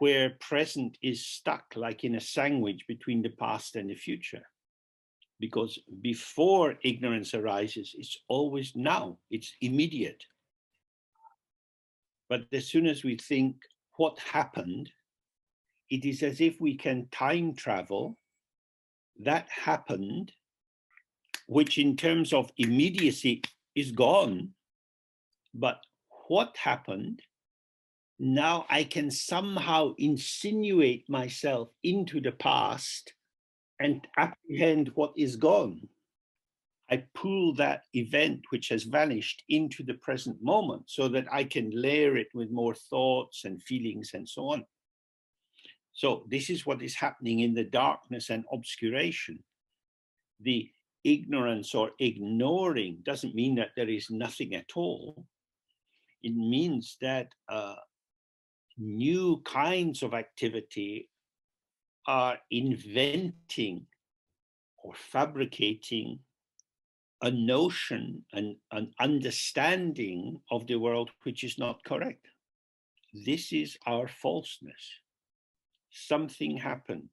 where present is stuck like in a sandwich between the past and the future. Because before ignorance arises, it's always now, it's immediate. But as soon as we think what happened, it is as if we can time travel. That happened, which in terms of immediacy is gone. But what happened, now I can somehow insinuate myself into the past and apprehend what is gone. I pull that event which has vanished into the present moment so that I can layer it with more thoughts and feelings and so on. So this is what is happening in the darkness and obscuration. The ignorance or ignoring doesn't mean that there is nothing at all. It means that new kinds of activity are inventing or fabricating a notion and an understanding of the world which is not correct. This is our falseness. Something happened.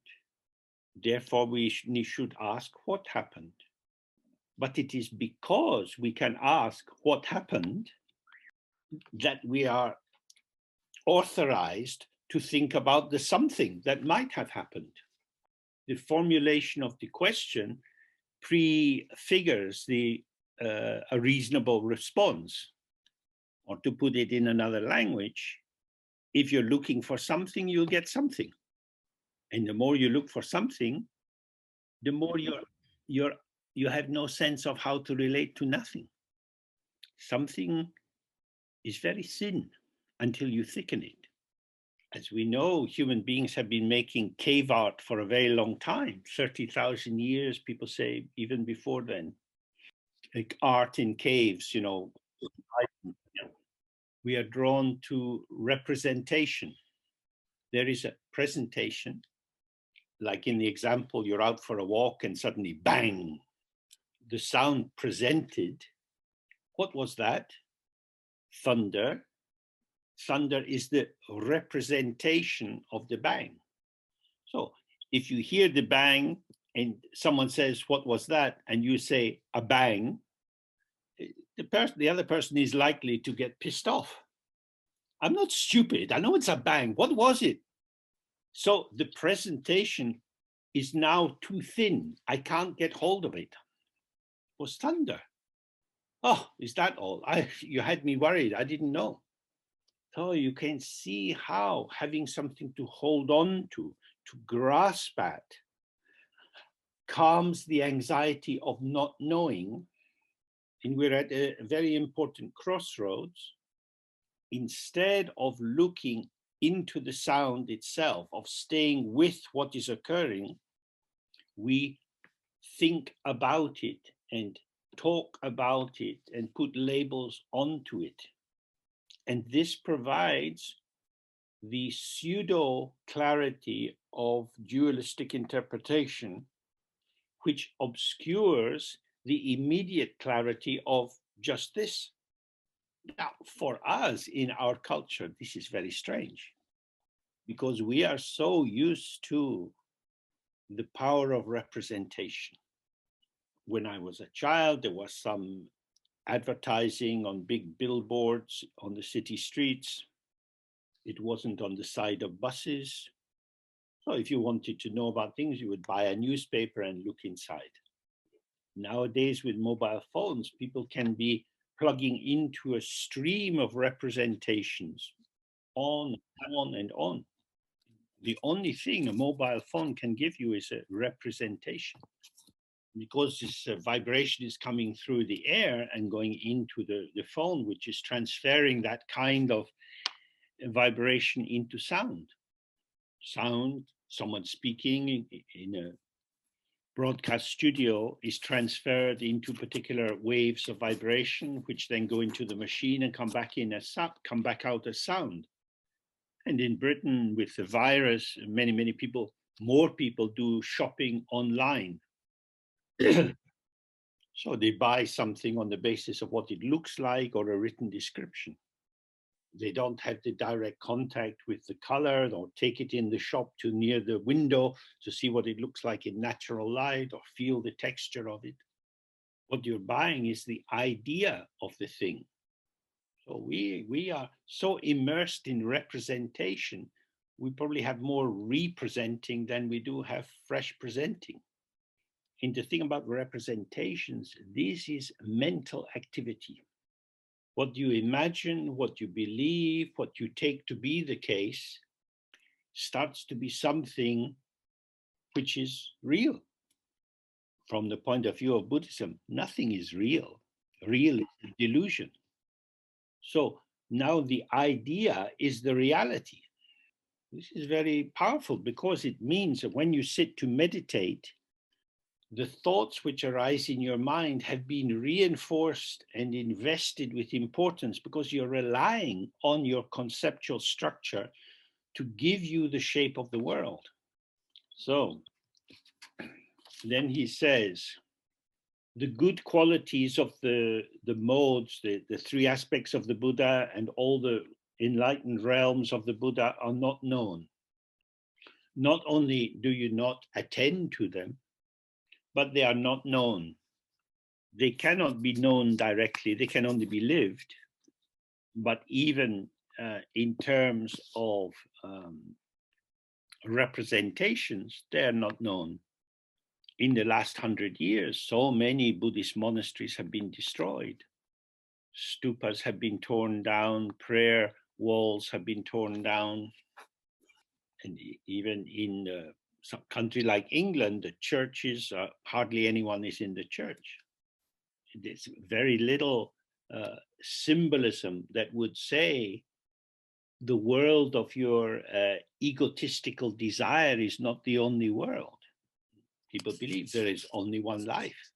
Therefore, we should ask what happened. But it is because we can ask what happened that we are authorized to think about the something that might have happened. The formulation of the question prefigures a reasonable response. Or to put it in another language, if you're looking for something, you'll get something. And the more you look for something, the more you have no sense of how to relate to nothing. Something is very thin until you thicken it. As we know, human beings have been making cave art for a very long time, 30,000 years, people say, even before then. Like art in caves, we are drawn to representation. There is a presentation, like in the example, you're out for a walk and suddenly bang, the sound presented. What was that? Thunder. Thunder is the representation of the bang. So if you hear the bang and someone says, what was that? And you say a bang, the other person is likely to get pissed off. I'm not stupid. I know it's a bang. What was it? So the presentation is now too thin. I can't get hold of it. It was thunder. Oh, is that all? You had me worried. I didn't know. So you can see how having something to hold on to grasp at, calms the anxiety of not knowing, and we're at a very important crossroads. Instead of looking into the sound itself, of staying with what is occurring, we think about it and talk about it and put labels onto it. And this provides the pseudo clarity of dualistic interpretation, which obscures the immediate clarity of just this. Now, for us in our culture, this is very strange, because we are so used to the power of representation. When I was a child, there was some advertising on big billboards on the city streets. It wasn't on the side of buses. So if you wanted to know about things, you would buy a newspaper and look inside. Nowadays, with mobile phones, people can be plugging into a stream of representations on and on. The only thing a mobile phone can give you is a representation. Because this vibration is coming through the air and going into the phone, which is transferring that kind of vibration into sound. Sound, someone speaking in a broadcast studio is transferred into particular waves of vibration, which then go into the machine and come back out as sound. And in Britain, with the virus, many people, more people do shopping online. So they buy something on the basis of what it looks like or a written description. They don't have the direct contact with the color or take it in the shop to near the window to see what it looks like in natural light or feel the texture of it. What you're buying is the idea of the thing. So we are so immersed in representation, we probably have more representing than we do have fresh presenting. And the thing about representations, this is mental activity. What you imagine, what you believe, what you take to be the case, starts to be something which is real. From the point of view of Buddhism, nothing is real. Real is a delusion. So now the idea is the reality. This is very powerful because it means that when you sit to meditate, the thoughts which arise in your mind have been reinforced and invested with importance because you're relying on your conceptual structure to give you the shape of the world. So then he says, the good qualities of the modes, the three aspects of the Buddha and all the enlightened realms of the Buddha are not known. Not only do you not attend to them, but they are not known. They cannot be known directly, they can only be lived. But even in terms of representations, they are not known. In the last 100 years, so many Buddhist monasteries have been destroyed. Stupas have been torn down, prayer walls have been torn down. And even in some country like England, the churches, hardly anyone is in the church. There's very little symbolism that would say the world of your egotistical desire is not the only world. People believe there is only one life.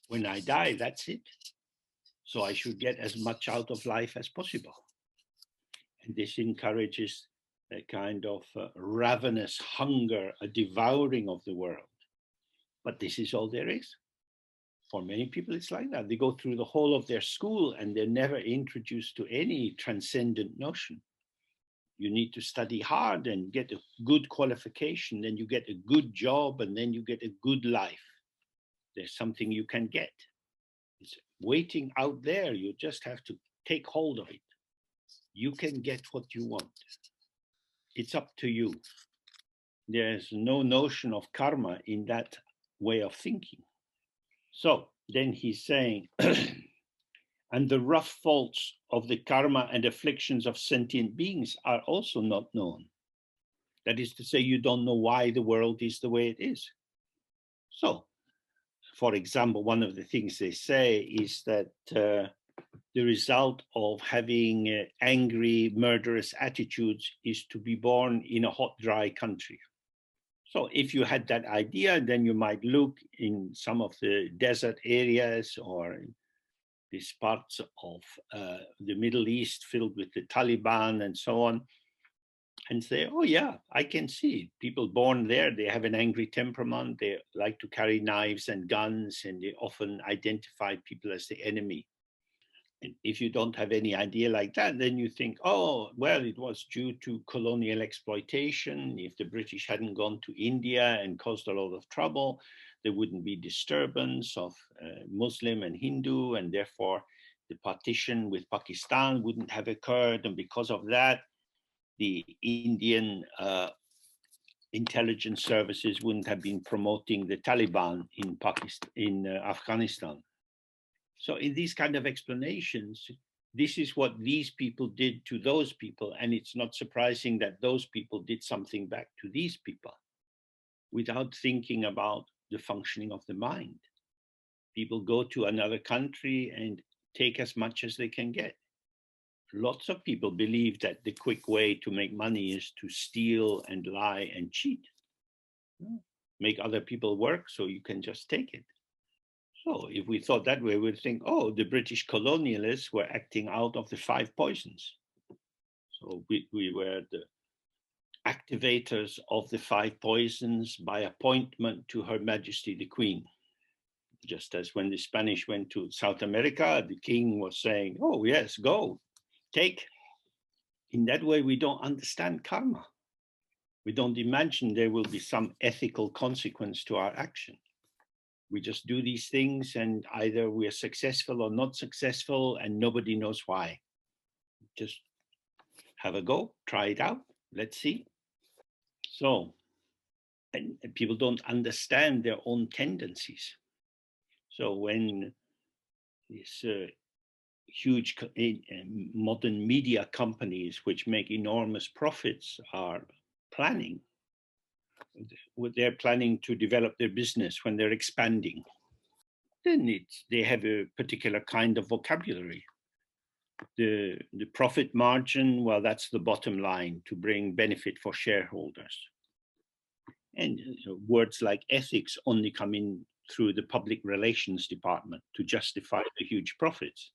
When I die, that's it. So I should get as much out of life as possible. And this encourages a kind of ravenous hunger, a devouring of the world. But this is all there is. For many people, it's like that. They go through the whole of their school and they're never introduced to any transcendent notion. You need to study hard and get a good qualification, then you get a good job, and then you get a good life. There's something you can get. It's waiting out there. You just have to take hold of it. You can get what you want. It's up to you. There's no notion of karma in that way of thinking. So then he's saying, and the rough faults of the karma and afflictions of sentient beings are also not known. That is to say, you don't know why the world is the way it is. So, for example, one of the things they say is that the result of having angry, murderous attitudes is to be born in a hot, dry country. So if you had that idea, then you might look in some of the desert areas or these parts of the Middle East filled with the Taliban and so on, and say, oh yeah, I can see people born there, they have an angry temperament, they like to carry knives and guns, and they often identify people as the enemy. And if you don't have any idea like that, then you think, oh, well, it was due to colonial exploitation. If the British hadn't gone to India and caused a lot of trouble, there wouldn't be disturbance of Muslim and Hindu, and therefore the partition with Pakistan wouldn't have occurred. And because of that, the Indian intelligence services wouldn't have been promoting the Taliban in Pakistan, in Afghanistan. So in these kind of explanations, this is what these people did to those people. And it's not surprising that those people did something back to these people without thinking about the functioning of the mind. People go to another country and take as much as they can get. Lots of people believe that the quick way to make money is to steal and lie and cheat. Make other people work so you can just take it. So if we thought that way, we'd think, oh, the British colonialists were acting out of the five poisons. So we were the activators of the five poisons by appointment to Her Majesty the Queen. Just as when the Spanish went to South America, the king was saying, oh, yes, go, take. In that way, we don't understand karma. We don't imagine there will be some ethical consequence to our action. We just do these things, and either we are successful or not successful, and nobody knows why. Just have a go, try it out, let's see. So, and people don't understand their own tendencies. So when these huge modern media companies, which make enormous profits, are planning, they're planning to develop their business when they're expanding, then they have a particular kind of vocabulary. The profit margin, well, that's the bottom line to bring benefit for shareholders. And words like ethics only come in through the public relations department to justify the huge profits.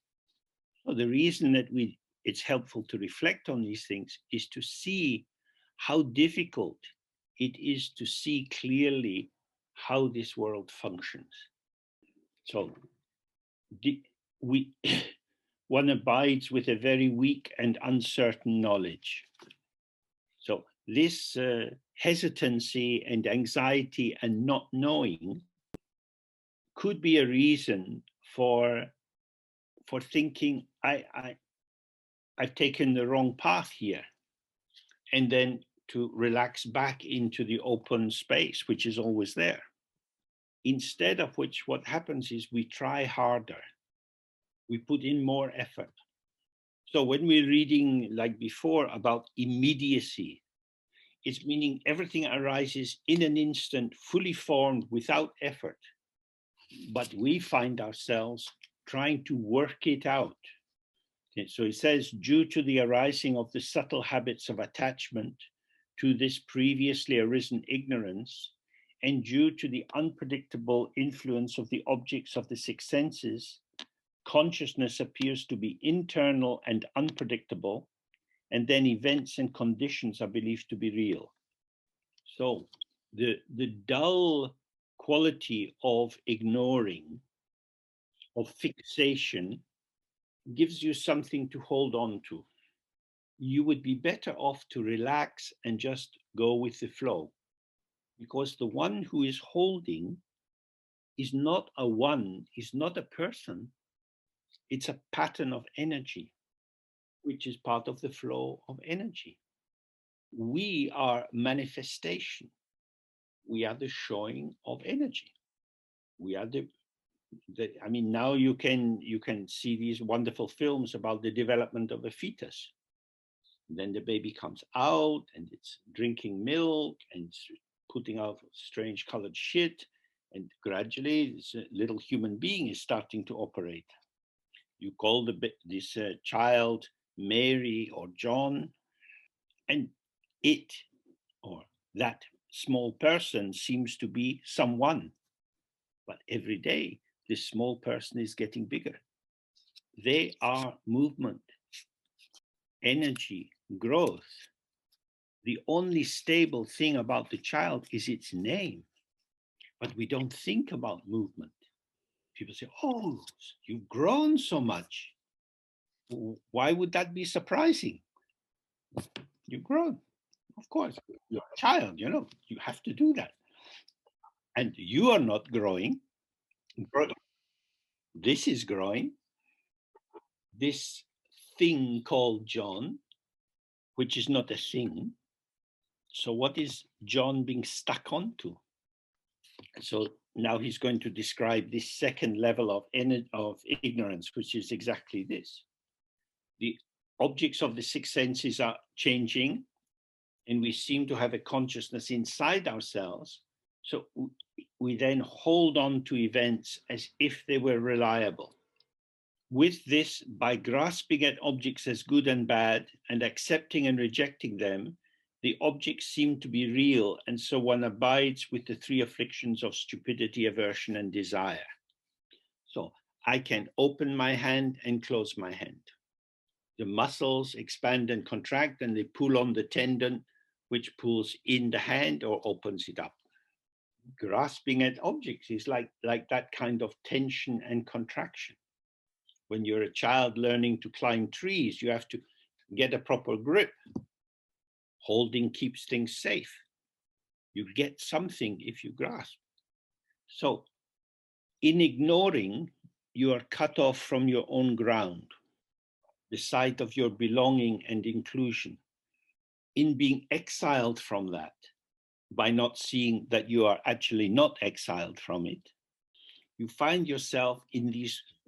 So the reason that it's helpful to reflect on these things is to see how difficult it is to see clearly how this world functions. So one abides with a very weak and uncertain knowledge. So this hesitancy and anxiety and not knowing could be a reason for thinking I've taken the wrong path here, and then to relax back into the open space, which is always there. Instead of which, what happens is we try harder. We put in more effort. So when we're reading, like before, about immediacy, it's meaning everything arises in an instant, fully formed, without effort. But we find ourselves trying to work it out. Okay, so it says, due to the arising of the subtle habits of attachment to this previously arisen ignorance, and due to the unpredictable influence of the objects of the six senses, consciousness appears to be internal and unpredictable, and then events and conditions are believed to be real. So the dull quality of ignoring, of fixation, gives you something to hold on to. You would be better off to relax and just go with the flow, because the one who is holding is not a one, is not a person. It's a pattern of energy, which is part of the flow of energy. We are manifestation. We are the showing of energy. We are I mean, now you can see these wonderful films about the development of a fetus. Then the baby comes out and it's drinking milk and it's putting out strange colored shit. And gradually, this little human being is starting to operate. You call this child Mary or John, and it or that small person seems to be someone. But every day, this small person is getting bigger. They are movement, energy, growth. The only stable thing about the child is its name. But we don't think about movement. People say, oh, you've grown so much. Why would that be surprising? You've grown. Of course, you're a child, you have to do that. And you are not growing. This is growing. This thing called John, which is not a thing. So what is John being stuck onto? So now he's going to describe this second level of ignorance, which is exactly this. The objects of the six senses are changing, and we seem to have a consciousness inside ourselves. So we then hold on to events as if they were reliable. With this, by grasping at objects as good and bad and accepting and rejecting them, the objects seem to be real, and so one abides with the three afflictions of stupidity, aversion, and desire. So I can open my hand and close my hand. The muscles expand and contract, and they pull on the tendon, which pulls in the hand or opens it up. Grasping at objects is like that kind of tension and contraction. When you're a child learning to climb trees, you have to get a proper grip. Holding keeps things safe. You get something if you grasp. So in ignoring, you are cut off from your own ground, the site of your belonging and inclusion. In being exiled from that, by not seeing that you are actually not exiled from it, you find yourself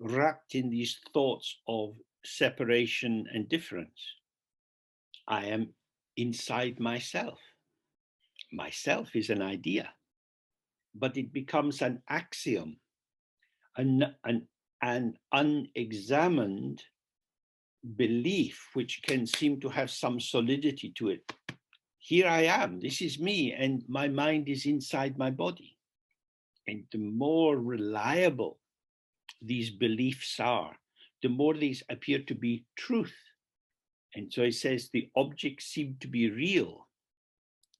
wrapped in these thoughts of separation and difference. I am inside myself. Myself is an idea, but it becomes an axiom, an unexamined belief which can seem to have some solidity to it. Here I am, this is me, and my mind is inside my body. And the more reliable these beliefs are, the more these appear to be truth. And so it says the objects seem to be real.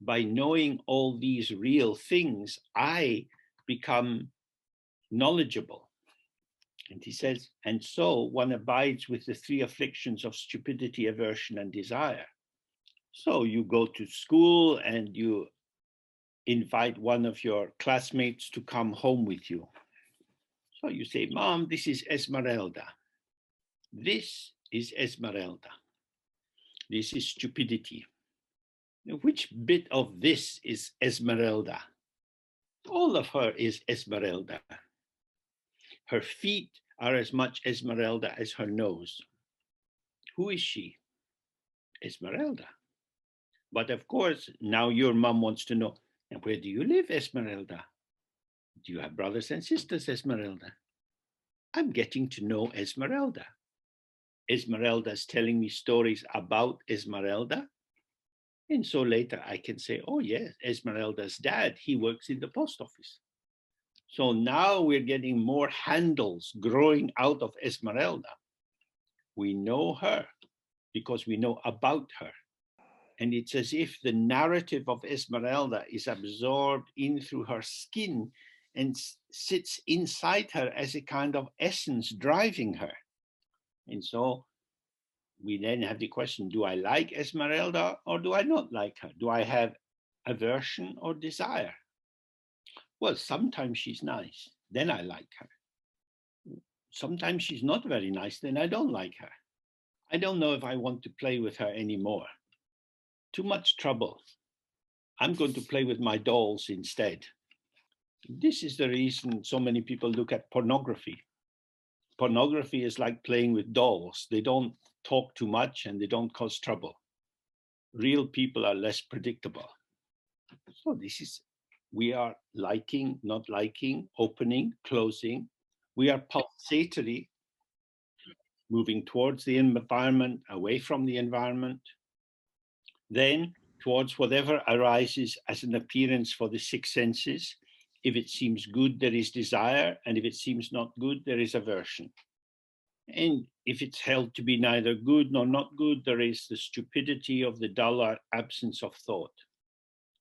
By knowing all these real things, I become knowledgeable. And he says, and so one abides with the three afflictions of stupidity, aversion, and desire. So you go to school and you invite one of your classmates to come home with you. So you say, Mom, this is Esmeralda. This is Esmeralda. This is stupidity. Which bit of this is Esmeralda? All of her is Esmeralda. Her feet are as much Esmeralda as her nose. Who is she? Esmeralda. But of course, now your mom wants to know, and where do you live, Esmeralda? Do you have brothers and sisters, Esmeralda? I'm getting to know Esmeralda. Esmeralda's telling me stories about Esmeralda. And so later I can say, oh yes, Esmeralda's dad, he works in the post office. So now we're getting more handles growing out of Esmeralda. We know her because we know about her. And it's as if the narrative of Esmeralda is absorbed in through her skin and sits inside her as a kind of essence driving her. And so we then have the question, do I like Esmeralda or do I not like her? Do I have aversion or desire? Well, sometimes she's nice, then I like her. Sometimes she's not very nice, then I don't like her. I don't know if I want to play with her anymore. Too much trouble. I'm going to play with my dolls instead. This is the reason so many people look at pornography. Pornography is like playing with dolls. They don't talk too much and they don't cause trouble. Real people are less predictable. So this is We are liking, not liking, opening, closing. We are pulsatory, moving towards the environment, away from the environment, then towards whatever arises as an appearance for the six senses. If it seems good, there is desire, and if it seems not good, there is aversion. And if it's held to be neither good nor not good, there is the stupidity of the dull absence of thought.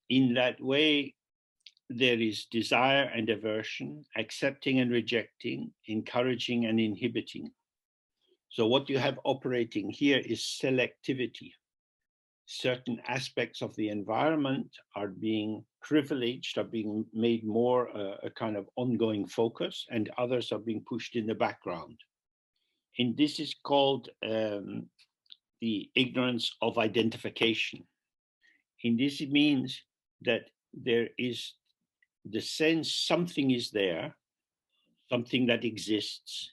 In that way, there is desire and aversion, accepting and rejecting, encouraging and inhibiting. So what you have operating here is selectivity. Certain aspects of the environment are being privileged, are being made more a kind of ongoing focus, and others are being pushed in the background. And this is called the ignorance of identification. And this means that there is the sense something is there, something that exists.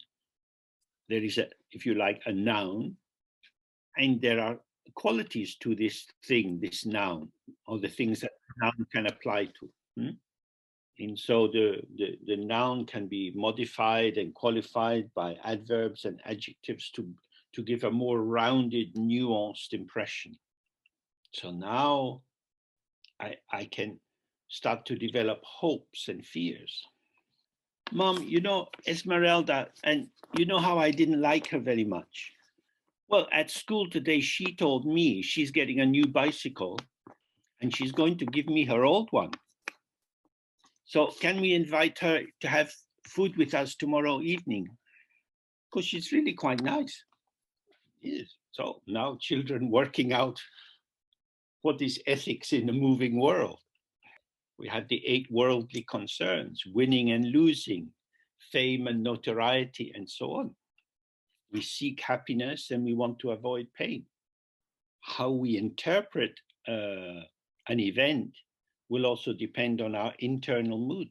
There is, if you like, a noun, and there are qualities to this thing, this noun, or the things that noun can apply to. And so the noun can be modified and qualified by adverbs and adjectives to give a more rounded, nuanced impression. So now I can start to develop hopes and fears. Mom, you know, Esmeralda, and you know how I didn't like her very much. Well, at school today, she told me she's getting a new bicycle and she's going to give me her old one. So can we invite her to have food with us tomorrow evening? Because she's really quite nice. Yes. So now children working out what is ethics in a moving world. We have the 8 worldly concerns, winning and losing, fame and notoriety, and so on. We seek happiness and we want to avoid pain. How we interpret an event will also depend on our internal mood.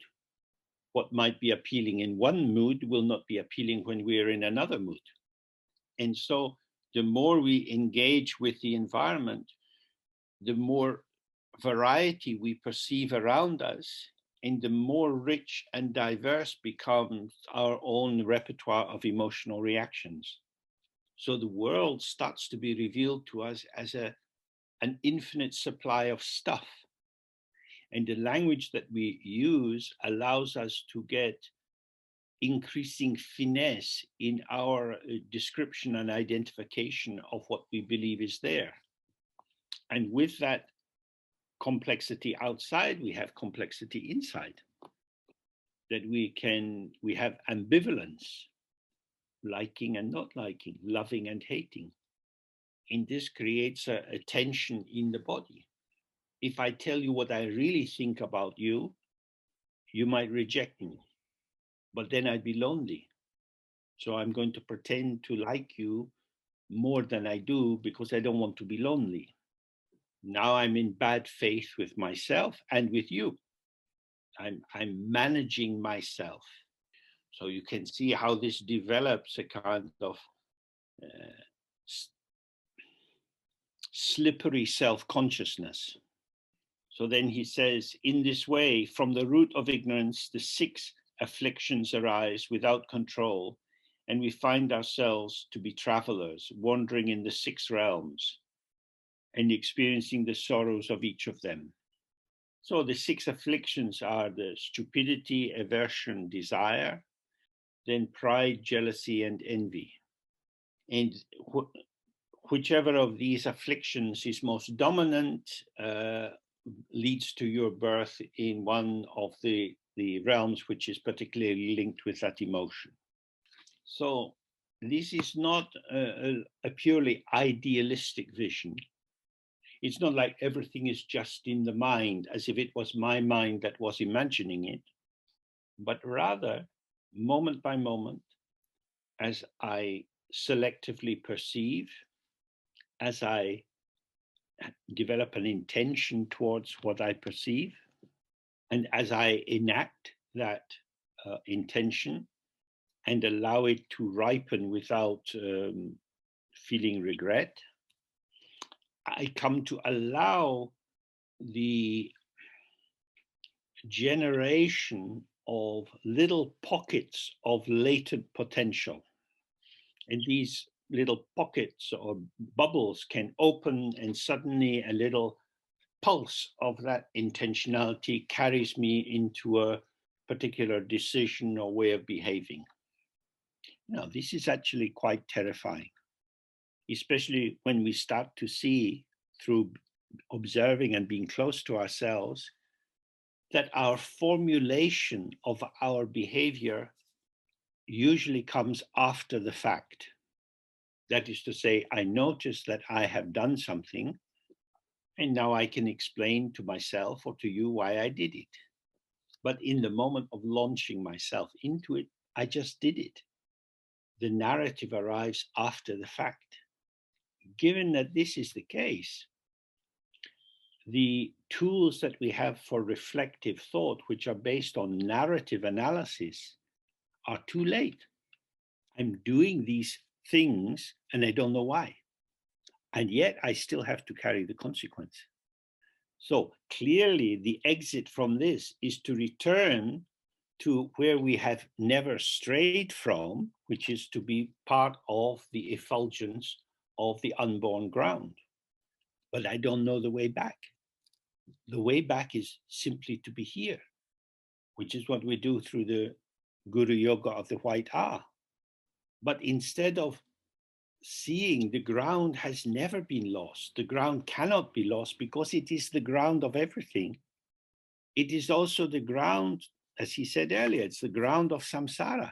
What might be appealing in one mood will not be appealing when we're in another mood. And so the more we engage with the environment, the more variety we perceive around us, and the more rich and diverse becomes our own repertoire of emotional reactions. So the world starts to be revealed to us as an infinite supply of stuff. And the language that we use allows us to get increasing finesse in our description and identification of what we believe is there. And with that complexity outside, we have complexity inside. That we have ambivalence, liking and not liking, loving and hating. And this creates a tension in the body. If I tell you what I really think about you, you might reject me, but then I'd be lonely. So I'm going to pretend to like you more than I do because I don't want to be lonely. Now I'm in bad faith with myself and with you. I'm managing myself. So you can see how this develops a kind of slippery self-consciousness. So then he says, in this way, from the root of ignorance, the 6 afflictions arise without control, and we find ourselves to be travelers, wandering in the 6 realms and experiencing the sorrows of each of them. So the 6 afflictions are the stupidity, aversion, desire, then pride, jealousy, and envy. And whichever of these afflictions is most dominant leads to your birth in one of the realms which is particularly linked with that emotion. So this is not a purely idealistic vision. It's not like everything is just in the mind, as if it was my mind that was imagining it, but rather, moment by moment, as I selectively perceive, as I develop an intention towards what I perceive, and as I enact that intention and allow it to ripen without feeling regret, I come to allow the generation of little pockets of latent potential. And these little pockets or bubbles can open, and suddenly a little pulse of that intentionality carries me into a particular decision or way of behaving. Now, this is actually quite terrifying, especially when we start to see through observing and being close to ourselves that our formulation of our behavior usually comes after the fact. That is to say, I notice that I have done something, and now I can explain to myself or to you why I did it. But in the moment of launching myself into it, I just did it. The narrative arrives after the fact. Given that this is the case, the tools that we have for reflective thought, which are based on narrative analysis, are too late. I'm doing these things and I don't know why. And yet I still have to carry the consequence. So clearly the exit from this is to return to where we have never strayed from, which is to be part of the effulgence of the unborn ground. But I don't know the way back. The way back is simply to be here, which is what we do through the Guru Yoga of the White R. But instead of seeing the ground has never been lost, the ground cannot be lost because it is the ground of everything. It is also the ground, as he said earlier, it's the ground of samsara.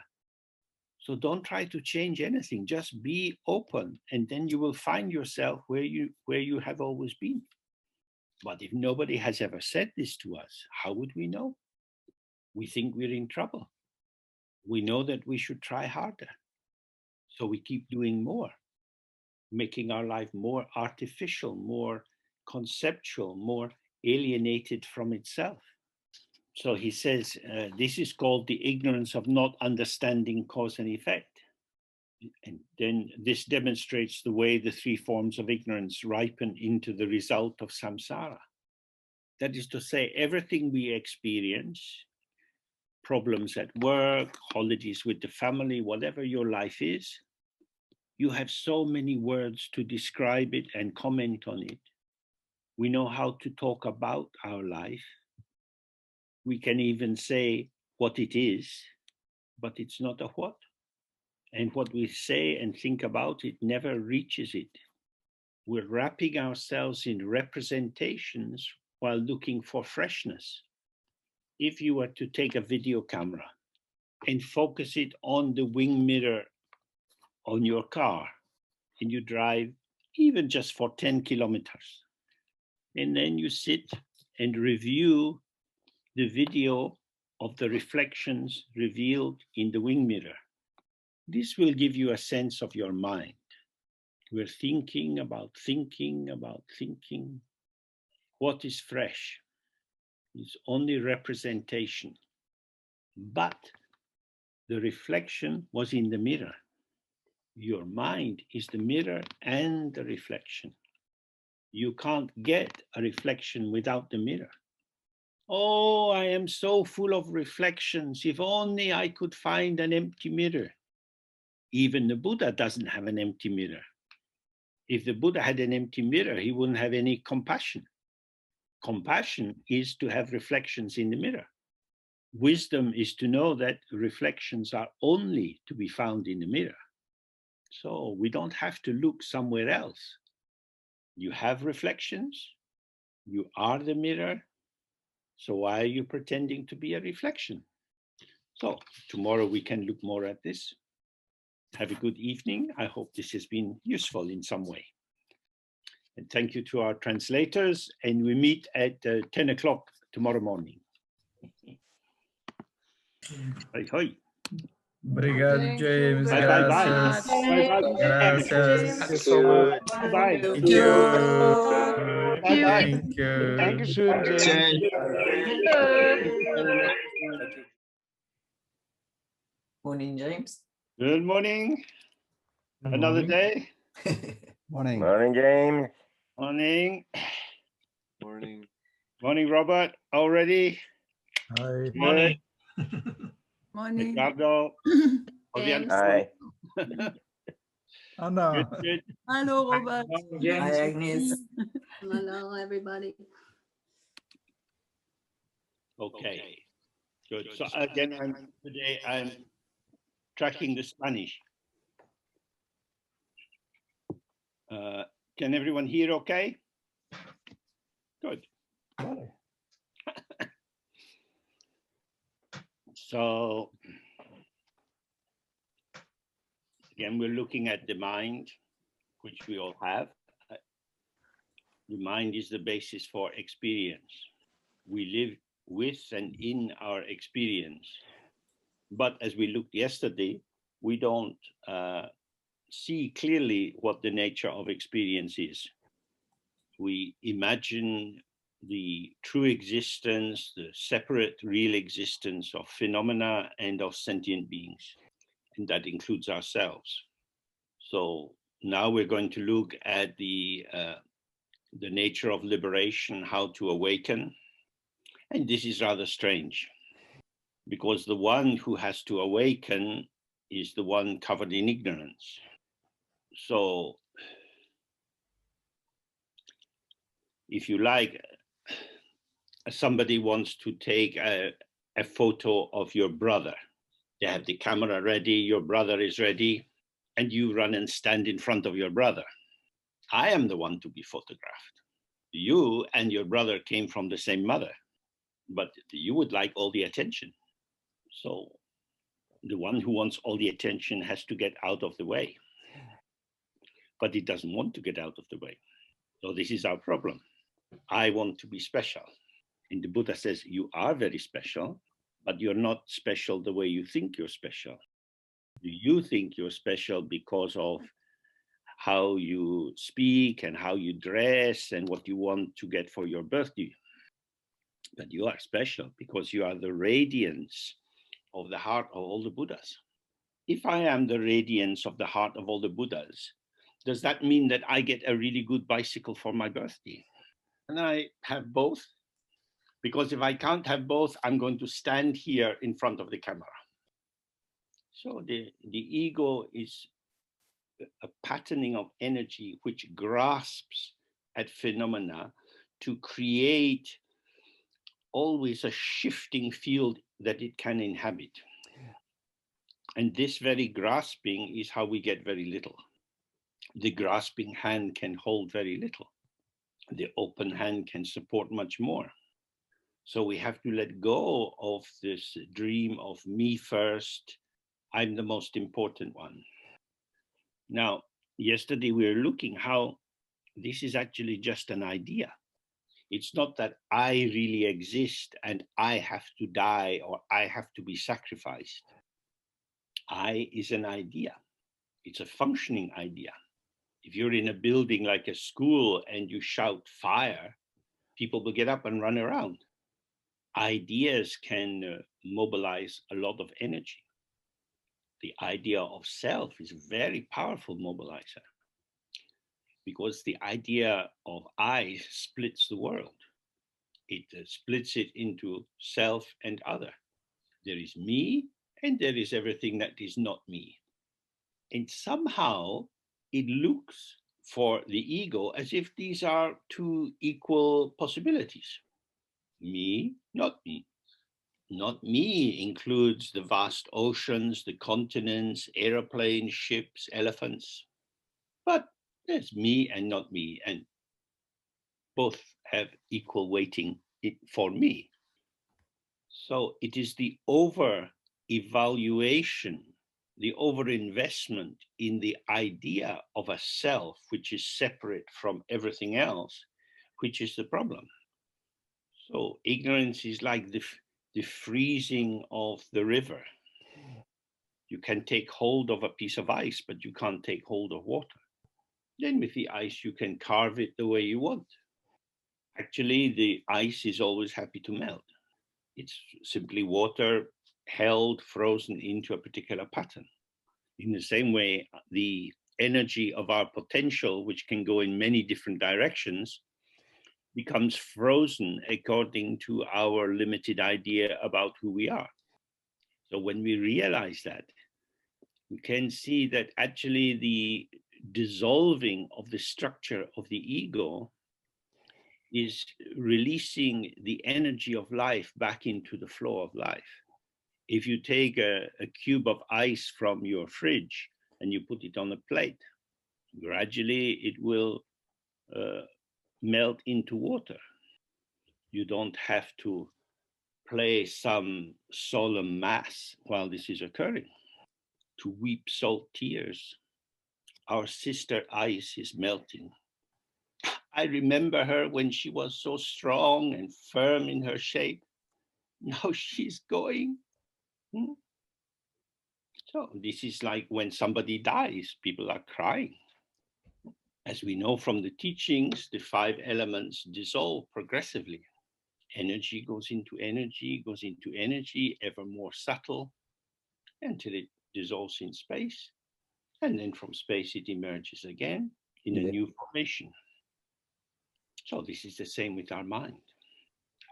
So don't try to change anything, just be open, and then you will find yourself where you have always been. But if nobody has ever said this to us, how would we know? We think we're in trouble. We know that we should try harder. So we keep doing more, making our life more artificial, more conceptual, more alienated from itself. So he says, this is called the ignorance of not understanding cause and effect. And then this demonstrates the way the three forms of ignorance ripen into the result of samsara. That is to say, everything we experience, problems at work, holidays with the family, whatever your life is, you have so many words to describe it and comment on it. We know how to talk about our life. We can even say what it is, but it's not a what. And what we say and think about it never reaches it. We're wrapping ourselves in representations while looking for freshness. If you were to take a video camera and focus it on the wing mirror on your car, and you drive even just for 10 kilometers, and then you sit and review the video of the reflections revealed in the wing mirror, this will give you a sense of your mind. We're thinking about thinking about thinking. What is fresh is only representation, but the reflection was in the mirror. Your mind is the mirror and the reflection. You can't get a reflection without the mirror. Oh, I am so full of reflections. If only I could find an empty mirror. Even the Buddha doesn't have an empty mirror. If the Buddha had an empty mirror, he wouldn't have any compassion. Compassion is to have reflections in the mirror. Wisdom is to know that reflections are only to be found in the mirror. So we don't have to look somewhere else. You have reflections, you are the mirror, so why are you pretending to be a reflection? So tomorrow we can look more at this. Have a good evening. I hope this has been useful in some way. And thank you to our translators, and we meet at 10 o'clock tomorrow morning. Hoi, hoi. Obrigado, James. Bye, Gracias. bye, bye. Gracias. Thank you so much. Bye. Thank you. Bye, bye. Thank you. Dankeschön, James. Morning, James. Good morning. Good Another morning. day. Morning. Morning, James. Morning. Morning. Morning, Robert. Already? Hi. Good. Morning. Ricardo. James. Hi. Anna. Good. Hello, Robert. Hi, Agnes. Hello, everybody. Okay. Good. So again, today I'm tracking the Spanish. Can everyone hear okay? Good. So again, we're looking at the mind, which we all have. The mind is the basis for experience. We live with and in our experience. But as we looked yesterday, we don't see clearly what the nature of experience is. We imagine the true existence, the separate real existence of phenomena and of sentient beings, and that includes ourselves. So now we're going to look at the nature of liberation, how to awaken. And this is rather strange, because the one who has to awaken is the one covered in ignorance. So if you like, somebody wants to take a photo of your brother. They have the camera ready, your brother is ready, and you run and stand in front of your brother. I am the one to be photographed. You and your brother came from the same mother, but you would like all the attention. So the one who wants all the attention has to get out of the way, but he doesn't want to get out of the way. So this is our problem. I want to be special. And the Buddha says, you are very special, but you're not special the way you think you're special. You think you're special because of how you speak and how you dress and what you want to get for your birthday. But you are special because you are the radiance of the heart of all the Buddhas. If I am the radiance of the heart of all the Buddhas, does that mean that I get a really good bicycle for my birthday? Can I have both? Because if I can't have both, I'm going to stand here in front of the camera. So the ego is a patterning of energy which grasps at phenomena to create always a shifting field that it can inhabit. And this very grasping is how we get very little. The grasping hand can hold very little. The open hand can support much more. So we have to let go of this dream of me first, I'm the most important one. Now, yesterday we were looking how this is actually just an idea. It's not that I really exist and I have to die or I have to be sacrificed. I is an idea. It's a functioning idea. If you're in a building like a school and you shout fire, people will get up and run around. Ideas can mobilize a lot of energy. The idea of self is a very powerful mobilizer because the idea of I splits the world. It splits it into self and other. There is me and there is everything that is not me. And somehow it looks for the ego as if these are two equal possibilities. Me, not me. Not me includes the vast oceans, the continents, airplanes, ships, elephants. But there's me and not me, and both have equal weighting for me. So it is the over-evaluation, the over-investment in the idea of a self, which is separate from everything else, which is the problem. So ignorance is like the freezing of the river. You can take hold of a piece of ice, but you can't take hold of water. Then with the ice, you can carve it the way you want. Actually, the ice is always happy to melt. It's simply water held, frozen into a particular pattern. In the same way, the energy of our potential, which can go in many different directions, becomes frozen according to our limited idea about who we are. So when we realize that, we can see that actually the dissolving of the structure of the ego is releasing the energy of life back into the flow of life. If you take a cube of ice from your fridge and you put it on a plate, gradually it will melt into water. You don't have to play some solemn mass while this is occurring, to weep salt tears. Our sister ice is melting. I remember her when she was so strong and firm in her shape. Now she's going. So this is like when somebody dies, people are crying. As we know from the teachings, the 5 elements dissolve progressively. Energy goes into energy, ever more subtle, until it dissolves in space. And then from space, it emerges again in a new formation. So this is the same with our mind.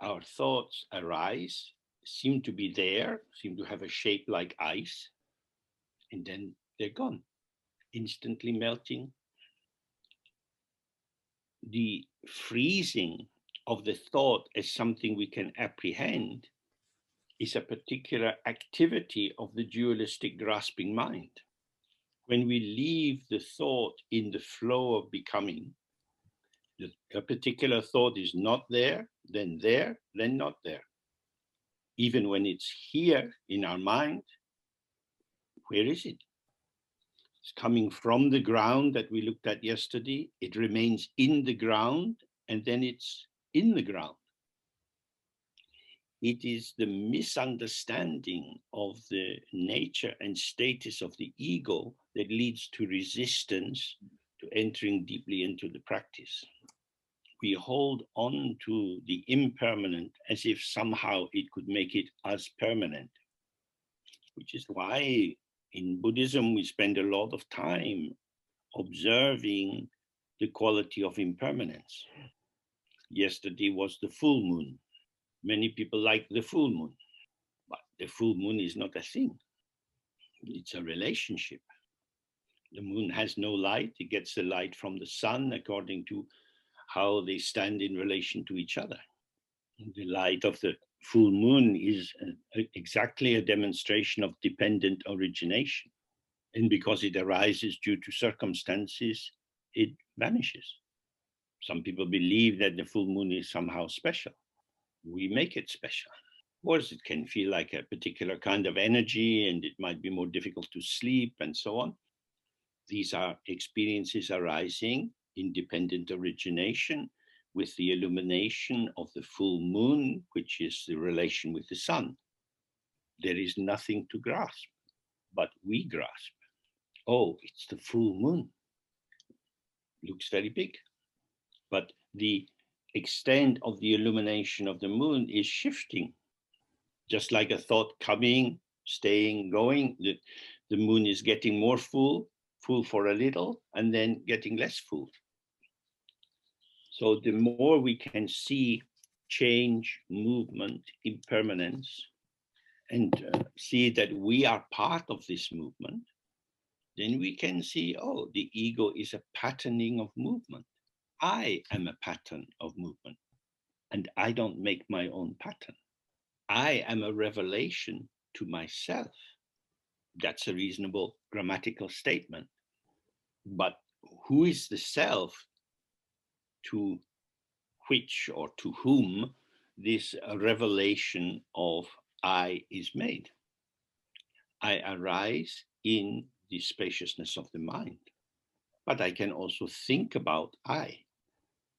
Our thoughts arise, seem to be there, seem to have a shape like ice, and then they're gone, instantly melting. The freezing of the thought as something we can apprehend is a particular activity of the dualistic grasping mind. When we leave the thought in the flow of becoming, a particular thought is not there, then not there. Even when it's here in our mind, where is it? It's coming from the ground that we looked at yesterday. It remains in the ground, and then it's in the ground. It is the misunderstanding of the nature and status of the ego that leads to resistance to entering deeply into the practice. We hold on to the impermanent as if somehow it could make it as permanent, which is why in Buddhism we spend a lot of time observing the quality of impermanence. Yesterday was the full moon. Many people like the full moon, but the full moon is not a thing. It's a relationship. The moon has no light. It gets the light from the sun according to how they stand in relation to each other. The light of the full moon is exactly a demonstration of dependent origination. And because it arises due to circumstances, it vanishes. Some people believe that the full moon is somehow special. We make it special. Of course, it can feel like a particular kind of energy, and it might be more difficult to sleep and so on. These are experiences arising in dependent origination with the illumination of the full moon, which is the relation with the sun. There is nothing to grasp, but we grasp. Oh, it's the full moon. Looks very big. But the extent of the illumination of the moon is shifting. Just like a thought coming, staying, going, the moon is getting more full for a little, and then getting less full. So the more we can see change, movement, impermanence, and see that we are part of this movement, then we can see, oh, the ego is a patterning of movement. I am a pattern of movement, and I don't make my own pattern. I am a revelation to myself. That's a reasonable grammatical statement. But who is the self to which or to whom this revelation of I is made? I arise in the spaciousness of the mind, but I can also think about I.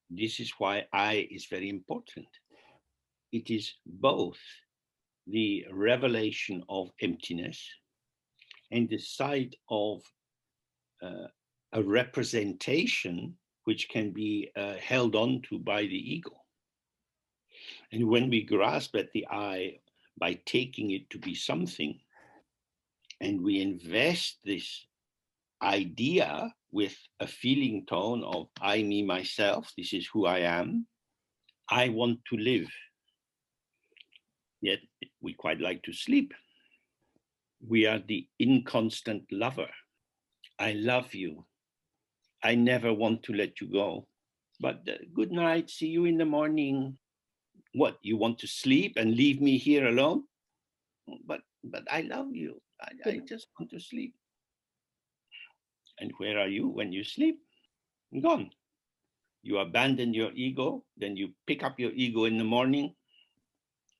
This is why I is very important. It is both the revelation of emptiness and the site of a representation which can be held on to by the ego. And when we grasp at the I by taking it to be something, and we invest this idea with a feeling tone of I, me, myself, this is who I am, I want to live. Yet we quite like to sleep. We are the inconstant lover. I love you. I never want to let you go. But good night, see you in the morning. What, you want to sleep and leave me here alone? But I love you. I just want to sleep. And where are you when you sleep? Gone. You abandon your ego, then you pick up your ego in the morning.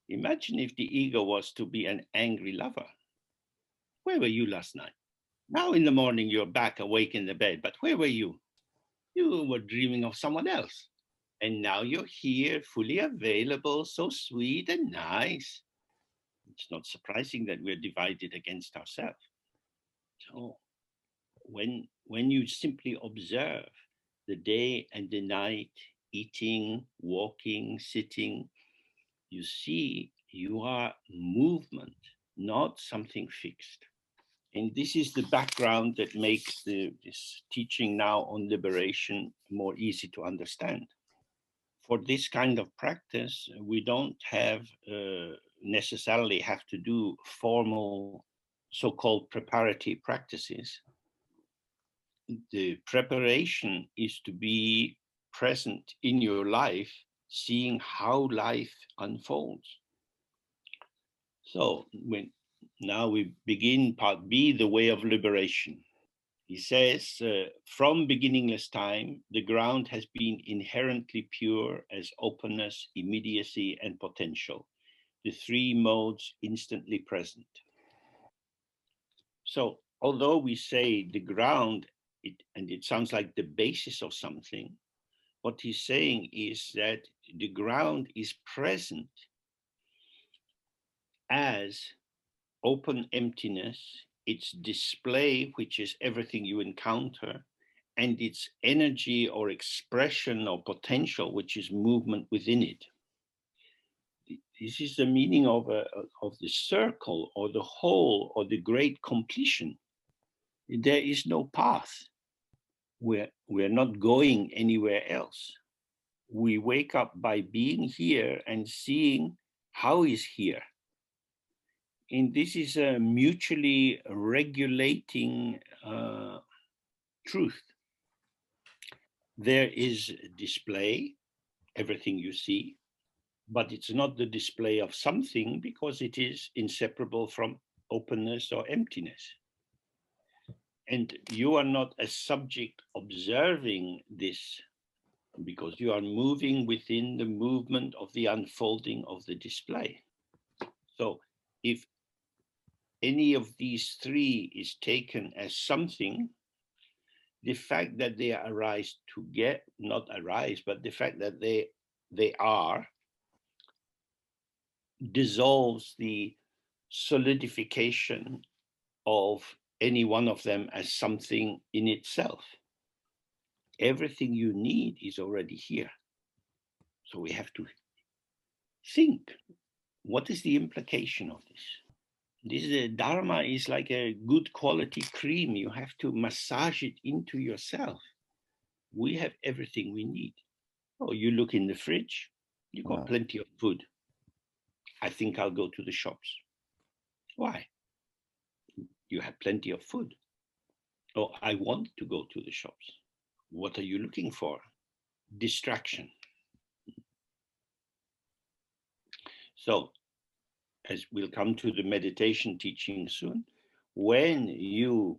Imagine if the ego was to be an angry lover. Where were you last night? Now in the morning, you're back awake in the bed, but where were you? You were dreaming of someone else. And now you're here, fully available, so sweet and nice. It's not surprising that we're divided against ourselves. So when you simply observe the day and the night, eating, walking, sitting, you see you are movement, not something fixed. And this is the background that makes this teaching now on liberation more easy to understand. For this kind of practice, we don't have necessarily have to do formal so-called preparatory practices. The preparation is to be present in your life, seeing how life unfolds. So now we begin part B, the way of liberation. He says, from beginningless time, the ground has been inherently pure as openness, immediacy, and potential, the three modes instantly present. So although we say the ground, and it sounds like the basis of something, what he's saying is that the ground is present as open emptiness, its display, which is everything you encounter, and its energy or expression or potential, which is movement within it. This is the meaning of the circle or the whole or the great completion. There is no path. We're not going anywhere else. We wake up by being here and seeing how is here. And this is a mutually regulating truth. There is display, everything you see, but it's not the display of something because it is inseparable from openness or emptiness. And you are not a subject observing this because you are moving within the movement of the unfolding of the display. So if any of these three is taken as something, the fact that they arise not arise, but the fact that they are, dissolves the solidification of any one of them as something in itself. Everything you need is already here. So we have to think, what is the implication of this? This Dharma is like a good quality cream. You have to massage it into yourself. We have everything we need. Oh, you look in the fridge, you got plenty of food. I think I'll go to the shops. Why? You have plenty of food. Oh, I want to go to the shops. What are you looking for? Distraction. So, as we'll come to the meditation teaching soon, when you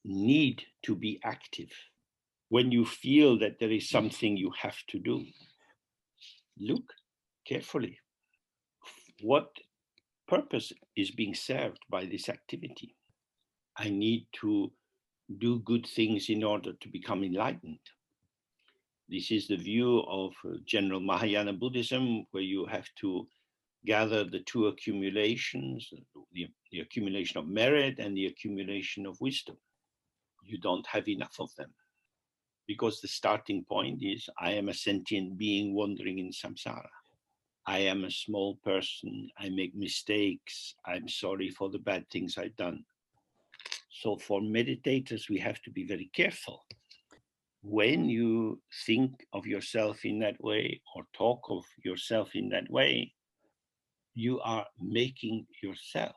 need to be active, when you feel that there is something you have to do, look carefully. What purpose is being served by this activity? I need to do good things in order to become enlightened. This is the view of general Mahayana Buddhism, where you have to gather the two accumulations, the accumulation of merit and the accumulation of wisdom. You don't have enough of them because the starting point is, I am a sentient being wandering in samsara. I am a small person. I make mistakes. I'm sorry for the bad things I've done. So for meditators, we have to be very careful when you think of yourself in that way or talk of yourself in that way, you are making yourself.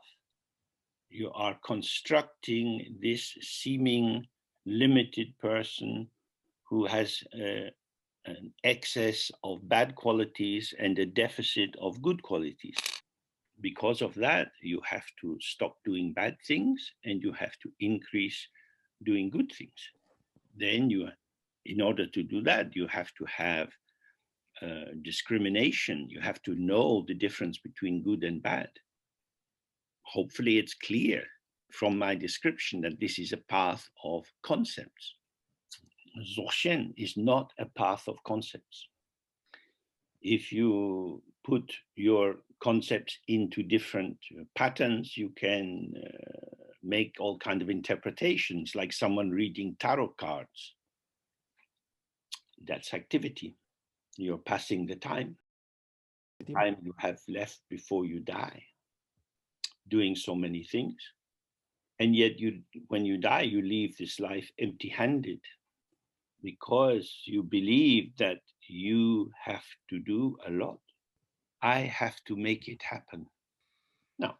You are constructing this seeming limited person who has an excess of bad qualities and a deficit of good qualities. Because of that, you have to stop doing bad things and you have to increase doing good things. Then in order to do that, you have to have discrimination. You have to know the difference between good and bad. Hopefully it's clear from my description that this is a path of concepts. Dzogchen is not a path of concepts. If you put your concepts into different patterns, you can make all kinds of interpretations, like someone reading tarot cards. That's activity. You're passing the time you have left before you die, doing so many things. And yet when you die, you leave this life empty-handed because you believe that you have to do a lot. I have to make it happen. Now,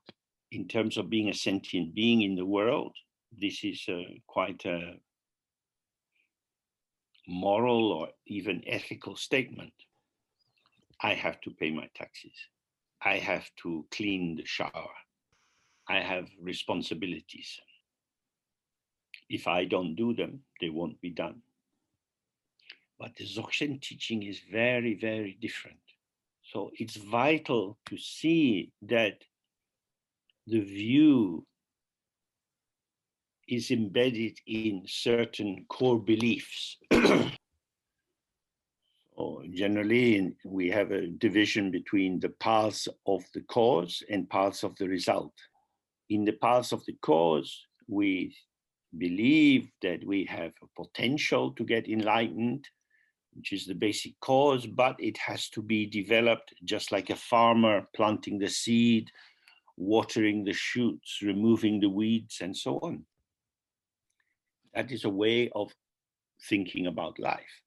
in terms of being a sentient being in the world, this is quite a moral or even ethical statement. I have to pay my taxes. I have to clean the shower. I have responsibilities. If I don't do them, they won't be done. But the Dzogchen teaching is very, very different. So it's vital to see that the view is embedded in certain core beliefs. Generally, we have a division between the paths of the cause and paths of the result. In the paths of the cause, we believe that we have a potential to get enlightened, which is the basic cause, but it has to be developed just like a farmer planting the seed, watering the shoots, removing the weeds, and so on. That is a way of thinking about life.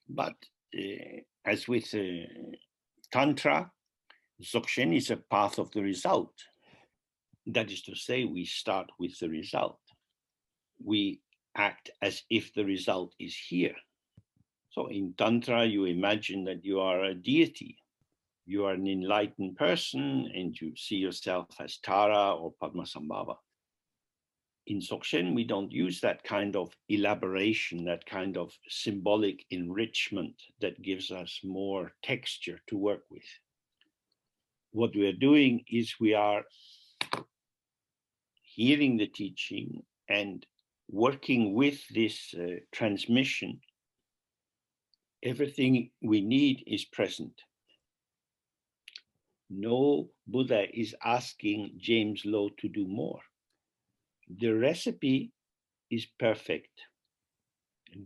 But as with Tantra, Dzogchen is a path of the result. That is to say, we start with the result. We act as if the result is here. So in Tantra, you imagine that you are a deity. You are an enlightened person and you see yourself as Tara or Padmasambhava. In Dzogchen, we don't use that kind of elaboration, that kind of symbolic enrichment that gives us more texture to work with. What we are doing is we are hearing the teaching and working with this transmission. Everything we need is present. No Buddha is asking James Lowe to do more. The recipe is perfect.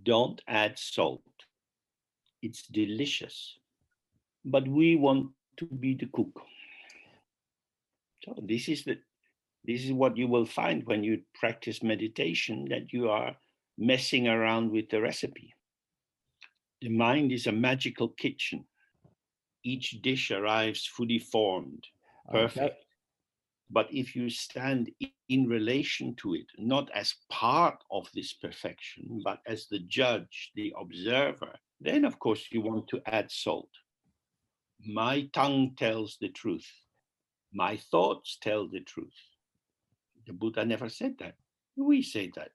Don't add salt. It's delicious. But we want to be the cook. So this is what you will find when you practice meditation, that you are messing around with the recipe. The mind is a magical kitchen. Each dish arrives fully formed, perfect. But if you stand in relation to it, not as part of this perfection, but as the judge, the observer, then of course you want to add salt. My tongue tells the truth. My thoughts tell the truth. The Buddha never said that. We say that.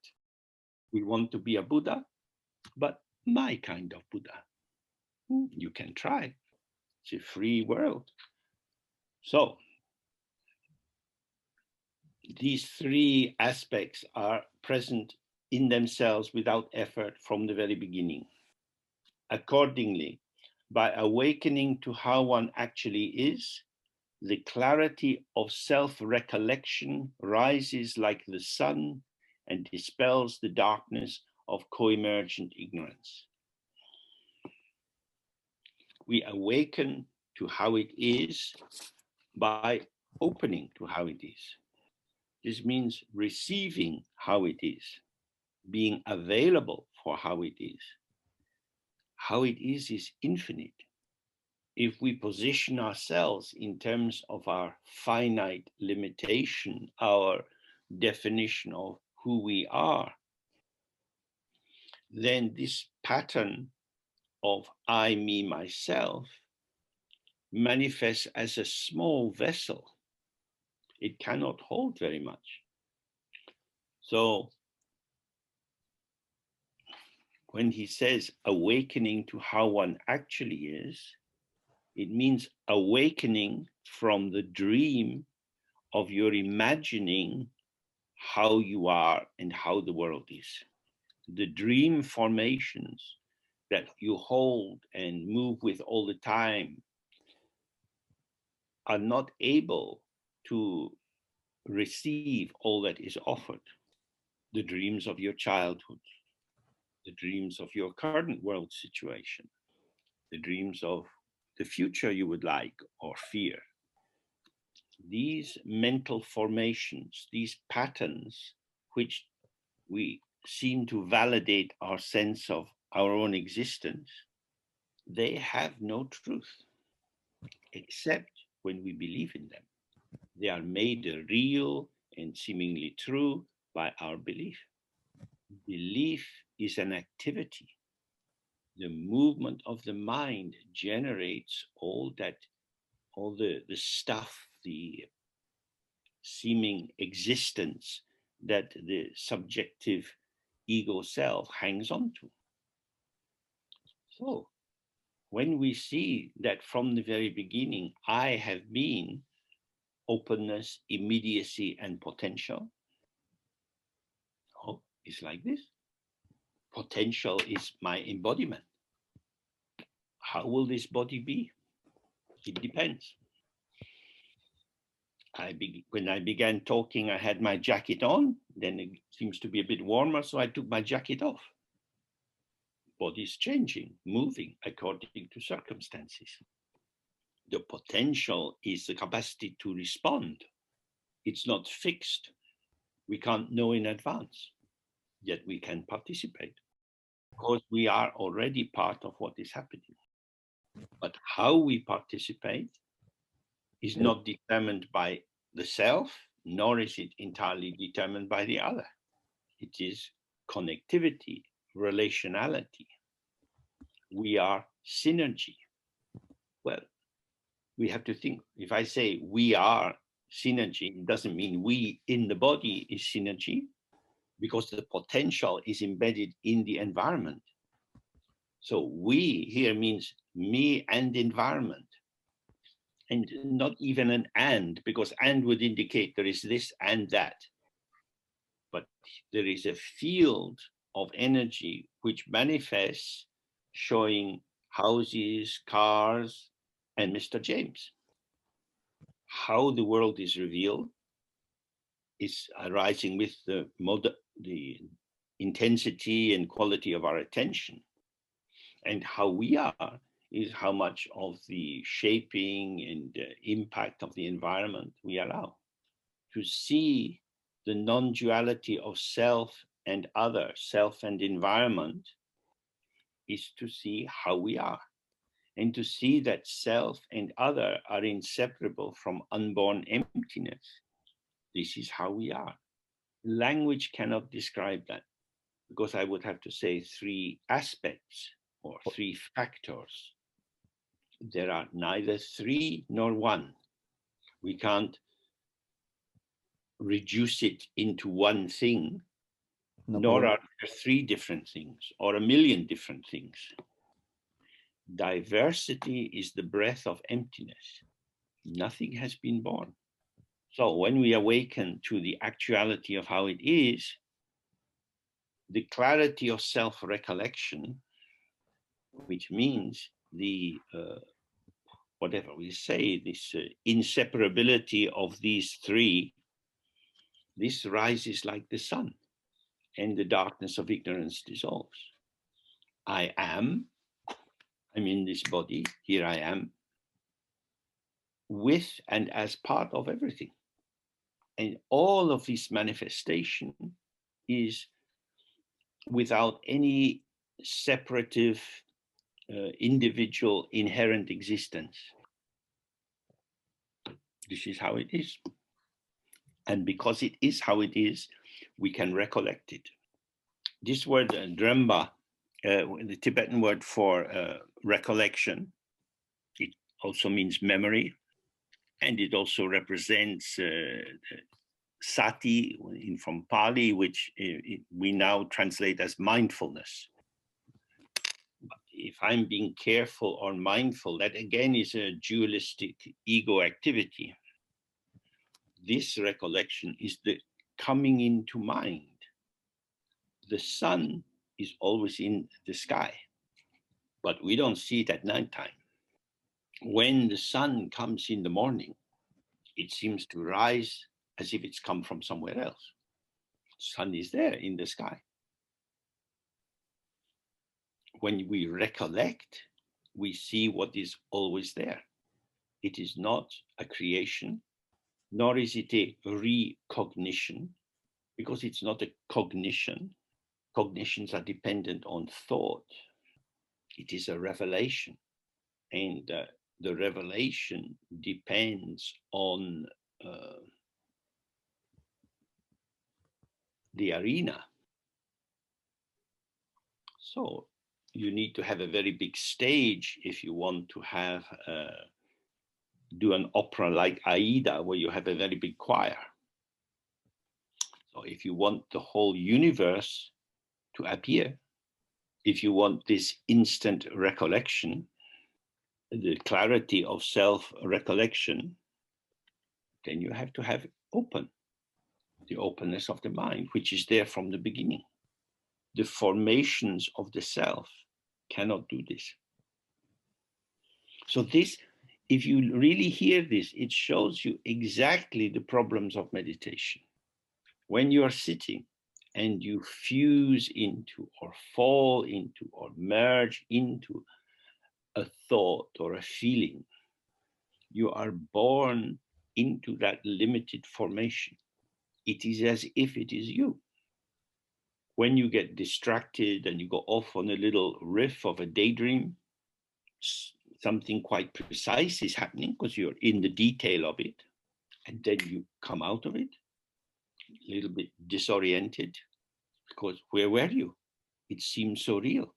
We want to be a Buddha, but my kind of Buddha. You can try. It's a free world. So these three aspects are present in themselves without effort from the very beginning. Accordingly, by awakening to how one actually is, the clarity of self-recollection rises like the sun and dispels the darkness of co-emergent ignorance. We awaken to how it is by opening to how it is. This means receiving how it is. being available for how it is. How it is infinite. If we position ourselves in terms of our finite limitation, our definition of who we are, then this pattern of I, me, myself manifests as a small vessel. It cannot hold very much. So when he says awakening to how one actually is, it means awakening from the dream of your imagining how you are and how the world is. The dream formations that you hold and move with all the time are not able to receive all that is offered. The dreams of your childhood, the dreams of your current world situation, the dreams of the future you would like or fear. These mental formations, these patterns, which we seem to validate our sense of our own existence, they have no truth, except when we believe in them. They are made real and seemingly true by our belief. Belief is an activity. The movement of the mind generates all the stuff, the seeming existence that the subjective ego self hangs on to. So when we see that from the very beginning, I have been openness, immediacy, and potential, oh, it's like this. Potential is my embodiment. How will this body be? It depends. When I began talking, I had my jacket on, then it seems to be a bit warmer, so I took my jacket off. Body's changing, moving according to circumstances. The potential is the capacity to respond. It's not fixed. We can't know in advance, yet we can participate because we are already part of what is happening. But how we participate is not determined by the self, nor is it entirely determined by the other. It is connectivity, relationality. We are synergy. Well, we have to think, if I say we are synergy, it doesn't mean we in the body is synergy, because the potential is embedded in the environment. So we here means me and environment. And not even an and, because and would indicate there is this and that. But there is a field of energy which manifests, showing houses, cars, and Mr. James. How the world is revealed is arising with the intensity and quality of our attention. And how we are is how much of the shaping and impact of the environment we allow. To see the non-duality of self and other, self and environment, is to see how we are. And to see that self and other are inseparable from unborn emptiness. This is how we are. Language cannot describe that, because I would have to say 3 aspects or 3 factors. There are neither 3 nor 1. We can't reduce it into one thing, nor are there 3 different things or 1,000,000 different things. Diversity is the breath of emptiness. Nothing has been born. So when we awaken to the actuality of how it is, the clarity of self-recollection, which means the whatever we say, this inseparability of these 3, this rises like the sun, and the darkness of ignorance dissolves. I am, I'm in this body, here I am, with and as part of everything. And all of this manifestation is without any separative individual inherent existence. This is how it is. And because it is how it is, we can recollect it. This word dremba, the Tibetan word for recollection, it also means memory, and it also represents sati from Pali, which we now translate as mindfulness. But if I'm being careful or mindful, that again is a dualistic ego activity. This recollection is the coming into mind. The sun is always in the sky, but we don't see it at nighttime. When the sun comes in the morning, it seems to rise as if it's come from somewhere else. The sun is there in the sky. When we recollect, we see what is always there. It is not a creation, nor is it a recognition, because it's not a cognition. Cognitions are dependent on thought. It is a revelation, and the revelation depends on the arena. So you need to have a very big stage if you want to have do an opera like Aida, where you have a very big choir. So if you want the whole universe to appear, if you want this instant recollection, the clarity of self-recollection, then you have to have open, the openness of the mind, which is there from the beginning. The formations of the self cannot do this. So this, if you really hear this, it shows you exactly the problems of meditation. When you are sitting and you fuse into or fall into or merge into a thought or a feeling, you are born into that limited formation. It is as if it is you. When you get distracted and you go off on a little riff of a daydream, something quite precise is happening because you're in the detail of it, and then you come out of it a little bit disoriented, because where were you? It seems so real.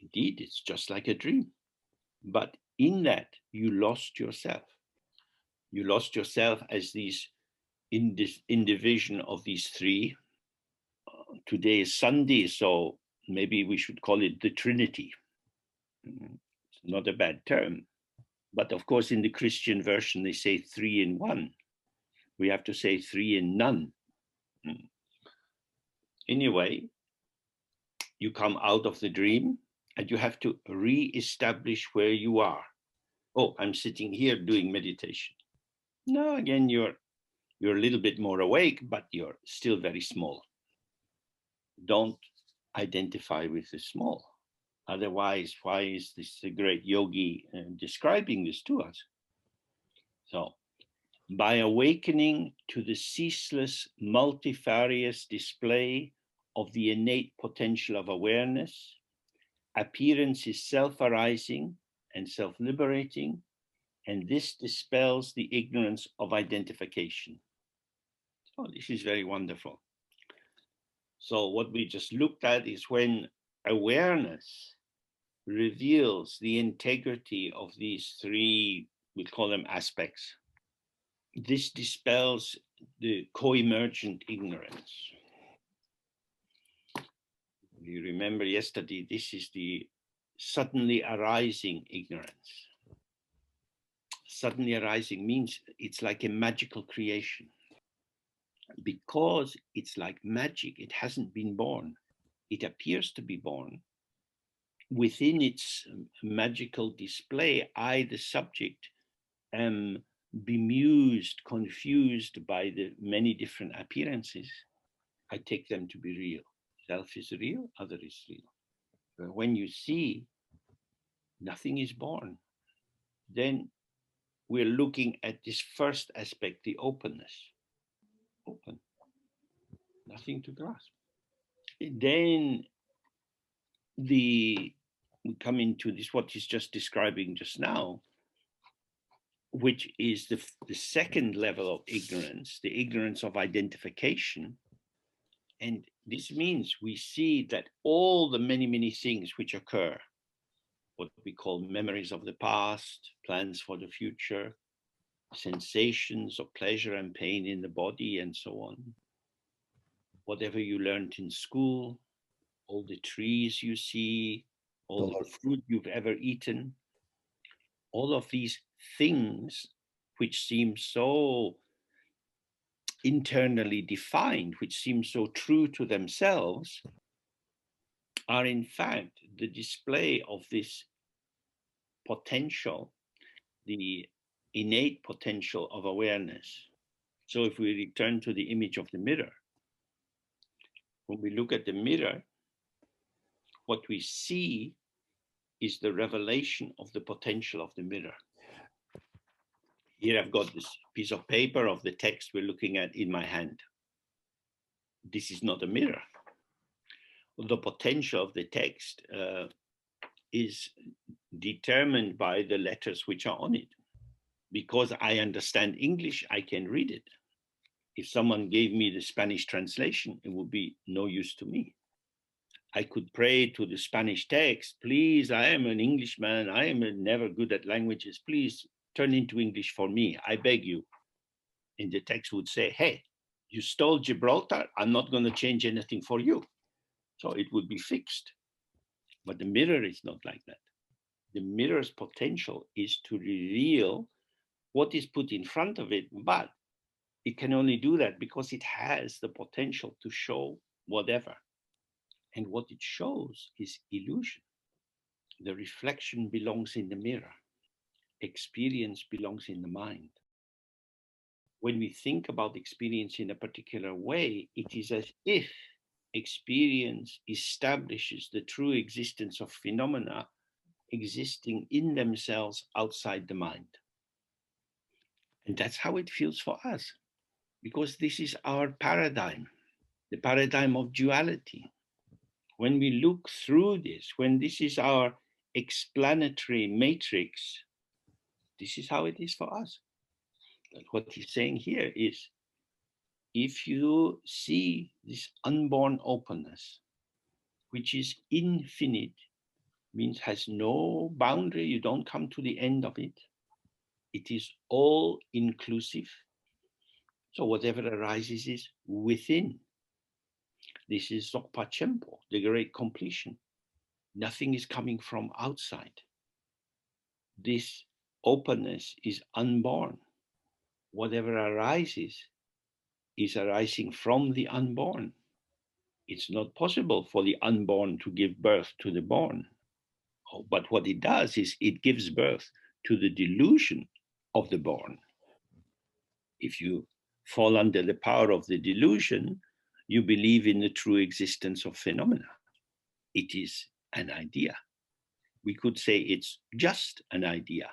Indeed, it's just like a dream. But in that, you lost yourself. You lost yourself as these, in division of these three. Today is Sunday, so maybe we should call it the Trinity. It's not a bad term. But of course, in the Christian version, they say 3 in 1. We have to say 3 in none. Anyway, you come out of the dream and you have to re-establish where you are. Oh, I'm sitting here doing meditation. No, again, you're a little bit more awake, but you're still very small. Don't identify with the small. Otherwise, why is this a great yogi describing this to us? So, by awakening to the ceaseless, multifarious display of the innate potential of awareness, appearance is self-arising and self-liberating, and this dispels the ignorance of identification. Oh, this is very wonderful. So what we just looked at is when awareness reveals the integrity of these three, we call them aspects. This dispels the co-emergent ignorance. You remember yesterday, this is the suddenly arising ignorance. Suddenly arising means it's like a magical creation. Because it's like magic, it hasn't been born. It appears to be born. Within its magical display, I, the subject, am bemused, confused by the many different appearances. I take them to be real. Self is real, other is real. But when you see nothing is born, then we're looking at this first aspect, the openness. Open, nothing to grasp. Then we come into this, what he's just describing just now, which is the second level of ignorance, the ignorance of identification. And this means we see that all the many, many things which occur, what we call memories of the past, plans for the future, sensations of pleasure and pain in the body, and so on. Whatever you learned in school, all the trees you see, all the food you've ever eaten, all of these things which seem so internally defined, which seem so true to themselves, are in fact the display of this potential, the innate potential of awareness. So if we return to the image of the mirror, when we look at the mirror, what we see is the revelation of the potential of the mirror. Here I've got this piece of paper of the text we're looking at in my hand. This is not a mirror. The potential of the text is determined by the letters which are on it. Because I understand English, I can read it. If someone gave me the Spanish translation, it would be no use to me. I could pray to the Spanish text, please, I am an Englishman, I am never good at languages, please turn into English for me, I beg you. And the text would say, hey, you stole Gibraltar, I'm not going to change anything for you. So it would be fixed. But the mirror is not like that. The mirror's potential is to reveal what is put in front of it, but it can only do that because it has the potential to show whatever. And what it shows is illusion. The reflection belongs in the mirror. Experience belongs in the mind. When we think about experience in a particular way, it is as if experience establishes the true existence of phenomena existing in themselves outside the mind. And that's how it feels for us, because this is our paradigm, the paradigm of duality. When we look through this, when this is our explanatory matrix, this is how it is for us. And what he's saying here is, if you see this unborn openness, which is infinite, means has no boundary, you don't come to the end of it. It is all inclusive. So whatever arises is within. This is Dzogchen Chempo, the great completion. Nothing is coming from outside. This openness is unborn. Whatever arises is arising from the unborn. It's not possible for the unborn to give birth to the born. But what it does is it gives birth to the delusion of the born. If you fall under the power of the delusion, you believe in the true existence of phenomena. It is an idea. We could say it's just an idea.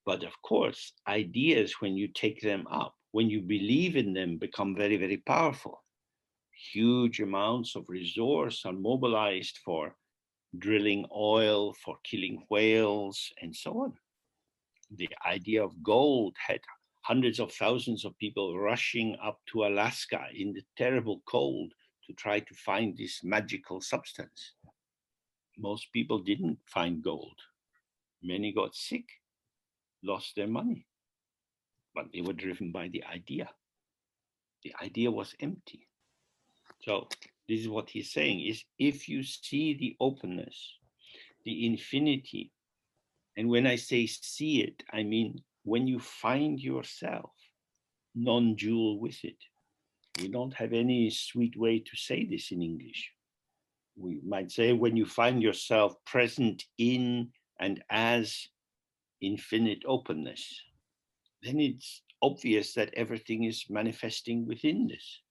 But of course, ideas, when you take them up, when you believe in them, become very, very powerful. Huge amounts of resource are mobilized for drilling oil, for killing whales, and so on. The idea of gold had hundreds of thousands of people rushing up to Alaska in the terrible cold to try to find this magical substance. Most people didn't find gold. Many got sick, lost their money, but they were driven by the idea. The idea was empty. So this is what he's saying, is if you see the openness, the infinity, and when I say see it, I mean when you find yourself non-dual with it. We don't have any sweet way to say this in English. We might say when you find yourself present in and as infinite openness, then it's obvious that everything is manifesting within this.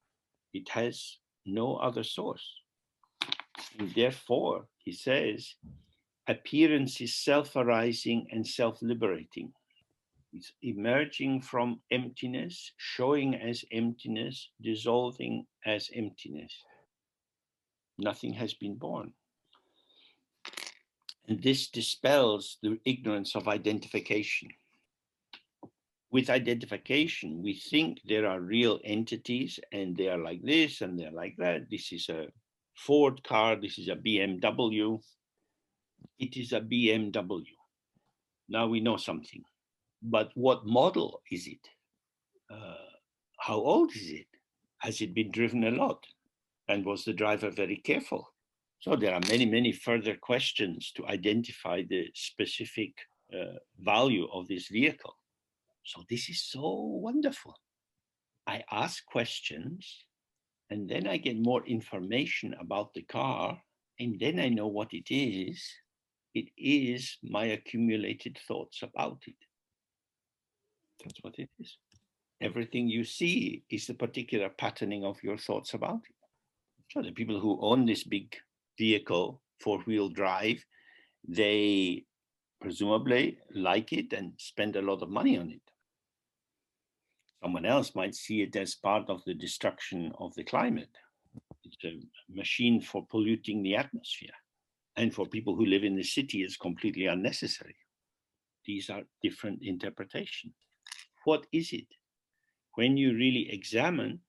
It has no other source. And therefore, he says, appearance is self-arising and self-liberating. It's emerging from emptiness, showing as emptiness, dissolving as emptiness. Nothing has been born. And this dispels the ignorance of identification. With identification, we think there are real entities and they are like this and they're like that. This is a Ford car, this is a BMW. It is a BMW. Now we know something. But what model is it? How old is it? Has it been driven a lot? And was the driver very careful? So there are many, many further questions to identify the specific value of this vehicle. So this is so wonderful. I ask questions and then I get more information about the car and then I know what it is. It is my accumulated thoughts about it. That's what it is. Everything you see is the particular patterning of your thoughts about it. So the people who own this big vehicle, four-wheel drive, they presumably like it and spend a lot of money on it. Someone else might see it as part of the destruction of the climate. It's a machine for polluting the atmosphere. And for people who live in the city, it's completely unnecessary. These are different interpretations. What is it? When you really examine,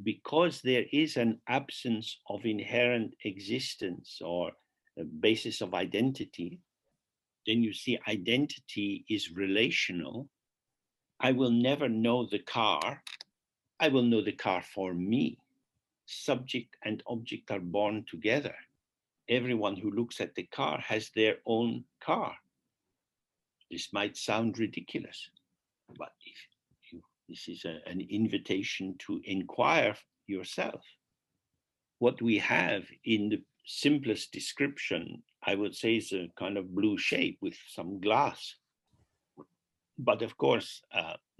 because there is an absence of inherent existence or a basis of identity, then you see identity is relational. I will never know the car. I will know the car for me. Subject and object are born together. Everyone who looks at the car has their own car. This might sound ridiculous, but this is an invitation to inquire yourself. What we have in the simplest description, I would say, is a kind of blue shape with some glass. But of course,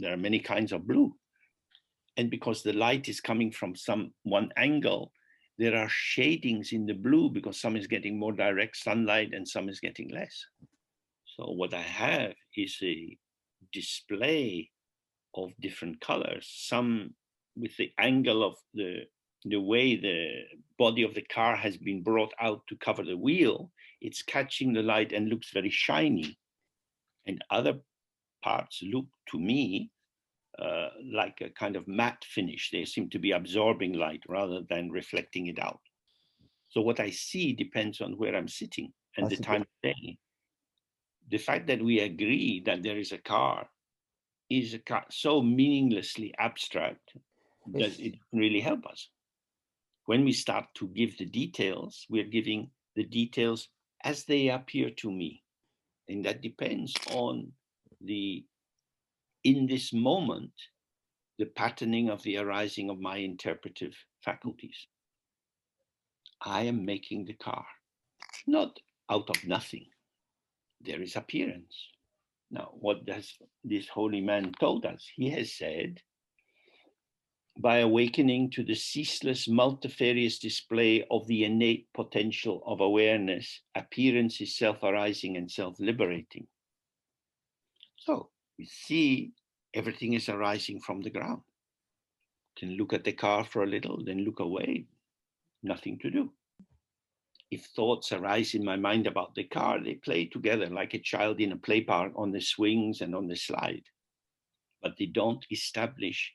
there are many kinds of blue. And because the light is coming from one angle, there are shadings in the blue because some is getting more direct sunlight and some is getting less. So what I have is a display of different colors, some with the angle of the way the body of the car has been brought out to cover the wheel, it's catching the light and looks very shiny. And other parts look to me like a kind of matte finish. They seem to be absorbing light rather than reflecting it out. So what I see depends on where I'm sitting and the time of day. The fact that we agree that there is a car is a car so meaninglessly abstract that it doesn't really help us. When we start to give the details, we're giving the details as they appear to me. And that depends on in this moment, the patterning of the arising of my interpretive faculties. I am making the car, not out of nothing. There is appearance. Now, what does this holy man told us? He has said, by awakening to the ceaseless multifarious display of the innate potential of awareness, appearance is self-arising and self-liberating. So we see everything is arising from the ground. You can look at the car for a little, then look away, nothing to do. If thoughts arise in my mind about the car, they play together like a child in a play park on the swings and on the slide, but they don't establish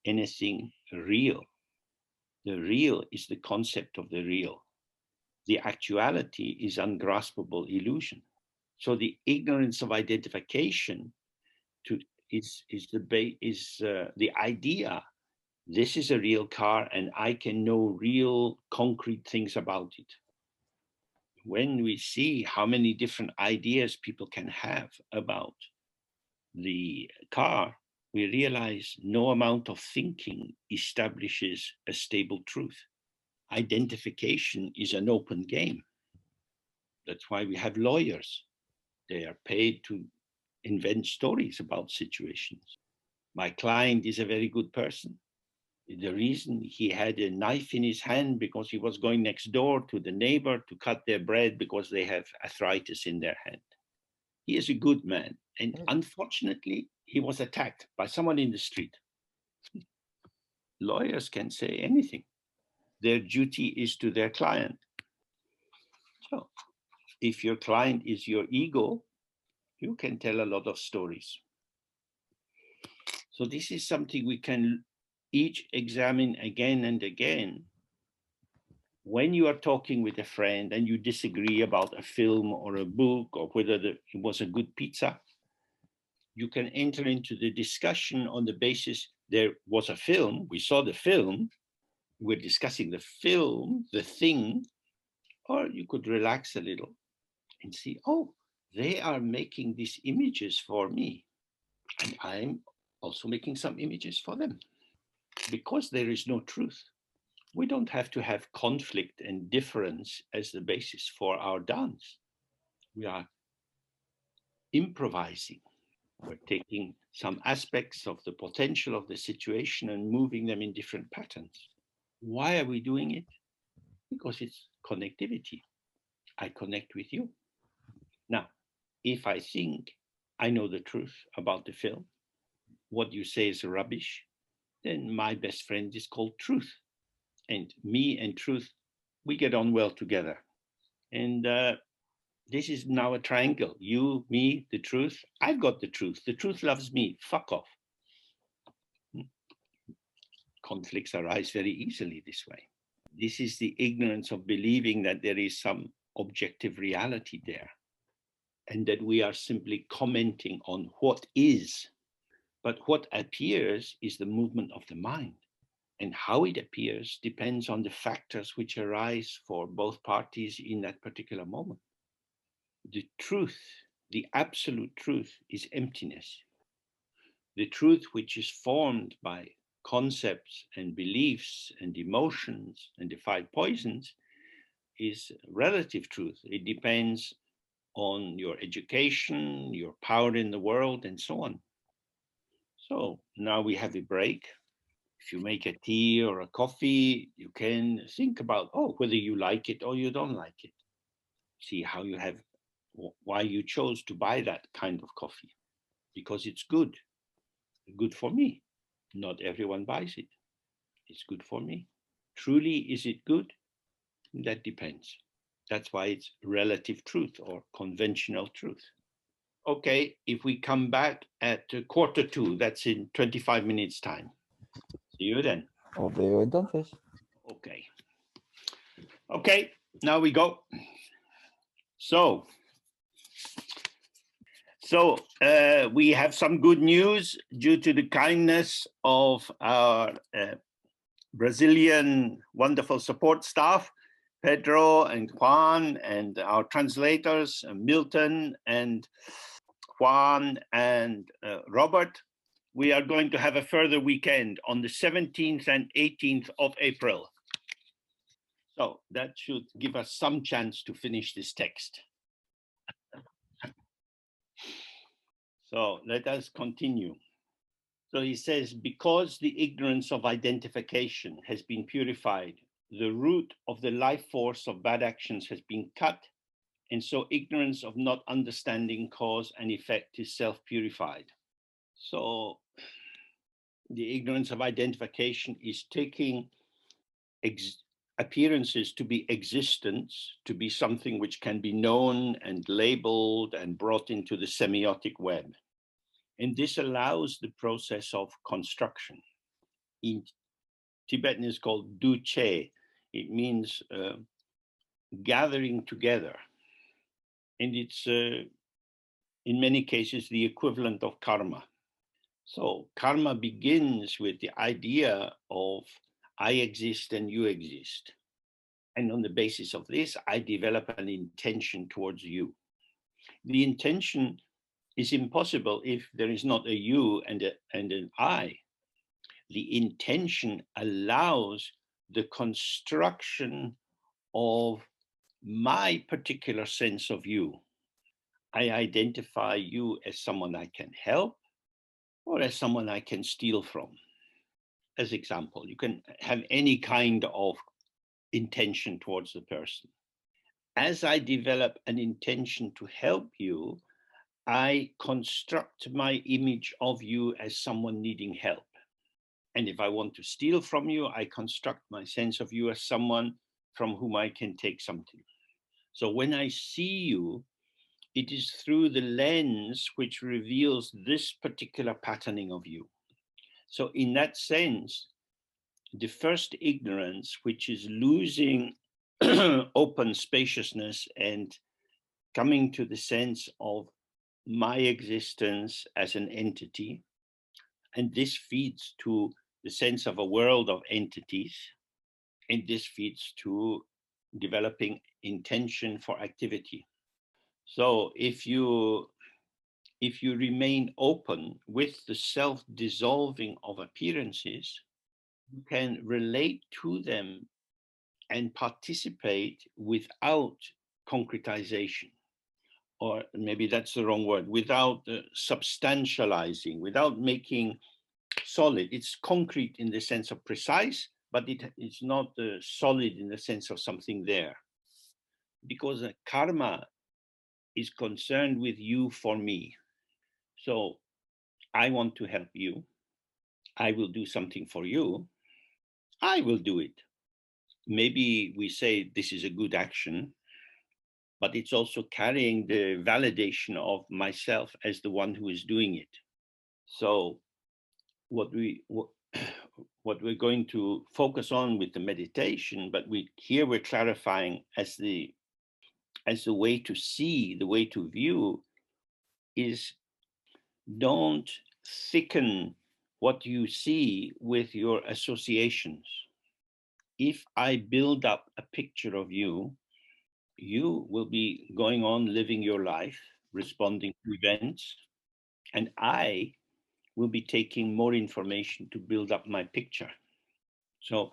anything real. The real is the concept of the real. The actuality is ungraspable illusion. So the ignorance of identification is the idea. This is a real car and I can know real concrete things about it. When we see how many different ideas people can have about the car, we realize no amount of thinking establishes a stable truth. Identification is an open game. That's why we have lawyers. They are paid to invent stories about situations. My client is a very good person. The reason he had a knife in his hand because he was going next door to the neighbor to cut their bread because they have arthritis in their hand. He is a good man. And unfortunately, he was attacked by someone in the street. Lawyers can say anything. Their duty is to their client. So If your client is your ego, you can tell a lot of stories. So this is something we can each examine again and again. When you are talking with a friend and you disagree about a film or a book or whether it was a good pizza, you can enter into the discussion on the basis there was a film, we saw the film, we're discussing the film, the thing, or you could relax a little and see, oh, they are making these images for me, and I'm also making some images for them. Because there is no truth, we don't have to have conflict and difference as the basis for our dance. We are improvising. We're taking some aspects of the potential of the situation and moving them in different patterns. Why are we doing it? Because it's connectivity. I connect with you. Now, if I think I know the truth about the film, what you say is rubbish, then my best friend is called truth. And me and truth, we get on well together. And this is now a triangle. You, me, the truth. I've got the truth. The truth loves me. Fuck off. Conflicts arise very easily this way. This is the ignorance of believing that there is some objective reality there and that we are simply commenting on what is. But what appears is the movement of the mind. And how it appears depends on the factors which arise for both parties in that particular moment. The truth, the absolute truth, is emptiness. The truth which is formed by concepts and beliefs and emotions and the 5 poisons is relative truth. It depends on your education, your power in the world, and so on. So now we have a break. If you make a tea or a coffee, you can think about, oh, whether you like it or you don't like it. See how you have, why you chose to buy that kind of coffee. Because it's good for me. Not everyone buys it. It's good for me. Truly, is it good? That depends. That's why it's relative truth or conventional truth. Okay, if we come back at 1:45, that's in 25 minutes time. See you then. Os veo entonces. Okay. Okay, now we go. So we have some good news due to the kindness of our Brazilian wonderful support staff, Pedro and Juan, and our translators, Milton and Juan and Robert. We are going to have a further weekend on the 17th and 18th of April. So that should give us some chance to finish this text. So let us continue. So he says, because the ignorance of identification has been purified, the root of the life force of bad actions has been cut, and so ignorance of not understanding cause and effect is self-purified. So the ignorance of identification is taking appearances to be existence, to be something which can be known and labeled and brought into the semiotic web. And this allows the process of construction. In Tibetan is called duche. It means gathering together. And it's in many cases the equivalent of karma. So karma begins with the idea of I exist and you exist. And on the basis of this, I develop an intention towards you. The intention is impossible if there is not a you and an I. The intention allows the construction of my particular sense of you. I identify you as someone I can help or as someone I can steal from. As example, you can have any kind of intention towards the person. As I develop an intention to help you, I construct my image of you as someone needing help. And if I want to steal from you, I construct my sense of you as someone from whom I can take something. So when I see you, it is through the lens which reveals this particular patterning of you. So in that sense, the first ignorance, which is losing open spaciousness and coming to the sense of my existence as an entity, and this feeds to the sense of a world of entities, and this feeds to developing intention for activity. So if you remain open with the self-dissolving of appearances, you can relate to them and participate without concretization, or maybe that's the wrong word, without substantializing, without making solid. It's concrete in the sense of precise, but it's not solid in the sense of something there. Because karma is concerned with you for me. So I want to help you. I will do something for you. I will do it. Maybe we say this is a good action, but it's also carrying the validation of myself as the one who is doing it. So what we're going to focus on with the meditation, but here we're clarifying as the way to see, the way to view, is don't thicken what you see with your associations. If I build up a picture of you, you will be going on living your life, responding to events, and I will be taking more information to build up my picture. So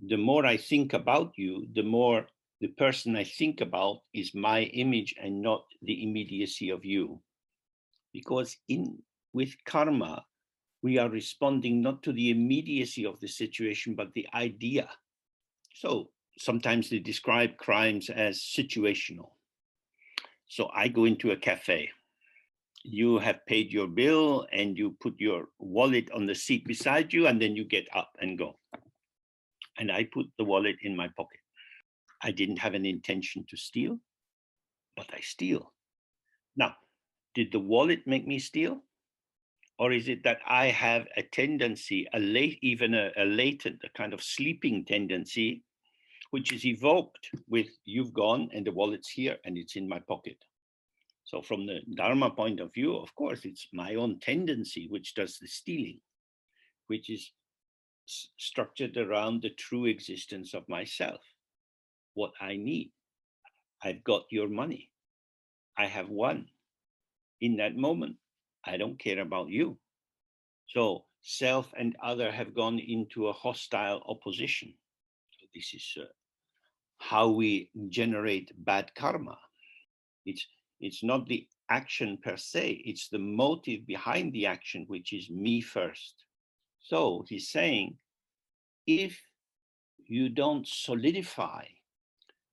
the more I think about you, the more the person I think about is my image and not the immediacy of you. Because with karma, we are responding not to the immediacy of the situation, but the idea. So sometimes they describe crimes as situational. So I go into a cafe. You have paid your bill and you put your wallet on the seat beside you, and then you get up and go. And I put the wallet in my pocket. I didn't have an intention to steal, but I steal. Now, did the wallet make me steal? Or is it that I have a tendency, a latent, a kind of sleeping tendency, which is evoked with you've gone and the wallet's here and it's in my pocket. So from the Dharma point of view, of course, it's my own tendency which does the stealing, which is structured around the true existence of myself, what I need. I've got your money. I have won. In that moment, I don't care about you. So self and other have gone into a hostile opposition. So this is how we generate bad karma. It's not the action per se, it's the motive behind the action, which is me first. So he's saying, if you don't solidify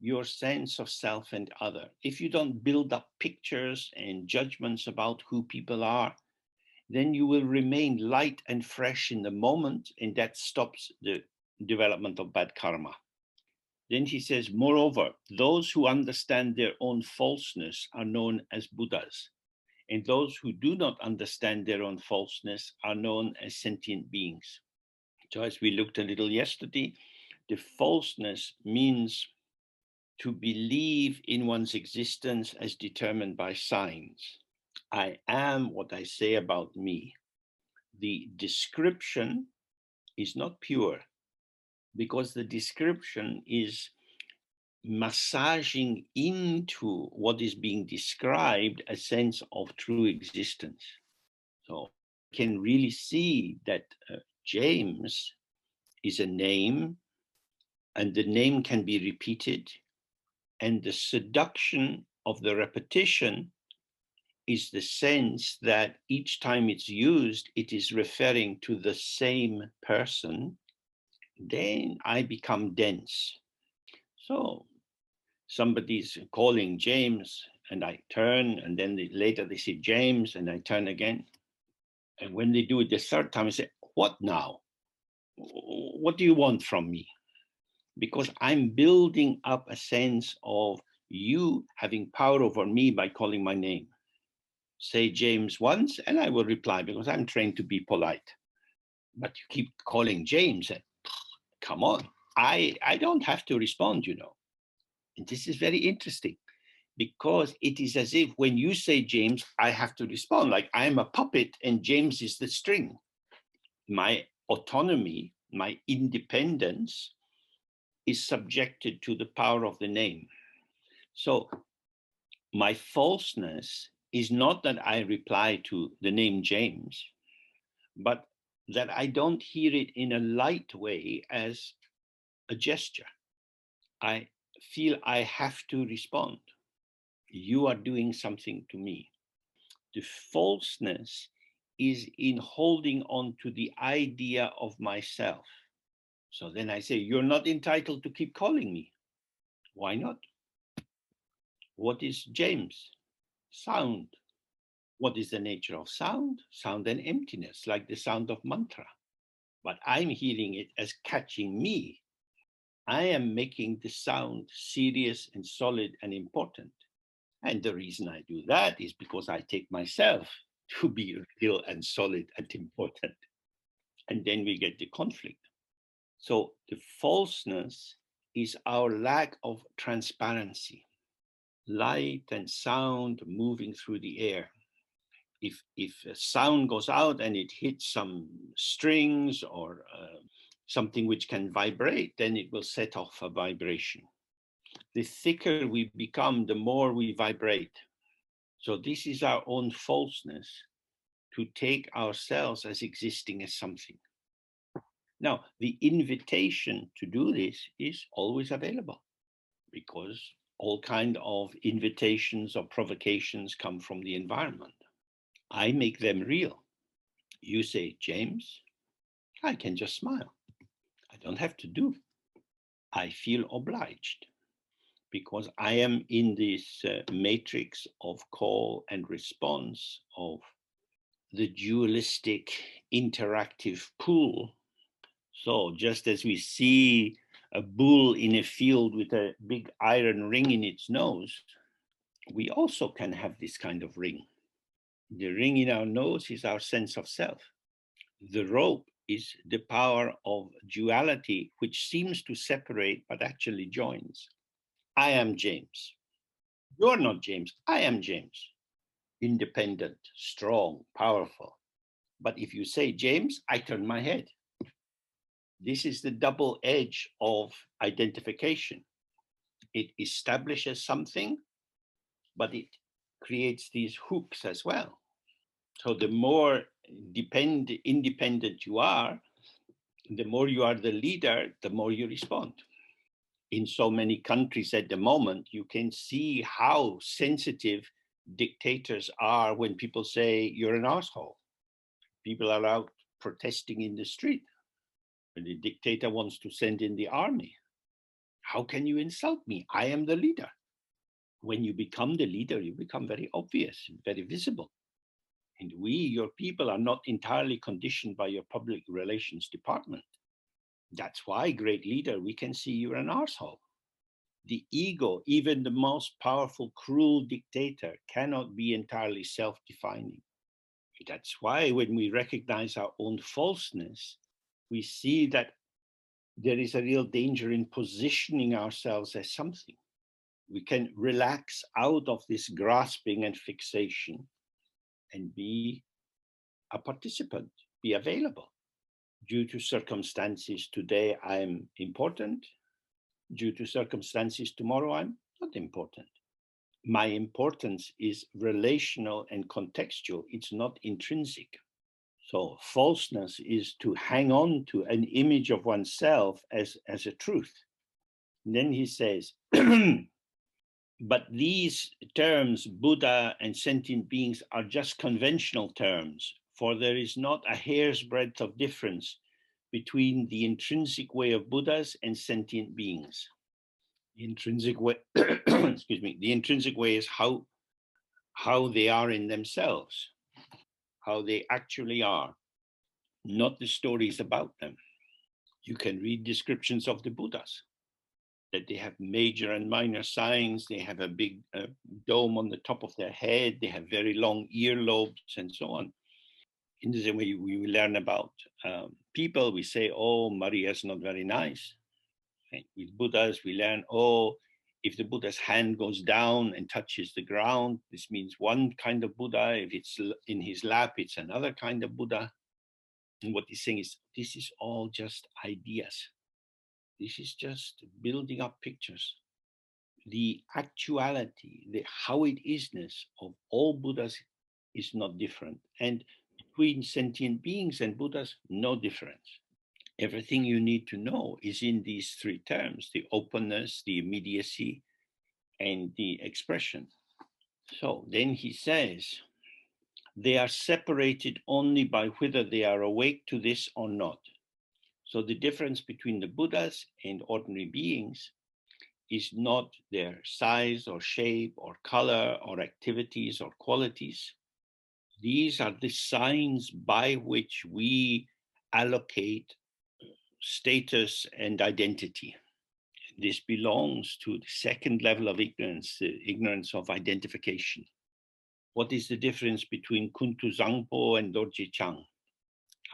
your sense of self and other, if you don't build up pictures and judgments about who people are, then you will remain light and fresh in the moment, and that stops the development of bad karma. Then he says, moreover, those who understand their own falseness are known as Buddhas, and those who do not understand their own falseness are known as sentient beings. So as we looked a little yesterday, the falseness means to believe in one's existence as determined by signs. I am what I say about me. The description is not pure, because the description is massaging into what is being described a sense of true existence. So you can really see that James is a name, and the name can be repeated, and the seduction of the repetition is the sense that each time it's used, it is referring to the same person. Then I become dense. So somebody's calling James and I turn, and then later they say James and I turn again. And when they do it the third time, I say, what now? What do you want from me? Because I'm building up a sense of you having power over me by calling my name. Say James once and I will reply because I'm trained to be polite. But you keep calling James and come on, I don't have to respond, you know. And this is very interesting because it is as if when you say James, I have to respond like I'm a puppet and James is the string. My autonomy, my independence is subjected to the power of the name. So my falseness is not that I reply to the name James, but that I don't hear it in a light way as a gesture. I feel I have to respond. You are doing something to me. The falseness is in holding on to the idea of myself. So then I say, you're not entitled to keep calling me. Why not? What is James? Sound. What is the nature of sound? Sound and emptiness, like the sound of mantra. But I'm hearing it as catching me. I am making the sound serious and solid and important. And the reason I do that is because I take myself to be real and solid and important. And then we get the conflict. So the falseness is our lack of transparency. Light and sound moving through the air. If a sound goes out and it hits some strings or something which can vibrate, then it will set off a vibration. The thicker we become, the more we vibrate. So this is our own falseness to take ourselves as existing as something. Now, the invitation to do this is always available because all kinds of invitations or provocations come from the environment. I make them real. You say, James, I can just smile. I don't have to do. I feel obliged because I am in this matrix of call and response of the dualistic interactive pool. So just as we see a bull in a field with a big iron ring in its nose, we also can have this kind of ring. The ring in our nose is our sense of self. The rope is the power of duality, which seems to separate, but actually joins. I am James. You're not James. I am James. Independent, strong, powerful. But if you say James, I turn my head. This is the double edge of identification. It establishes something, but it creates these hooks as well. So the more independent you are, the more you are the leader, the more you respond. In so many countries at the moment, you can see how sensitive dictators are when people say you're an asshole. People are out protesting in the street. When the dictator wants to send in the army. How can you insult me? I am the leader. When you become the leader, you become very obvious, very visible. And we, your people, are not entirely conditioned by your public relations department. That's why, great leader, we can see you're an arsehole. The ego, even the most powerful, cruel dictator, cannot be entirely self-defining. That's why when we recognize our own falseness, we see that there is a real danger in positioning ourselves as something. We can relax out of this grasping and fixation and be a participant, be available. Due to circumstances today, I'm important. Due to circumstances tomorrow, I'm not important. My importance is relational and contextual. It's not intrinsic. So falseness is to hang on to an image of oneself as a truth. And then he says, but these terms, Buddha and sentient beings, are just conventional terms, for there is not a hair's breadth of difference between the intrinsic way of Buddhas and sentient beings. The intrinsic way, excuse me, the intrinsic way is how they are in themselves, how they actually are, not the stories about them. You can read descriptions of the Buddhas. that they have major and minor signs. They have a big dome on the top of their head. They have very long earlobes and so on. In the same way we learn about people, we say, oh, Maria's not very nice. And with Buddhas, we learn, oh, if the Buddha's hand goes down and touches the ground, this means one kind of Buddha. If it's in his lap, it's another kind of Buddha. And what he's saying is, this is all just ideas. This is just building up pictures. The actuality, the how it isness of all Buddhas is not different. And between sentient beings and Buddhas, no difference. Everything you need to know is in these three terms: the openness, the immediacy, and the expression. So then he says, they are separated only by whether they are awake to this or not. So the difference between the Buddhas and ordinary beings is not their size or shape or color or activities or qualities. These are the signs by which we allocate status and identity. This belongs to the second level of ignorance, the ignorance of identification. What is the difference between Kuntu Zangpo and Dorje Chang?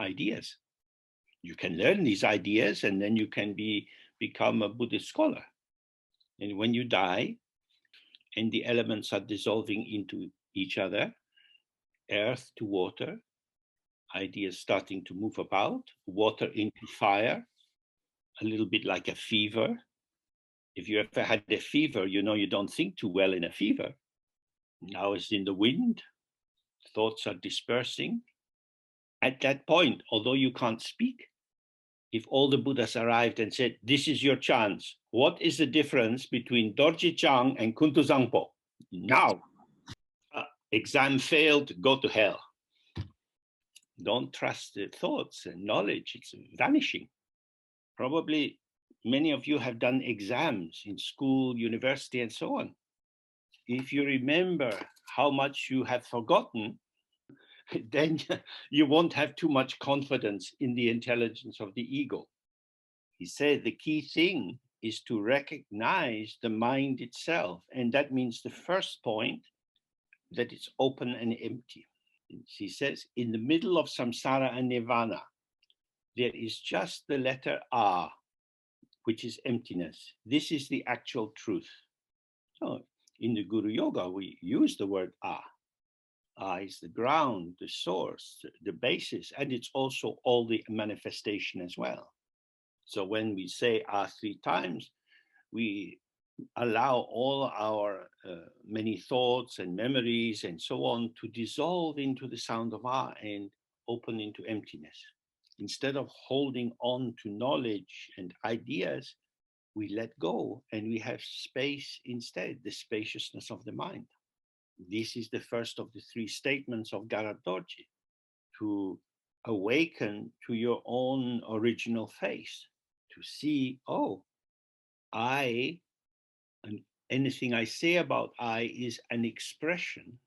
Ideas. You can learn these ideas and then you can become a Buddhist scholar. And when you die and the elements are dissolving into each other, earth to water, ideas starting to move about, water into fire, a little bit like a fever. If you ever had a fever, you know you don't think too well in a fever. Now it's in the wind, thoughts are dispersing. At that point, although you can't speak, if all the Buddhas arrived and said, this is your chance, what is the difference between Dorje Chang and Kuntu Zangpo? Now, exam failed, go to hell. Don't trust the thoughts and knowledge, it's vanishing. Probably many of you have done exams in school, university, and so on. If you remember how much you have forgotten, then you won't have too much confidence in the intelligence of the ego. He said the key thing is to recognize the mind itself. And that means the first point, that it's open and empty. He says, in the middle of samsara and nirvana, there is just the letter A, which is emptiness. This is the actual truth. So in the Guru Yoga, we use the word A. Is the ground, the source, the basis, and it's also all the manifestation as well. So when we say three times, we allow all our many thoughts and memories and so on to dissolve into the sound of and open into emptiness. Instead of holding on to knowledge and ideas, we let go and we have space instead, the spaciousness of the mind. This is the first of the three statements of Garat Dorje, to awaken to your own original face, to see, oh, I, and anything I say about I is an expression.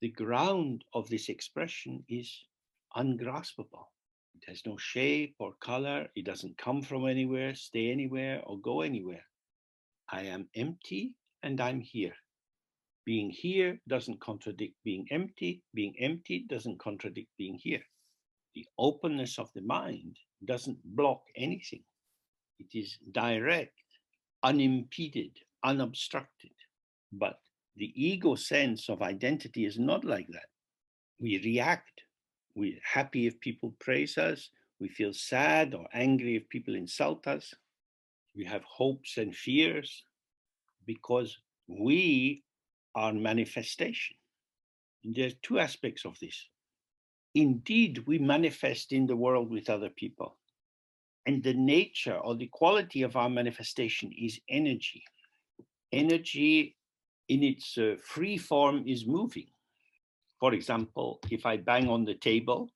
The ground of this expression is ungraspable. It has no shape or color. It doesn't come from anywhere, stay anywhere, or go anywhere. I am empty and I'm here. Being here doesn't contradict being empty. Being empty doesn't contradict being here. The openness of the mind doesn't block anything. It is direct, unimpeded, unobstructed. But the ego sense of identity is not like that. We react. We're happy if people praise us. We feel sad or angry if people insult us. We have hopes and fears because we are manifestation. There are two aspects of this. Indeed, we manifest in the world with other people. And the nature or the quality of our manifestation is energy. Energy in its free form is moving. For example, if I bang on the table,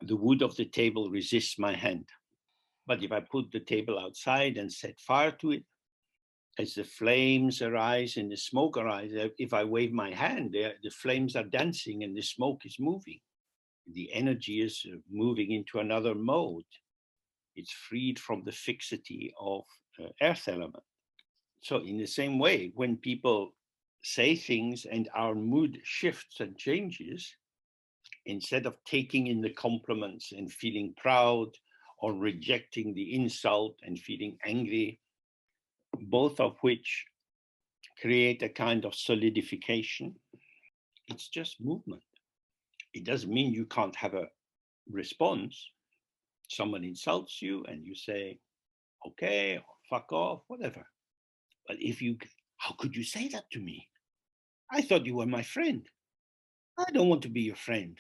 the wood of the table resists my hand. But if I put the table outside and set fire to it, as the flames arise and the smoke arises, if I wave my hand, the flames are dancing and the smoke is moving. The energy is moving into another mode. It's freed from the fixity of earth element. So in the same way, when people say things and our mood shifts and changes, instead of taking in the compliments and feeling proud or rejecting the insult and feeling angry, both of which create a kind of solidification, it's just movement. It doesn't mean you can't have a response. Someone insults you and you say, okay, or fuck off, whatever. But how could you say that to me? I thought you were my friend. I don't want to be your friend.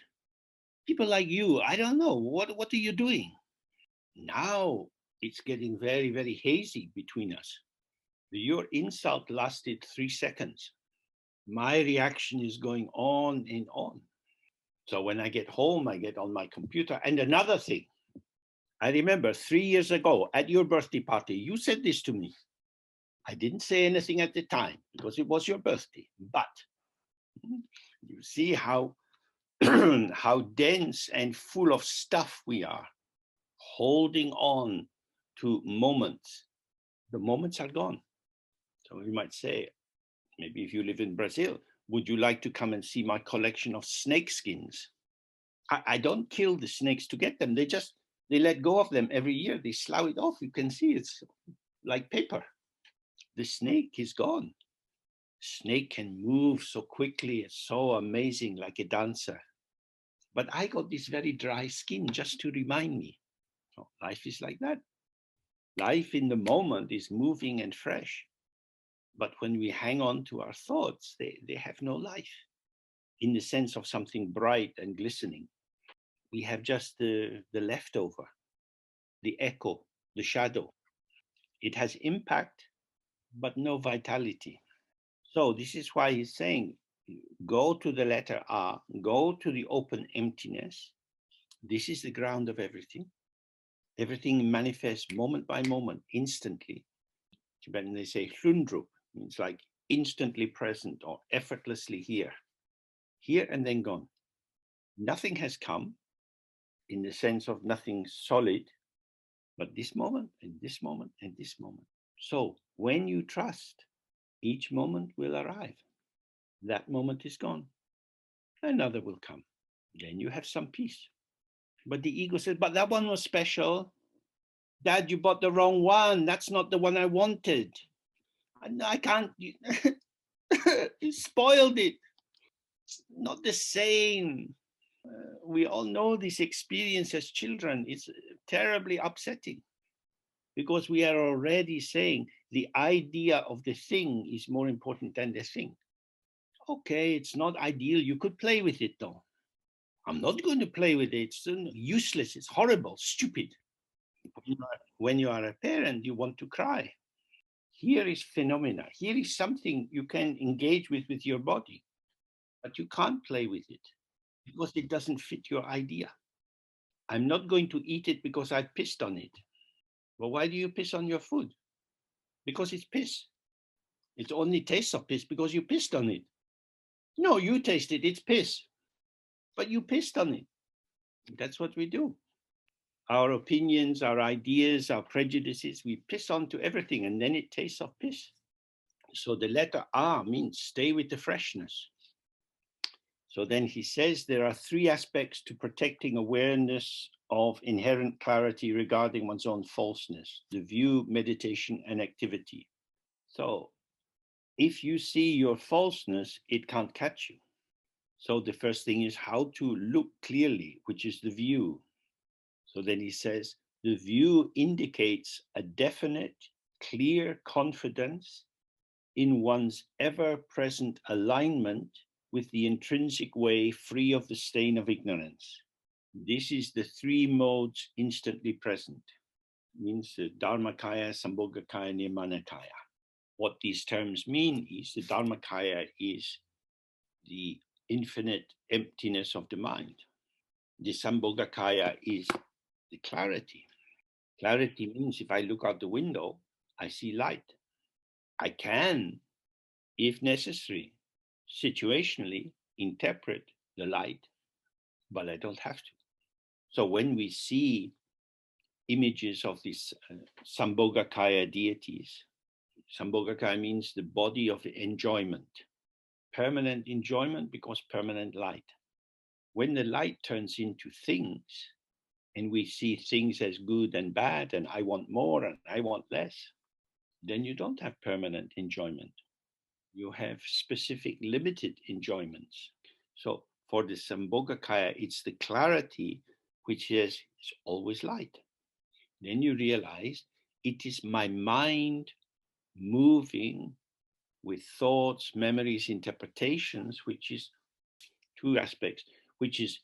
People like you, I don't know, what are you doing? Now it's getting very, very hazy between us. Your insult lasted 3 seconds. My reaction is going on and on. So when I get home, I get on my computer. And another thing, I remember 3 years ago at your birthday party, you said this to me. I didn't say anything at the time because it was your birthday, but you see how, how dense and full of stuff we are, holding on to moments. The moments are gone. So you might say, maybe if you live in Brazil, would you like to come and see my collection of snake skins? I don't kill the snakes to get them. They let go of them every year. They slough it off. You can see it's like paper. The snake is gone. Snake can move so quickly. It's so amazing, like a dancer. But I got this very dry skin just to remind me. So life is like that. Life in the moment is moving and fresh. But when we hang on to our thoughts, they have no life in the sense of something bright and glistening. We have just the leftover, the echo, the shadow. It has impact, but no vitality. So this is why he's saying, go to the letter R, go to the open emptiness. This is the ground of everything. Everything manifests moment by moment, instantly. Tibetan, they say hlundrup, means like instantly present or effortlessly here. Here and then gone. Nothing has come in the sense of nothing solid, but this moment and this moment and this moment. So when you trust, each moment will arrive. That moment is gone. Another will come. Then you have some peace. But the ego says, but that one was special. Dad, you bought the wrong one. That's not the one I wanted. I can't. You spoiled it. It's not the same. We all know this experience as children. It's terribly upsetting because we are already saying the idea of the thing is more important than the thing. Okay, it's not ideal. You could play with it though. I'm not going to play with it. It's useless. It's horrible, stupid. When you are a parent, you want to cry. Here is phenomena. Here is something you can engage with your body, but you can't play with it because it doesn't fit your idea. I'm not going to eat it because I pissed on it. Well, why do you piss on your food? Because it's piss. It only tastes of piss because you pissed on it. No, you taste it, it's piss. But you pissed on it. That's what we do. Our opinions, our ideas, our prejudices, we piss onto everything and then it tastes of piss. So the letter R means stay with the freshness. So then he says there are 3 aspects to protecting awareness of inherent clarity regarding one's own falseness: the view, meditation, and activity. So if you see your falseness, it can't catch you. So the first thing is how to look clearly, which is the view. So then he says, the view indicates a definite, clear confidence in one's ever-present alignment with the intrinsic way, free of the stain of ignorance. This is the 3 modes instantly present. It means the Dharmakaya, Sambhogakaya, Nirmanakaya. What these terms mean is the Dharmakaya is the infinite emptiness of the mind. The Sambhogakaya is the clarity. Clarity means if I look out the window, I see light. I can, if necessary, situationally interpret the light, but I don't have to. So when we see images of these Sambhogakaya deities, Sambhogakaya means the body of enjoyment. Permanent enjoyment because permanent light. When the light turns into things, and we see things as good and bad, and I want more and I want less, then you don't have permanent enjoyment. You have specific limited enjoyments. So for the Sambhogakaya, it's the clarity which is always light. Then you realize it is my mind moving with thoughts, memories, interpretations, which is two aspects, which is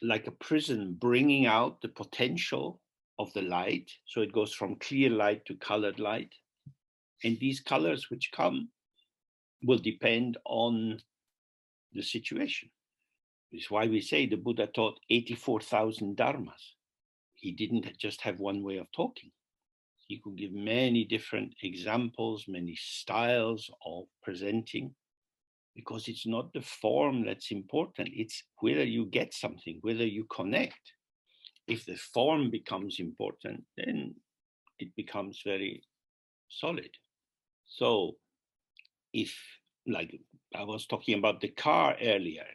like a prism bringing out the potential of the light. So it goes from clear light to colored light. And these colors which come will depend on the situation. It's why we say the Buddha taught 84,000 dharmas. He didn't just have one way of talking. He could give many different examples, many styles of presenting, because it's not the form that's important. It's whether you get something, whether you connect. If the form becomes important, then it becomes very solid. So if, like I was talking about the car earlier,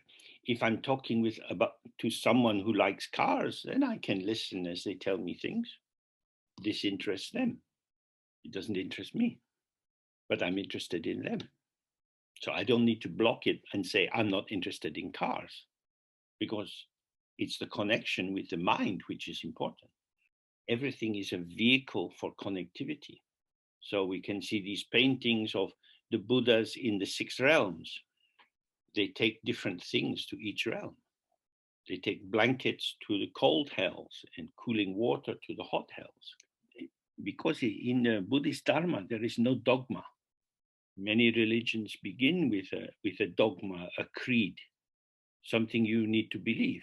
if I'm talking to someone who likes cars, then I can listen as they tell me things. This interests them. It doesn't interest me, but I'm interested in them. So I don't need to block it and say, I'm not interested in cars, because it's the connection with the mind which is important. Everything is a vehicle for connectivity. So we can see these paintings of the Buddhas in the 6 realms. They take different things to each realm. They take blankets to the cold hells and cooling water to the hot hells. Because in the Buddhist Dharma, there is no dogma. Many religions begin with a dogma, a creed, something you need to believe.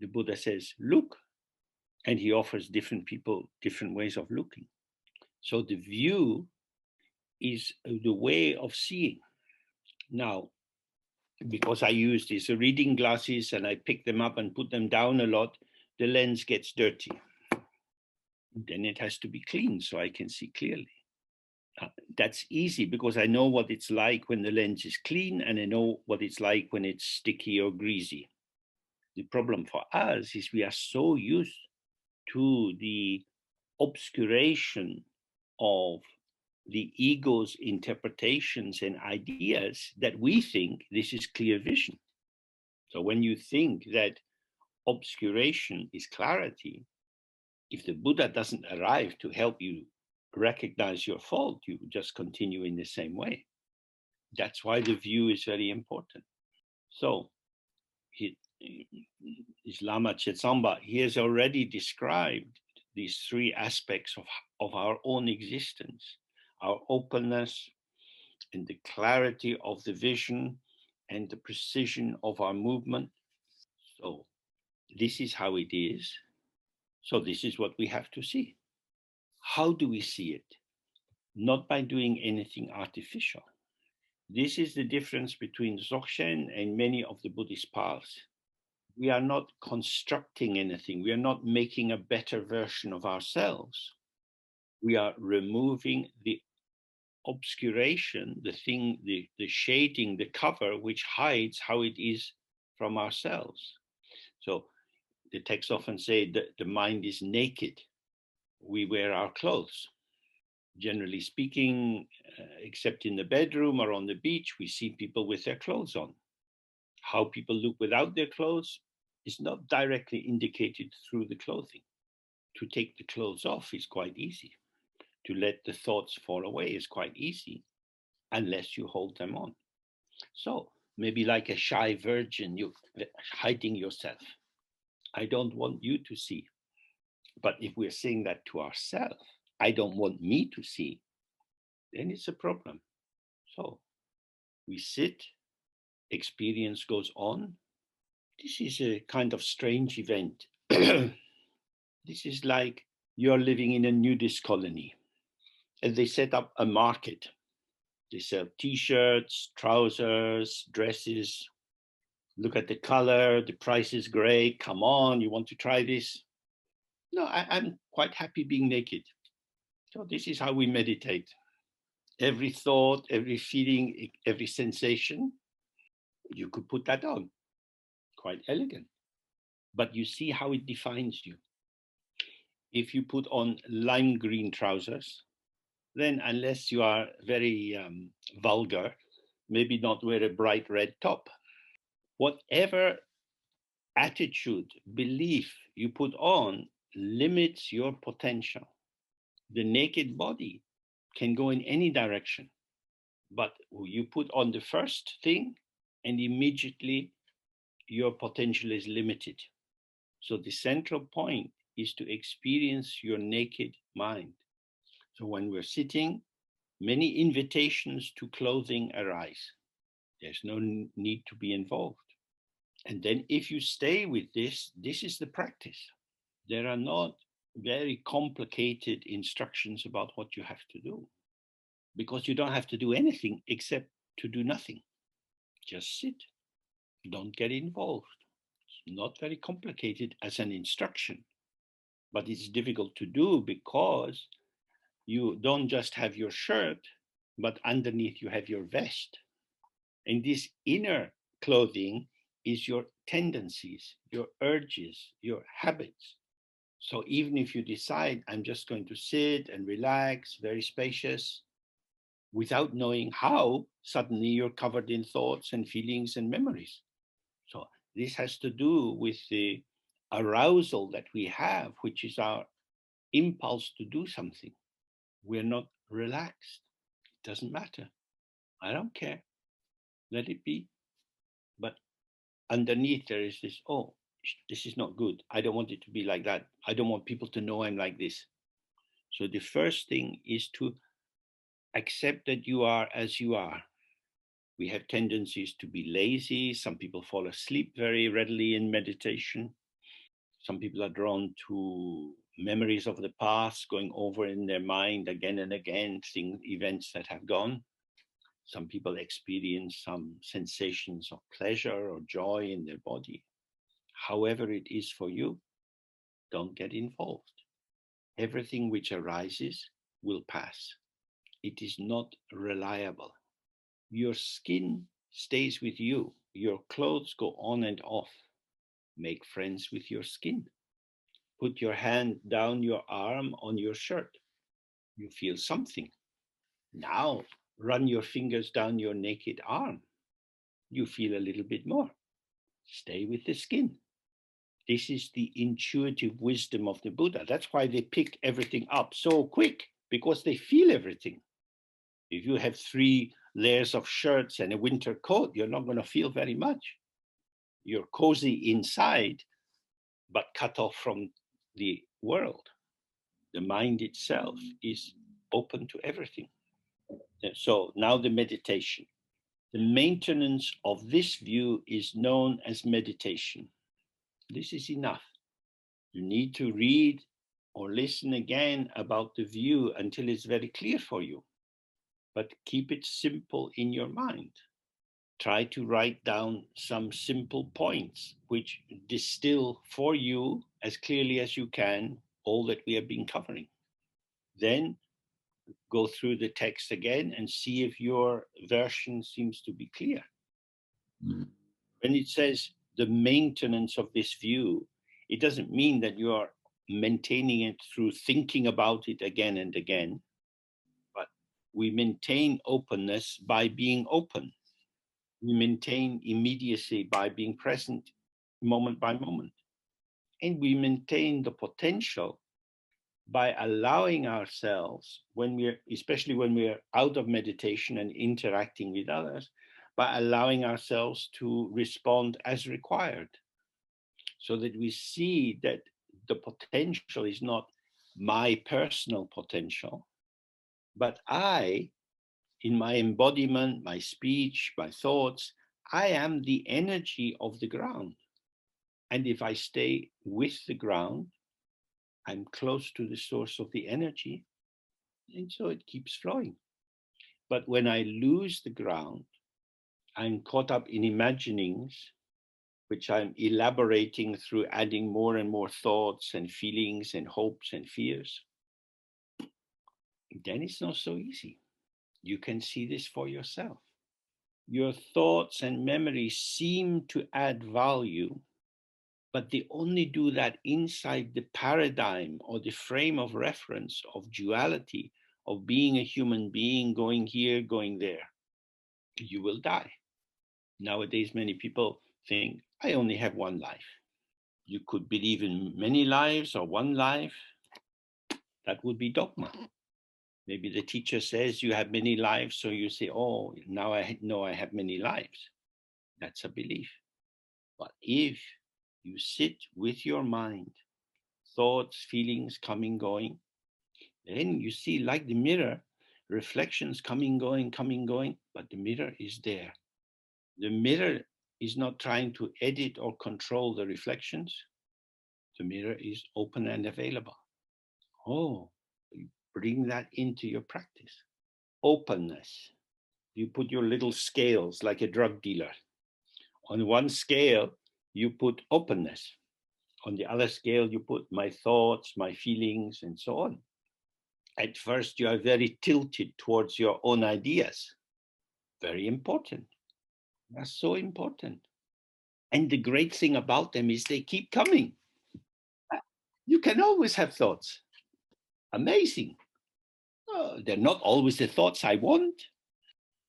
The Buddha says, look, and he offers different people different ways of looking. So the view is the way of seeing. Now, because I use these reading glasses and I pick them up and put them down a lot, the lens gets dirty. Then it has to be cleaned so I can see clearly. That's easy because I know what it's like when the lens is clean, and I know what it's like when it's sticky or greasy. The problem for us is we are so used to the obscuration of the ego's interpretations and ideas that we think this is clear vision. So when you think that obscuration is clarity, if the Buddha doesn't arrive to help you recognize your fault, you just continue in the same way. That's why the view is very important. So Lama Chetsangpa, he has already described these 3 aspects of our own existence, our openness and the clarity of the vision and the precision of our movement. So this is how it is. So this is what we have to see. How do we see it? Not by doing anything artificial. This is the difference between Dzogchen and many of the Buddhist paths. We are not constructing anything. We are not making a better version of ourselves. We are removing the obscuration, the thing, the shading, the cover, which hides how it is from ourselves. So the texts often say that the mind is naked. We wear our clothes. Generally speaking, except in the bedroom or on the beach, we see people with their clothes on. How people look without their clothes is not directly indicated through the clothing. To take the clothes off is quite easy. To let the thoughts fall away is quite easy, unless you hold them on. So maybe like a shy virgin, you're hiding yourself. I don't want you to see. But if we're saying that to ourselves, I don't want me to see, then it's a problem. So we sit, experience goes on. This is a kind of strange event. This is like you're living in a nudist colony and they set up a market. They sell t-shirts, trousers, dresses. Look at the color, the price is great. Come on, you want to try this? No, I'm quite happy being naked. So this is how we meditate. every thought, every feeling, every sensation, you could put that on. Quite elegant. But you see how it defines you. If you put on lime green trousers, then unless you are very vulgar, maybe not wear a bright red top. Whatever attitude, belief you put on limits your potential. The naked body can go in any direction, but you put on the first thing and immediately your potential is limited. So the central point is to experience your naked mind. So when we're sitting, many invitations to clothing arise. There's no need to be involved. And then if you stay with this, this is the practice. There are not very complicated instructions about what you have to do, because you don't have to do anything except to do nothing. Just sit. Don't get involved. It's not very complicated as an instruction, but it's difficult to do because you don't just have your shirt, but underneath you have your vest. And this inner clothing is your tendencies, your urges, your habits. So even if you decide, I'm just going to sit and relax, very spacious, without knowing how, suddenly you're covered in thoughts and feelings and memories. So this has to do with the arousal that we have, which is our impulse to do something. We're not relaxed. It doesn't matter. I don't care. Let it be. But underneath there is this, oh, this is not good. I don't want it to be like that. I don't want people to know I'm like this. So the first thing is to accept that you are as you are. We have tendencies to be lazy. Some people fall asleep very readily in meditation. Some people are drawn to memories of the past, going over in their mind again and again, seeing events that have gone. Some people experience some sensations of pleasure or joy in their body. However it is for you, don't get involved. Everything which arises will pass. It is not reliable. Your skin stays with you. Your clothes go on and off. Make friends with your skin. Put your hand down your arm on your shirt. You feel something. Now run your fingers down your naked arm. You feel a little bit more. Stay with the skin. This is the intuitive wisdom of the Buddha. That's why they pick everything up so quick, because they feel everything. If you have 3 layers of shirts and a winter coat, you're not going to feel very much. You're cozy inside, but cut off from the world. The mind itself is open to everything. So now the meditation. The maintenance of this view is known as meditation. This is enough. You need to read or listen again about the view until it's very clear for you. But keep it simple in your mind. Try to write down some simple points which distill for you as clearly as you can all that we have been covering. Then go through the text again and see if your version seems to be clear. When it says the maintenance of this view, it doesn't mean that you are maintaining it through thinking about it again and again, but we maintain openness by being open. We maintain immediacy by being present moment by moment. And we maintain the potential by allowing ourselves, especially when we're out of meditation and interacting with others, by allowing ourselves to respond as required, so that we see that the potential is not my personal potential, but I, in my embodiment, my speech, my thoughts, I am the energy of the ground. And if I stay with the ground, I'm close to the source of the energy, and so it keeps flowing. But when I lose the ground, I'm caught up in imaginings, which I'm elaborating through adding more and more thoughts and feelings and hopes and fears. Then it's not so easy. You can see this for yourself. Your thoughts and memories seem to add value, but they only do that inside the paradigm or the frame of reference of duality, of being a human being, going here, going there. You will die. Nowadays, many people think, I only have one life. You could believe in many lives or one life. That would be dogma. Maybe the teacher says you have many lives, so you say, oh, now I know I have many lives. That's a belief. But if you sit with your mind, thoughts, feelings coming, going, then you see, like the mirror, reflections coming, going, but the mirror is there. The mirror is not trying to edit or control the reflections. The mirror is open and available. Oh, you bring that into your practice. Openness. You put your little scales like a drug dealer. On one scale, you put openness. On the other scale, you put my thoughts, my feelings, and so on. At first, you are very tilted towards your own ideas. Very important. That's so important. And the great thing about them is they keep coming. You can always have thoughts. Amazing. Oh, they're not always the thoughts I want.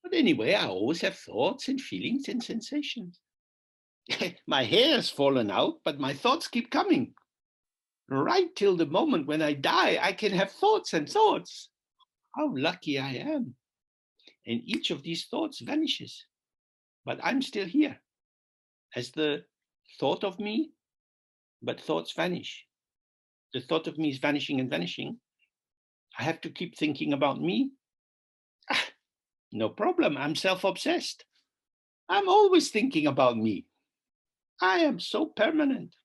But anyway, I always have thoughts and feelings and sensations. My hair has fallen out, but my thoughts keep coming. Right till the moment when I die, I can have thoughts and thoughts. How lucky I am. And each of these thoughts vanishes. But I'm still here as the thought of me, but thoughts vanish. The thought of me is vanishing and vanishing. I have to keep thinking about me. No problem. I'm self-obsessed. I'm always thinking about me. I am so permanent.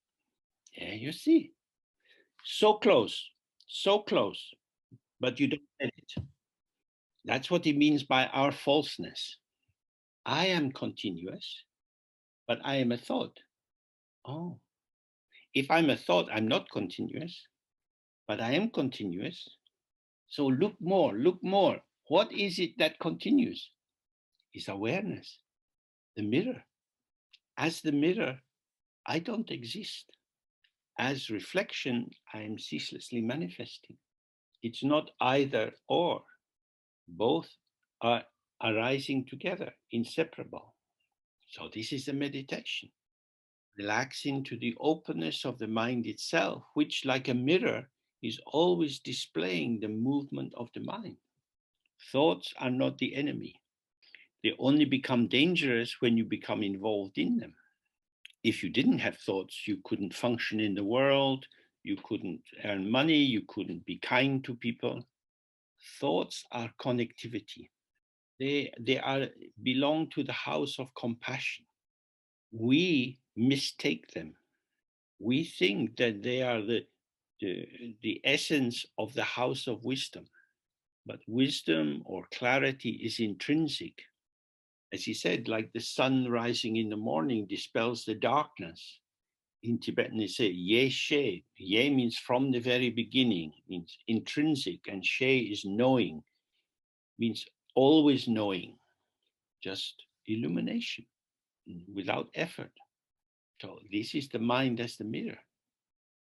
Yeah, you see. So close, but you don't get it. That's what he means by our falseness. I am continuous, but I am a thought. Oh, if I'm a thought, I'm not continuous, but I am continuous. So look more, look more. What is it that continues? Is awareness, the mirror. As the mirror, I don't exist. As reflection, I am ceaselessly manifesting. It's not either or. Both are arising together, inseparable. So this is a meditation. Relax into the openness of the mind itself, which, like a mirror, is always displaying the movement of the mind. Thoughts are not the enemy. They only become dangerous when you become involved in them. If you didn't have thoughts, you couldn't function in the world, you couldn't earn money, you couldn't be kind to people. Thoughts are connectivity. They belong to the house of compassion. We mistake them. We think that they are the essence of the house of wisdom. But wisdom or clarity is intrinsic. As he said, like the sun rising in the morning dispels the darkness. In Tibetan, they say, ye she. Ye means from the very beginning, means intrinsic, and she is knowing, means always knowing, just illumination without effort. So this is the mind as the mirror.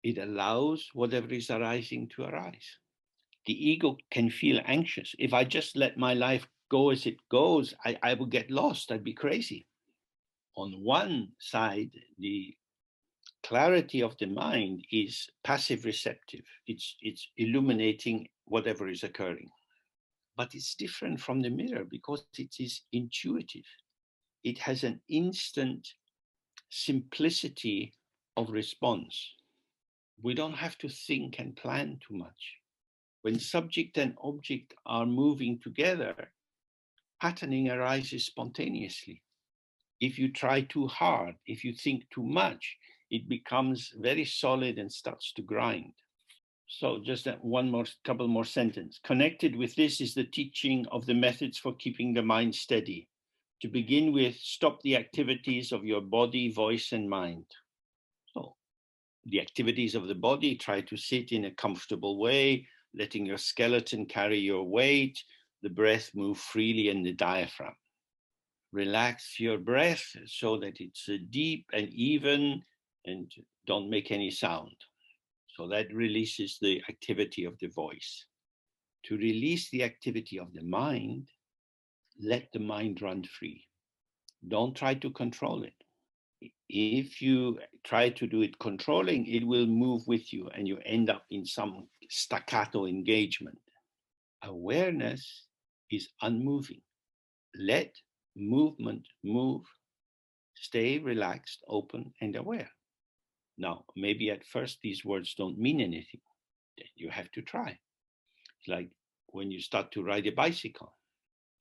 It allows whatever is arising to arise. The ego can feel anxious. If I just let my life go as it goes, I will get lost. I'd be crazy. On one side, the clarity of the mind is passive receptive. It's illuminating whatever is occurring. But it's different from the mirror because it is intuitive. It has an instant simplicity of response. We don't have to think and plan too much. When subject and object are moving together, patterning arises spontaneously. If you try too hard, if you think too much, it becomes very solid and starts to grind. So just couple more sentences. Connected with this is the teaching of the methods for keeping the mind steady. To begin with, stop the activities of your body, voice, and mind. So the activities of the body, try to sit in a comfortable way, letting your skeleton carry your weight, the breath move freely in the diaphragm. Relax your breath so that it's deep and even and don't make any sound. So that releases the activity of the voice. To release the activity of the mind, let the mind run free. Don't try to control it. If you try to do it controlling, it will move with you and you end up in some staccato engagement. Awareness is unmoving. Let movement move. Stay relaxed, open, and aware. Now, maybe at first these words don't mean anything. You have to try. It's like when you start to ride a bicycle.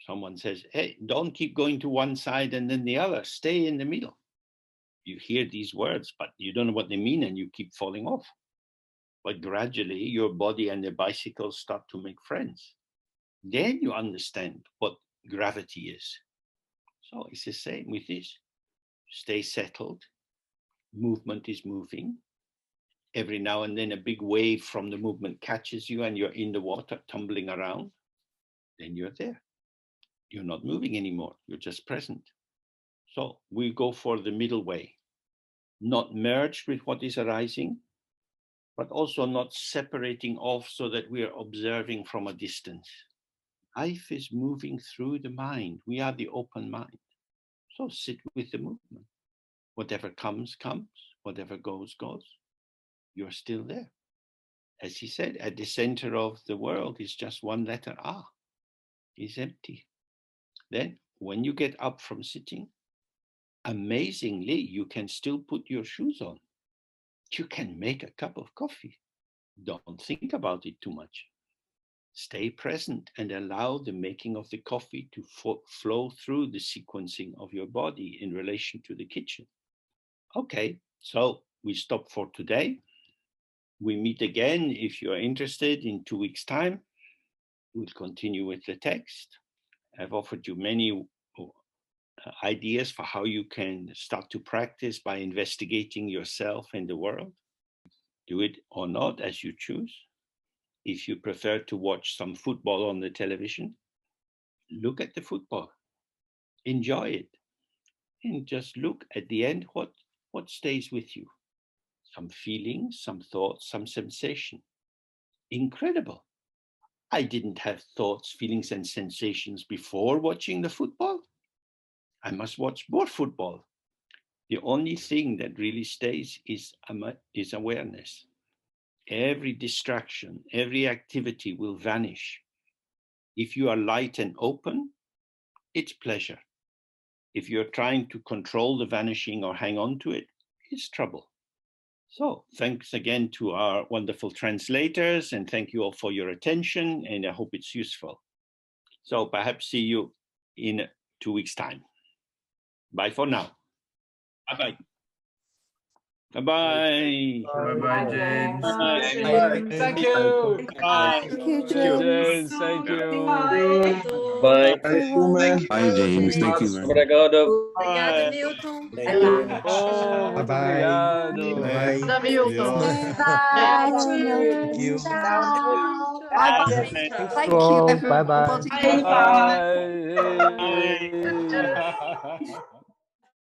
Someone says, hey, don't keep going to one side and then the other. Stay in the middle. You hear these words, but you don't know what they mean and you keep falling off. But gradually, your body and the bicycle start to make friends. Then you understand what gravity is. So it's the same with this. Stay settled. Movement is moving. Every now and then a big wave from the movement catches you and you're in the water tumbling around. Then you're there. You're not moving anymore. You're just present. So we go for the middle way. Not merged with what is arising, but also not separating off so that we are observing from a distance. Life is moving through the mind. We are the open mind. So sit with the movement. Whatever comes, comes. Whatever goes, goes. You're still there. As he said, at the center of the world is just one letter A. It's empty. Then when you get up from sitting, amazingly, you can still put your shoes on. You can make a cup of coffee. Don't think about it too much. Stay present and allow the making of the coffee to flow through the sequencing of your body in relation to the kitchen. Okay, so we stop for today. We meet again if you're interested in 2 weeks' time. We'll continue with the text. I've offered you many ideas for how you can start to practice by investigating yourself and the world. Do it or not as you choose. If you prefer to watch some football on the television, look at the football, enjoy it, and just look at the end what stays with you. Some feelings, some thoughts, some sensation. Incredible. I didn't have thoughts, feelings, and sensations before watching the football. I must watch more football. The only thing that really stays is awareness. Every distraction, every activity will vanish. If you are light and open, it's pleasure. If you're trying to control the vanishing or hang on to it, it's trouble. So thanks again to our wonderful translators, and thank you all for your attention, and I hope it's useful. So perhaps see you in 2 weeks' time. Bye for now. Bye-bye. Bye-bye. Bye-bye, James. Bye. Thank you. Bye. Thank you, James, James. thank you. Bye. Everyone. Hi, James. Thank you very much. Obrigado. Obrigada, Bye. Milton. Oh, muito Bye-bye. obrigado. Bye. Bye, Thank you. Milton. Bye. Thank you, everyone. Bye. Bye.